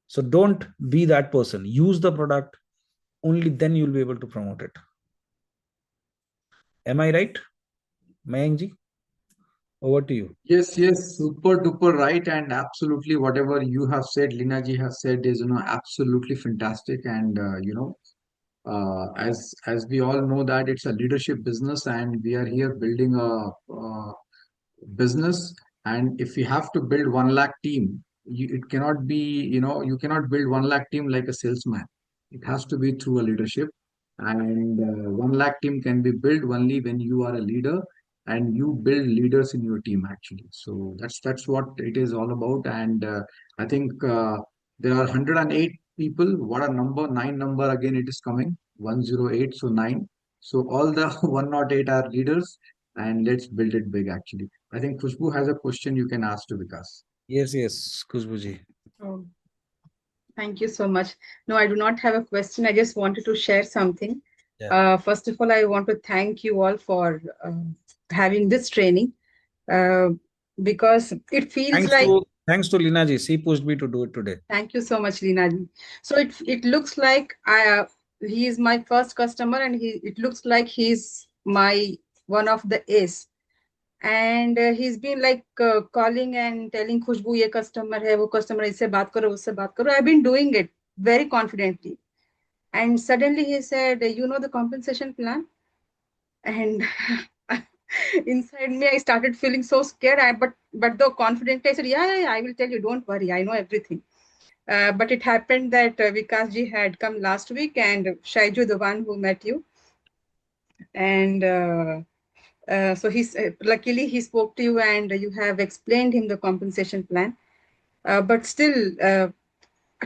So don't be that person. Use the product. Only then you'll be able to promote it. Am I right? Mayankji? Over to you. Yes, super duper right, and absolutely whatever you have said, Leena ji has said is absolutely fantastic, and As we all know that it's a leadership business, and we are here building a business. And if we have to build 1 lakh team, it cannot be, you cannot build 1 lakh team like a salesman. It has to be through a leadership. And 1 lakh team can be built only when you are a leader and you build leaders in your team actually. So that's what it is all about. And I think there are 108 people. What a number! Nine number again. It is coming 108. So nine. So all the 108 are leaders, and let's build it big actually. I think Khushbu has a question you can ask to Vikas. Yes, Khushbu. Oh, thank you so much. No, I do not have a question. I just wanted to share something. Yeah. First of all, I want to thank you all for having this training because it feels Thanks to Lina ji. She pushed me to do it today. Thank you so much, Lina ji. So it looks like he is my first customer, and it looks like he's my one of the ace. And he's been like calling and telling Khushbu, ye customer hai, wo customer, isse baat karo, usse baat karo. I've been doing it very confidently. And suddenly he said, you know the compensation plan? And inside me, I started feeling so scared. But though confident, I said, yeah, I will tell you, don't worry, I know everything. But it happened that Vikash ji had come last week, and Shaiju, the one who met you. And so luckily he spoke to you, and you have explained him the compensation plan. But still,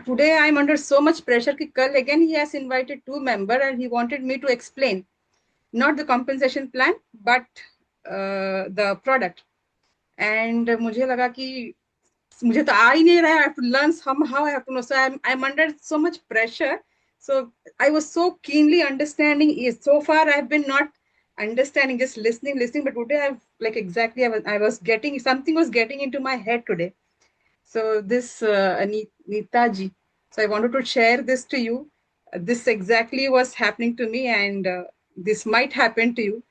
today I'm under so much pressure. Again, he has invited 2 members, and he wanted me to explain not the compensation plan, but the product. And मुझे लगा कि मुझे तो आ ही नहीं रहा है. I have to learn somehow. I have to know. So I'm under so much pressure. So I was so keenly understanding. So far, I've been not understanding, just listening. But today, I was getting something was getting into my head today. So this Neeta ji. So I wanted to share this to you. This exactly was happening to me, and this might happen to you.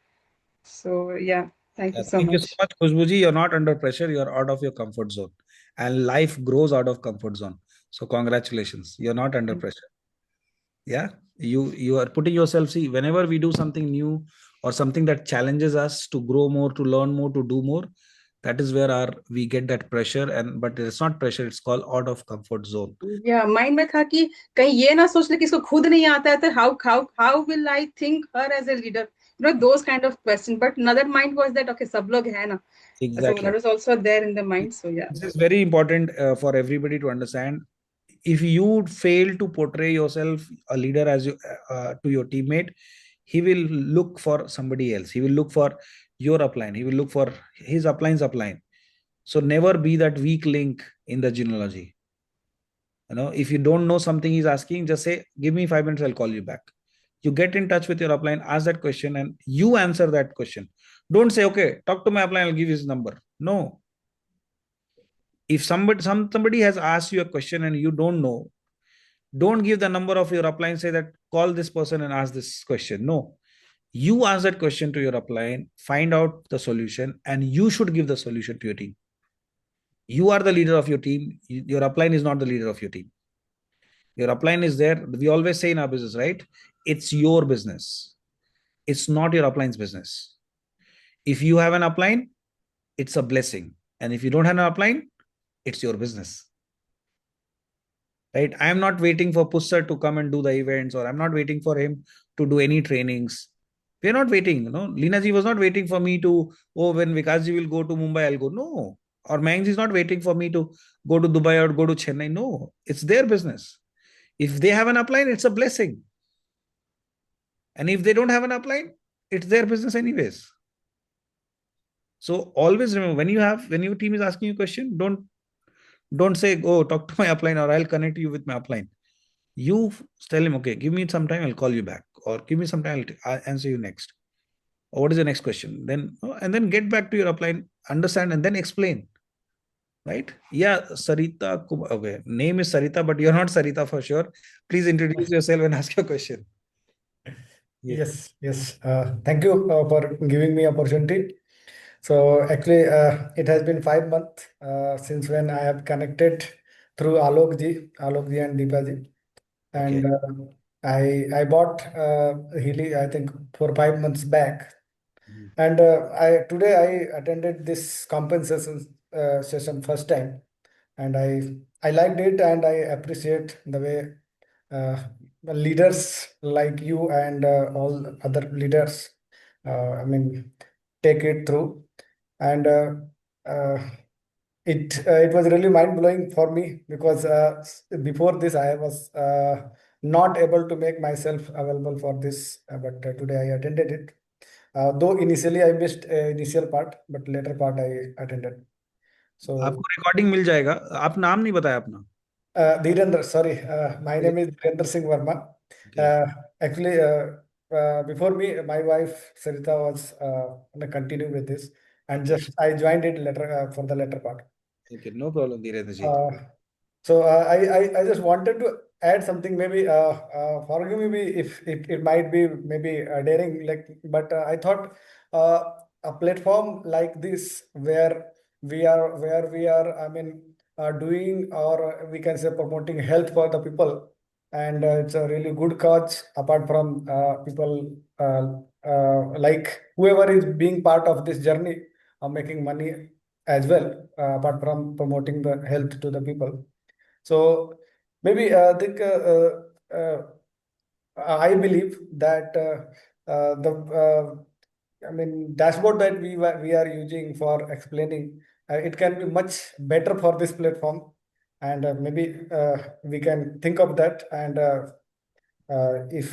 So yeah, thank you so much. Thank you so much, Khushbu ji. You're not under pressure. You're out of your comfort zone, and life grows out of comfort zone. So congratulations. You're not under pressure. Yeah, you are putting yourself. See, whenever we do something new or something that challenges us to grow more, to learn more, to do more, that is where we get that pressure. But it's not pressure. It's called out of comfort zone. Yeah, mind में था कि कहीं ये ना सोच ले कि इसको खुद नहीं आता है, तो how will I think her as a leader? You know, those kind of questions. But another mind was that okay, सब लोग है ना. Exactly. So that was also there in the mind. So yeah, this is very important for everybody to understand. If you fail to portray yourself a leader as you to your teammate, he will look for somebody else. He will look for your upline. He will look for his upline's upline. So never be that weak link in the genealogy. You know, if you don't know something he's asking, just say, give me 5 minutes, I'll call you back. You get in touch with your upline, ask that question, and you answer that question. Don't say, okay, talk to my upline, I'll give you his number. No. If somebody has asked you a question and you don't know, don't give the number of your upline, say that call this person and ask this question. No. You ask that question to your upline, find out the solution, and you should give the solution to your team. You are the leader of your team. Your upline is not the leader of your team. Your upline is there. We always say in our business, right? It's your business. It's not your upline's business. If you have an upline, it's a blessing. And if you don't have an upline, it's your business. Right? I am not waiting for Pussar to come and do the events, or I'm not waiting for him to do any trainings. We're not waiting. Lina ji was not waiting for me to, when Vikas ji will go to Mumbai, I'll go. No. Or Mayank ji is not waiting for me to go to Dubai or go to Chennai. No. It's their business. If they have an upline, it's a blessing. And if they don't have an upline, it's their business anyways. So always remember, when your team is asking you a question, don't say, oh, talk to my upline, or I'll connect you with my upline. You tell him, okay, give me some time, I'll call you back, or give me some time, I'll answer you next. Or what is the next question? And then get back to your upline, understand, and then explain. Right? Yeah, Sarita. Okay, name is Sarita, but you're not Sarita for sure. Please introduce yourself and ask your question. Yes. Thank you for giving me opportunity. So actually, it has been 5 months since when I have connected through Alok ji and Deepa ji, and I bought Healy, I think 4 or 5 months back, and today I attended this compensation session first time, and I liked it, and I appreciate the way leaders like you and all other leaders, I mean, take it through, and uh, it was really mind blowing for me because before this I was not able to make myself available for this, but today I attended it. Though initially I missed initial part, but later part I attended. So आपको recording मिल जाएगा. आप नाम नहीं बताया अपना. Dhirendra, sorry, my name is Dhirendra Singh Verma. Actually, before me, my wife Sarita was gonna continue with this, and just I joined it later for the latter part. Okay, no problem, Dhirendra ji. So I just wanted to add something. Maybe forgive me if it might be maybe daring, like, but I thought a platform like this where we are, I mean, doing, or we can say promoting health for the people, and it's a really good cause. Apart from people like whoever is being part of this journey of making money as well, apart from promoting the health to the people. So maybe I think I believe that I mean, dashboard that we are using for explaining, it can be much better for this platform, and maybe we can think of that. And if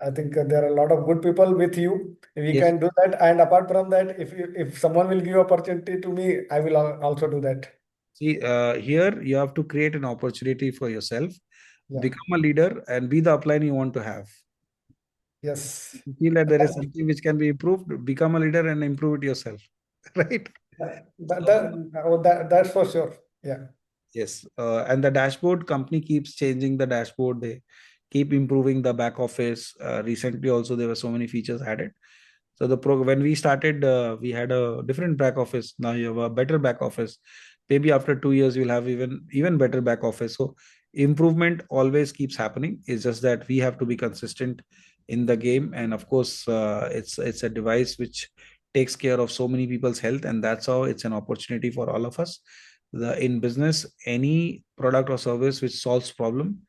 I think there are a lot of good people with you, we Yes. can do that. And apart from that, if someone will give opportunity to me, I will also do that. See, here you have to create an opportunity for yourself, Yeah. become a leader, and be the upline you want to have. Yes. If you feel that there is something which can be improved, become a leader and improve it yourself. Right? That's for sure. Yeah. Yes. And the dashboard company keeps changing the dashboard. They keep improving the back office. Recently, also, there were so many features added. So when we started, we had a different back office. Now you have a better back office. Maybe after 2 years, you'll have even better back office. So improvement always keeps happening. It's just that we have to be consistent in the game. And of course, it's a device which takes care of so many people's health, and that's how it's an opportunity for all of us. In business, any product or service which solves problem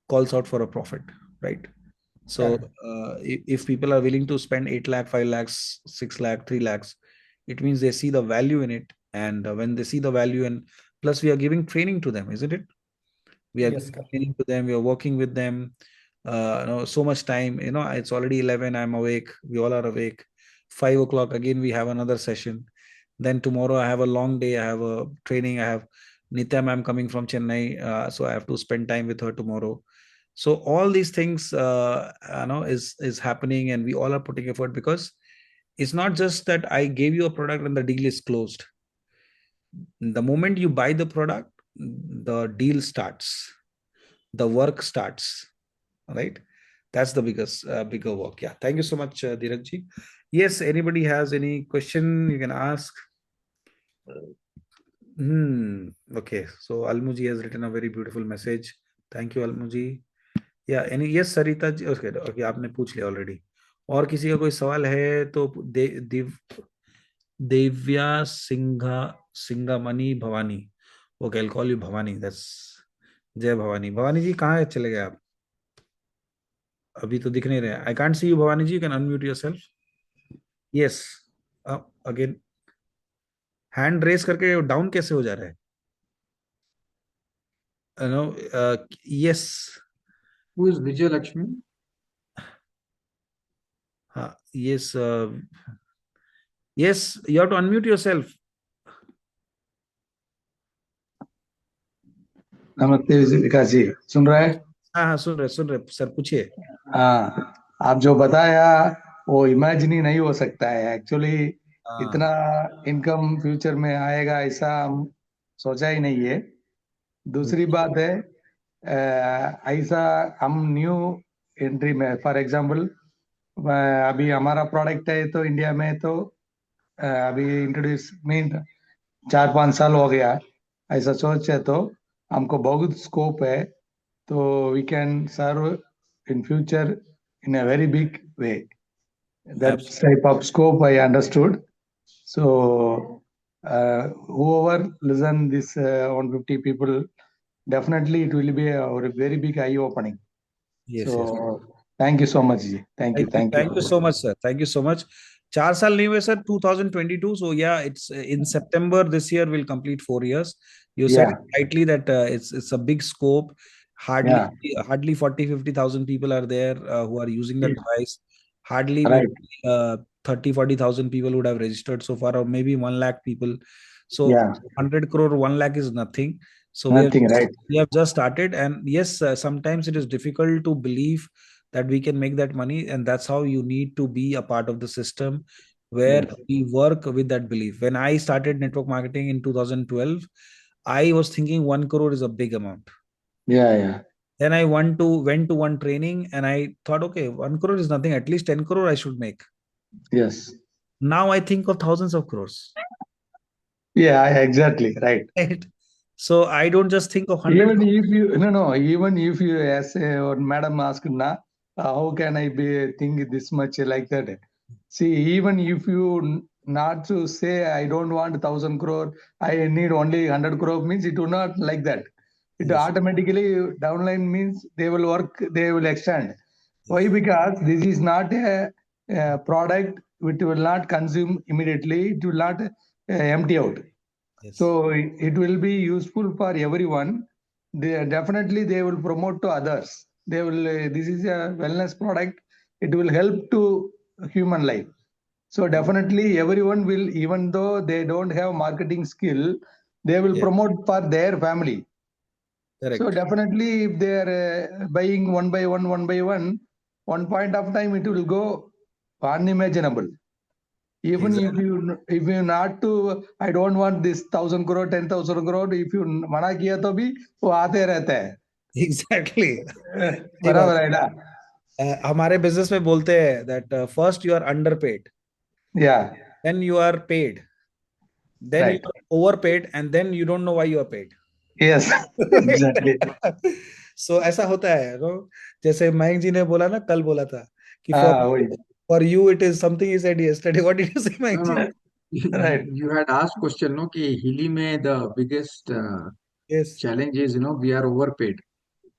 calls out for a profit, right? So if people are willing to spend 8 lakh, 5 lakhs, 6 lakh, 3 lakhs, it means they see the value in it. And when they see the value, and plus we are giving training to them, isn't it? We are Yes, giving training to them. We are working with them. So much time. It's already 11. I'm awake. We all are awake. 5 o'clock again. We have another session. Then tomorrow I have a long day. I have a training. I have Nitya ma'am coming from Chennai, so I have to spend time with her tomorrow. So all these things, is happening, and we all are putting effort, because it's not just that I gave you a product and the deal is closed. The moment you buy the product, the deal starts, the work starts, right? That's the bigger work. Yeah. Thank you so much, Dheeraj ji. Yes. Anybody has any question, you can ask. Okay. So Almuji has written a very beautiful message. Thank you, Almuji. या yes Sarita ji. Okay आपने पूछ लिया already. और किसी का कोई सवाल है तो Devya Singhamani Bhavani. Okay, I will call you Bhavani. That's Jai Bhavani. Bhavani जी कहाँ चले गए आप? अभी तो दिख नहीं रहे. I can't see you Bhavani ji. You can unmute yourself. Yes. Again hand raise करके डाउन कैसे हो जा रहा है? Yes. Who is Vijay Lakshmi? Yes. Yes, you have to unmute yourself. नमस्ते विकास जी, सुन रहे हैं? हाँ, सुन रहे सर, पूछिए. हाँ, आप जो बताया वो इमेजिन ही नहीं हो सकता है एक्चुअली. इतना इनकम फ्यूचर में आएगा ऐसा हम सोचा ही नहीं है. दूसरी बात है, ऐसा हम न्यू एंट्री में, फॉर एग्जांपल अभी हमारा प्रोडक्ट है तो इंडिया में तो अभी इंट्रोड्यूस मीन 4-5 साल हो गया. ऐसा सोचे तो हमको बहुत स्कोप है, तो we can serve in future in a very big way. That type of scope I understood. So whoever listen this 150 people, definitely it will be a very big eye opening. Yes, so yes. thank you so much ji. Thank you. Thank you so much, sir. Thank you so much. 4 साल नहीं हुए sir, 2022. So yeah, it's in September this year we'll complete 4 years. You said rightly that it's a big scope. Hardly 40-50,000 people are there who are using the device. Hardly Right. maybe 30-40,000 people would have registered so far, or maybe 1 lakh people. So Yeah. 100 crore, 1 lakh is nothing. So Nothing, right. we have just started, and yes, sometimes it is difficult to believe that we can make that money, and that's how you need to be a part of the system where we work with that belief. When I started network marketing in 2012, I was thinking 1 crore is a big amount. Yeah. Then I went to one training and I thought, okay, 1 crore is nothing, at least 10 crore I should make. Yes. Now I think of thousands of crores. Yeah, exactly. Right. So I don't just think of 100 Even crores. if you even if you as or madam asked na, how can I be think this much like that? See, even if you not to say I don't want 1,000 crore, I need only 100 crore means it will not like that. It automatically downline means they will work, they will extend. Why? Because this is not a product which will not consume immediately. It will not empty out. So it will be useful for everyone. Definitely they will promote to others. They will. This is a wellness product. It will help to human life. So definitely everyone will, even though they don't have marketing skill, they will promote for their family. Correct. So definitely if they are buying one by one point of time it will go unimaginable. Even if you not to, I don't want this 1,000 crore, 10,000 crore. If you मना किया तो भी वो आते रहते हैं. Exactly. बराबर है ना? हमारे बिजनेस में बोलते हैं that first you are underpaid. Yeah. Then you are paid. Then you are overpaid, and then you don't know why you are paid. Yes, exactly. So ऐसा होता है, no? जैसे मयंक जी ने बोला ना, कल बोला था कि वही. for you it is something you said yesterday. What did you say, Mike ji? Right. You had asked question, no, कि Healy में the biggest challenge is, we are overpaid.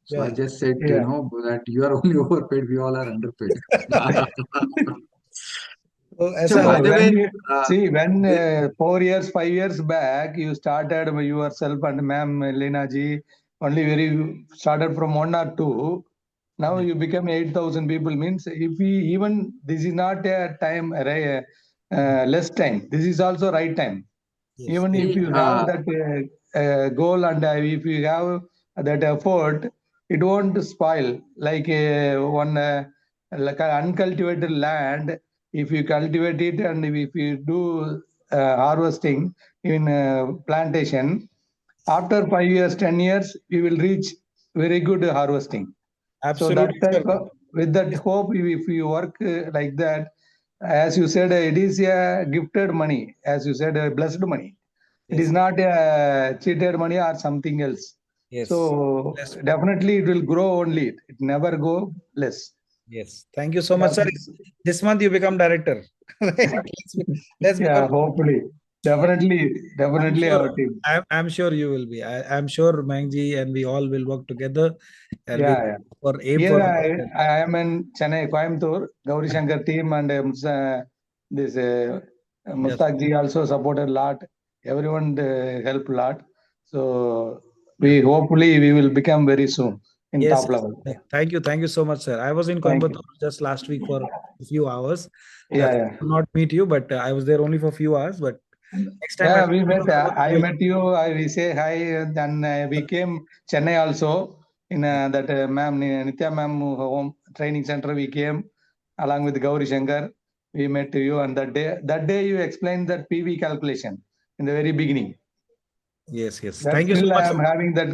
So I just said, that you are only overpaid, we all are underpaid. So by the way, see, when 4 years, 5 years back, you started yourself and ma'am Lena ji, only very started from 1 or 2. Now you become 8,000 people. Means if we even this is not a time less time. This is also right time. Even if you have that goal and if you have that effort, it won't spoil. Like one like an uncultivated land, if you cultivate it and if you do harvesting in plantation, after 5 years, 10 years, you will reach very good harvesting. Absolutely. So that with that hope, if you work like that, as you said, it is a gifted money. As you said, blessed money. It is not a cheated money or something else. Yes. So definitely it will grow only. It never go less. Yes. Thank you so much, sir. This month you become director. Let's become. Hopefully. Definitely sure, our team. I'm sure you will be. I'm sure Mangji and we all will work together. And for aim Here for. I am in Chennai, Coimbatore, Gauri Shankar team, and this Mustaq ji also supported a lot. Everyone helped a lot. So hopefully we will become very soon in top level. Thank you so much, sir. I was in Coimbatore just last week for a few hours. Yeah. I could not meet you, but I was there only for a few hours. But next time we met. I met you. We say hi. Then we came Chennai also in that ma'am Nitya ma'am home training center. We came along with Gauri Shankar. We met you, and that day you explained that PV calculation in the very beginning. Yes. Thank you so much. I am having that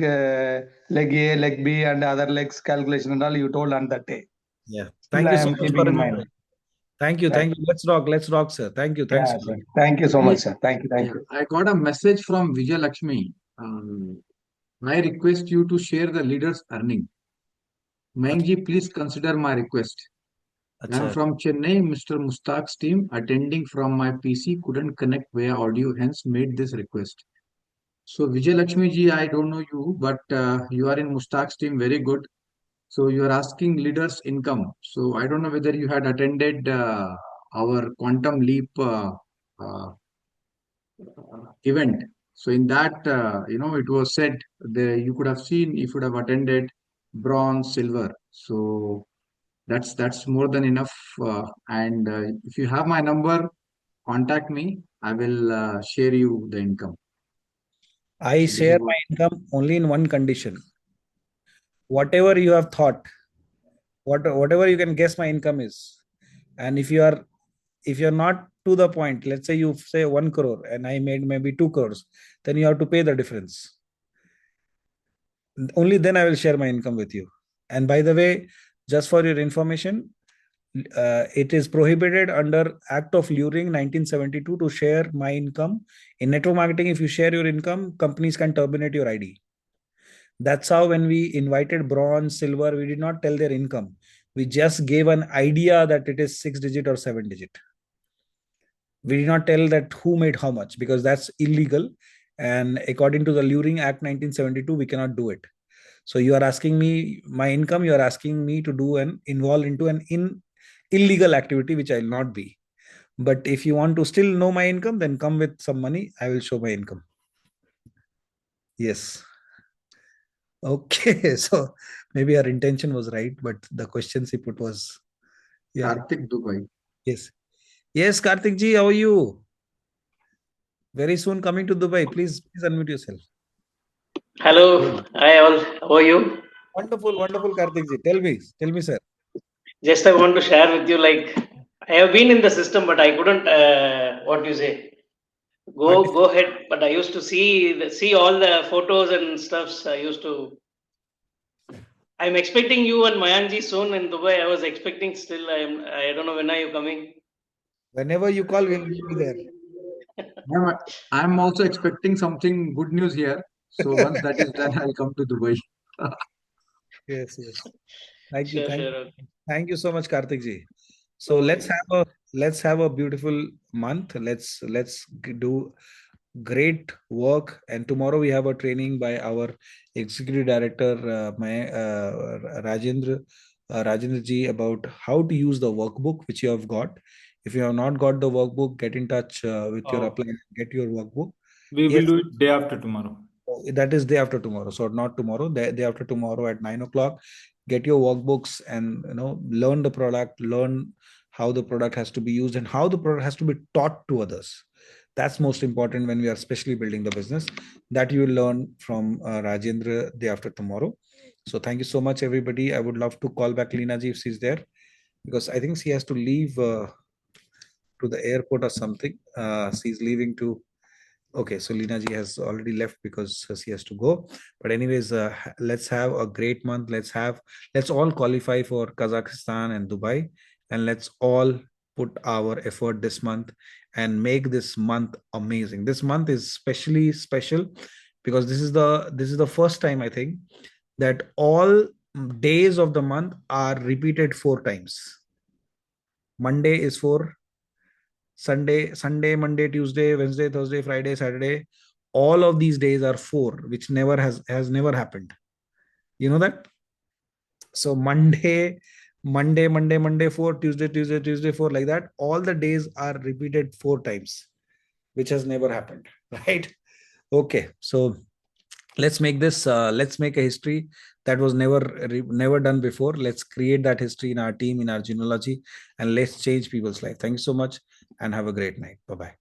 leg A, leg B, and other legs calculation and all you told on that day. Yeah. Thank you so much for remembering. Thank you. Let's rock, sir. Thank you. Thanks. Sir. Thank you so much, sir. Thank you. I got a message from Vijay Lakshmi. I request you to share the leader's earning. Mayank please consider my request. I am from Chennai. Mr. Mustaq's team attending from my PC couldn't connect via audio, hence made this request. So Vijay Lakshmi ji, I don't know you, but you are in Mustaq's team, very good. So you are asking leaders' income. So I don't know whether you had attended our Quantum Leap event. So in that, it was said that you could have seen if you would have attended bronze, silver. So that's more than enough. And if you have my number, contact me. I will share you the income. I So share my income only in one condition. Whatever you have thought, whatever you can guess my income is, and if you're not to the point, let's say you say 1 crore and I made maybe 2 crores, then you have to pay the difference. Only then I will share my income with you. And by the way, just for your information, it is prohibited under Act of Luring 1972 to share my income. In network marketing, if you share your income, companies can terminate your ID. That's how when we invited bronze, silver, we did not tell their income. We just gave an idea that it is 6-digit or 7-digit. We did not tell that who made how much, because that's illegal. And according to the Luring Act 1972, we cannot do it. So you are asking me my income, you are asking me to do and involve into an illegal activity, which I will not be. But if you want to still know my income, then come with some money. I will show my income. Yes. Okay. So maybe our intention was right, but the questions he put was, yeah. Karthik Dubai. Yes. Yes, Karthik ji, how are you? Very soon coming to Dubai. Please unmute yourself. Hello. Hi all. How are you? Wonderful, wonderful, Karthik ji. Tell me, sir. Just I want to share with you, like, I have been in the system, but I couldn't, what do you say, go ahead. But I used to see all the photos and stuffs. I'm expecting you and Mayank soon in Dubai. I was expecting still. I don't know when are you coming. Whenever you call, we'll be there. I'm also expecting something good news here. So once that is done, I'll come to Dubai. Yes. Thank you. Sure. Thank you so much, Karthik ji. So let's have a beautiful month. Let's do great work. And tomorrow we have a training by our executive director, Rajendra ji, about how to use the workbook which you have got. If you have not got the workbook, get in touch with your applicant, get your workbook. We will do it day after tomorrow. That is day after tomorrow. So not tomorrow, day after tomorrow at 9 o'clock. Get your workbooks and learn the product, learn how the product has to be used and how the product has to be taught to others. That's most important when we are especially building the business. That you will learn from Rajendra day after tomorrow. So thank you so much, everybody. I would love to call back Leena ji if she's there, because I think she has to leave to the airport or something. She's leaving to. Okay, so Leena ji has already left because she has to go. But anyways, let's have a great month. Let's all qualify for Kazakhstan and Dubai, and let's all put our effort this month and make this month amazing. This month is especially special because this is the first time, I think, that all days of the month are repeated 4 times. Monday is for Sunday, Monday, Tuesday, Wednesday, Thursday, Friday, Saturday. All of these days are 4, which never has never happened. You know that? So Monday 4, Tuesday 4, like that. All the days are repeated 4 times, which has never happened, right? Okay, so let's make this. Let's make a history that was never done before. Let's create that history in our team, in our genealogy, and let's change people's life. Thank you so much, and have a great night. Bye-bye.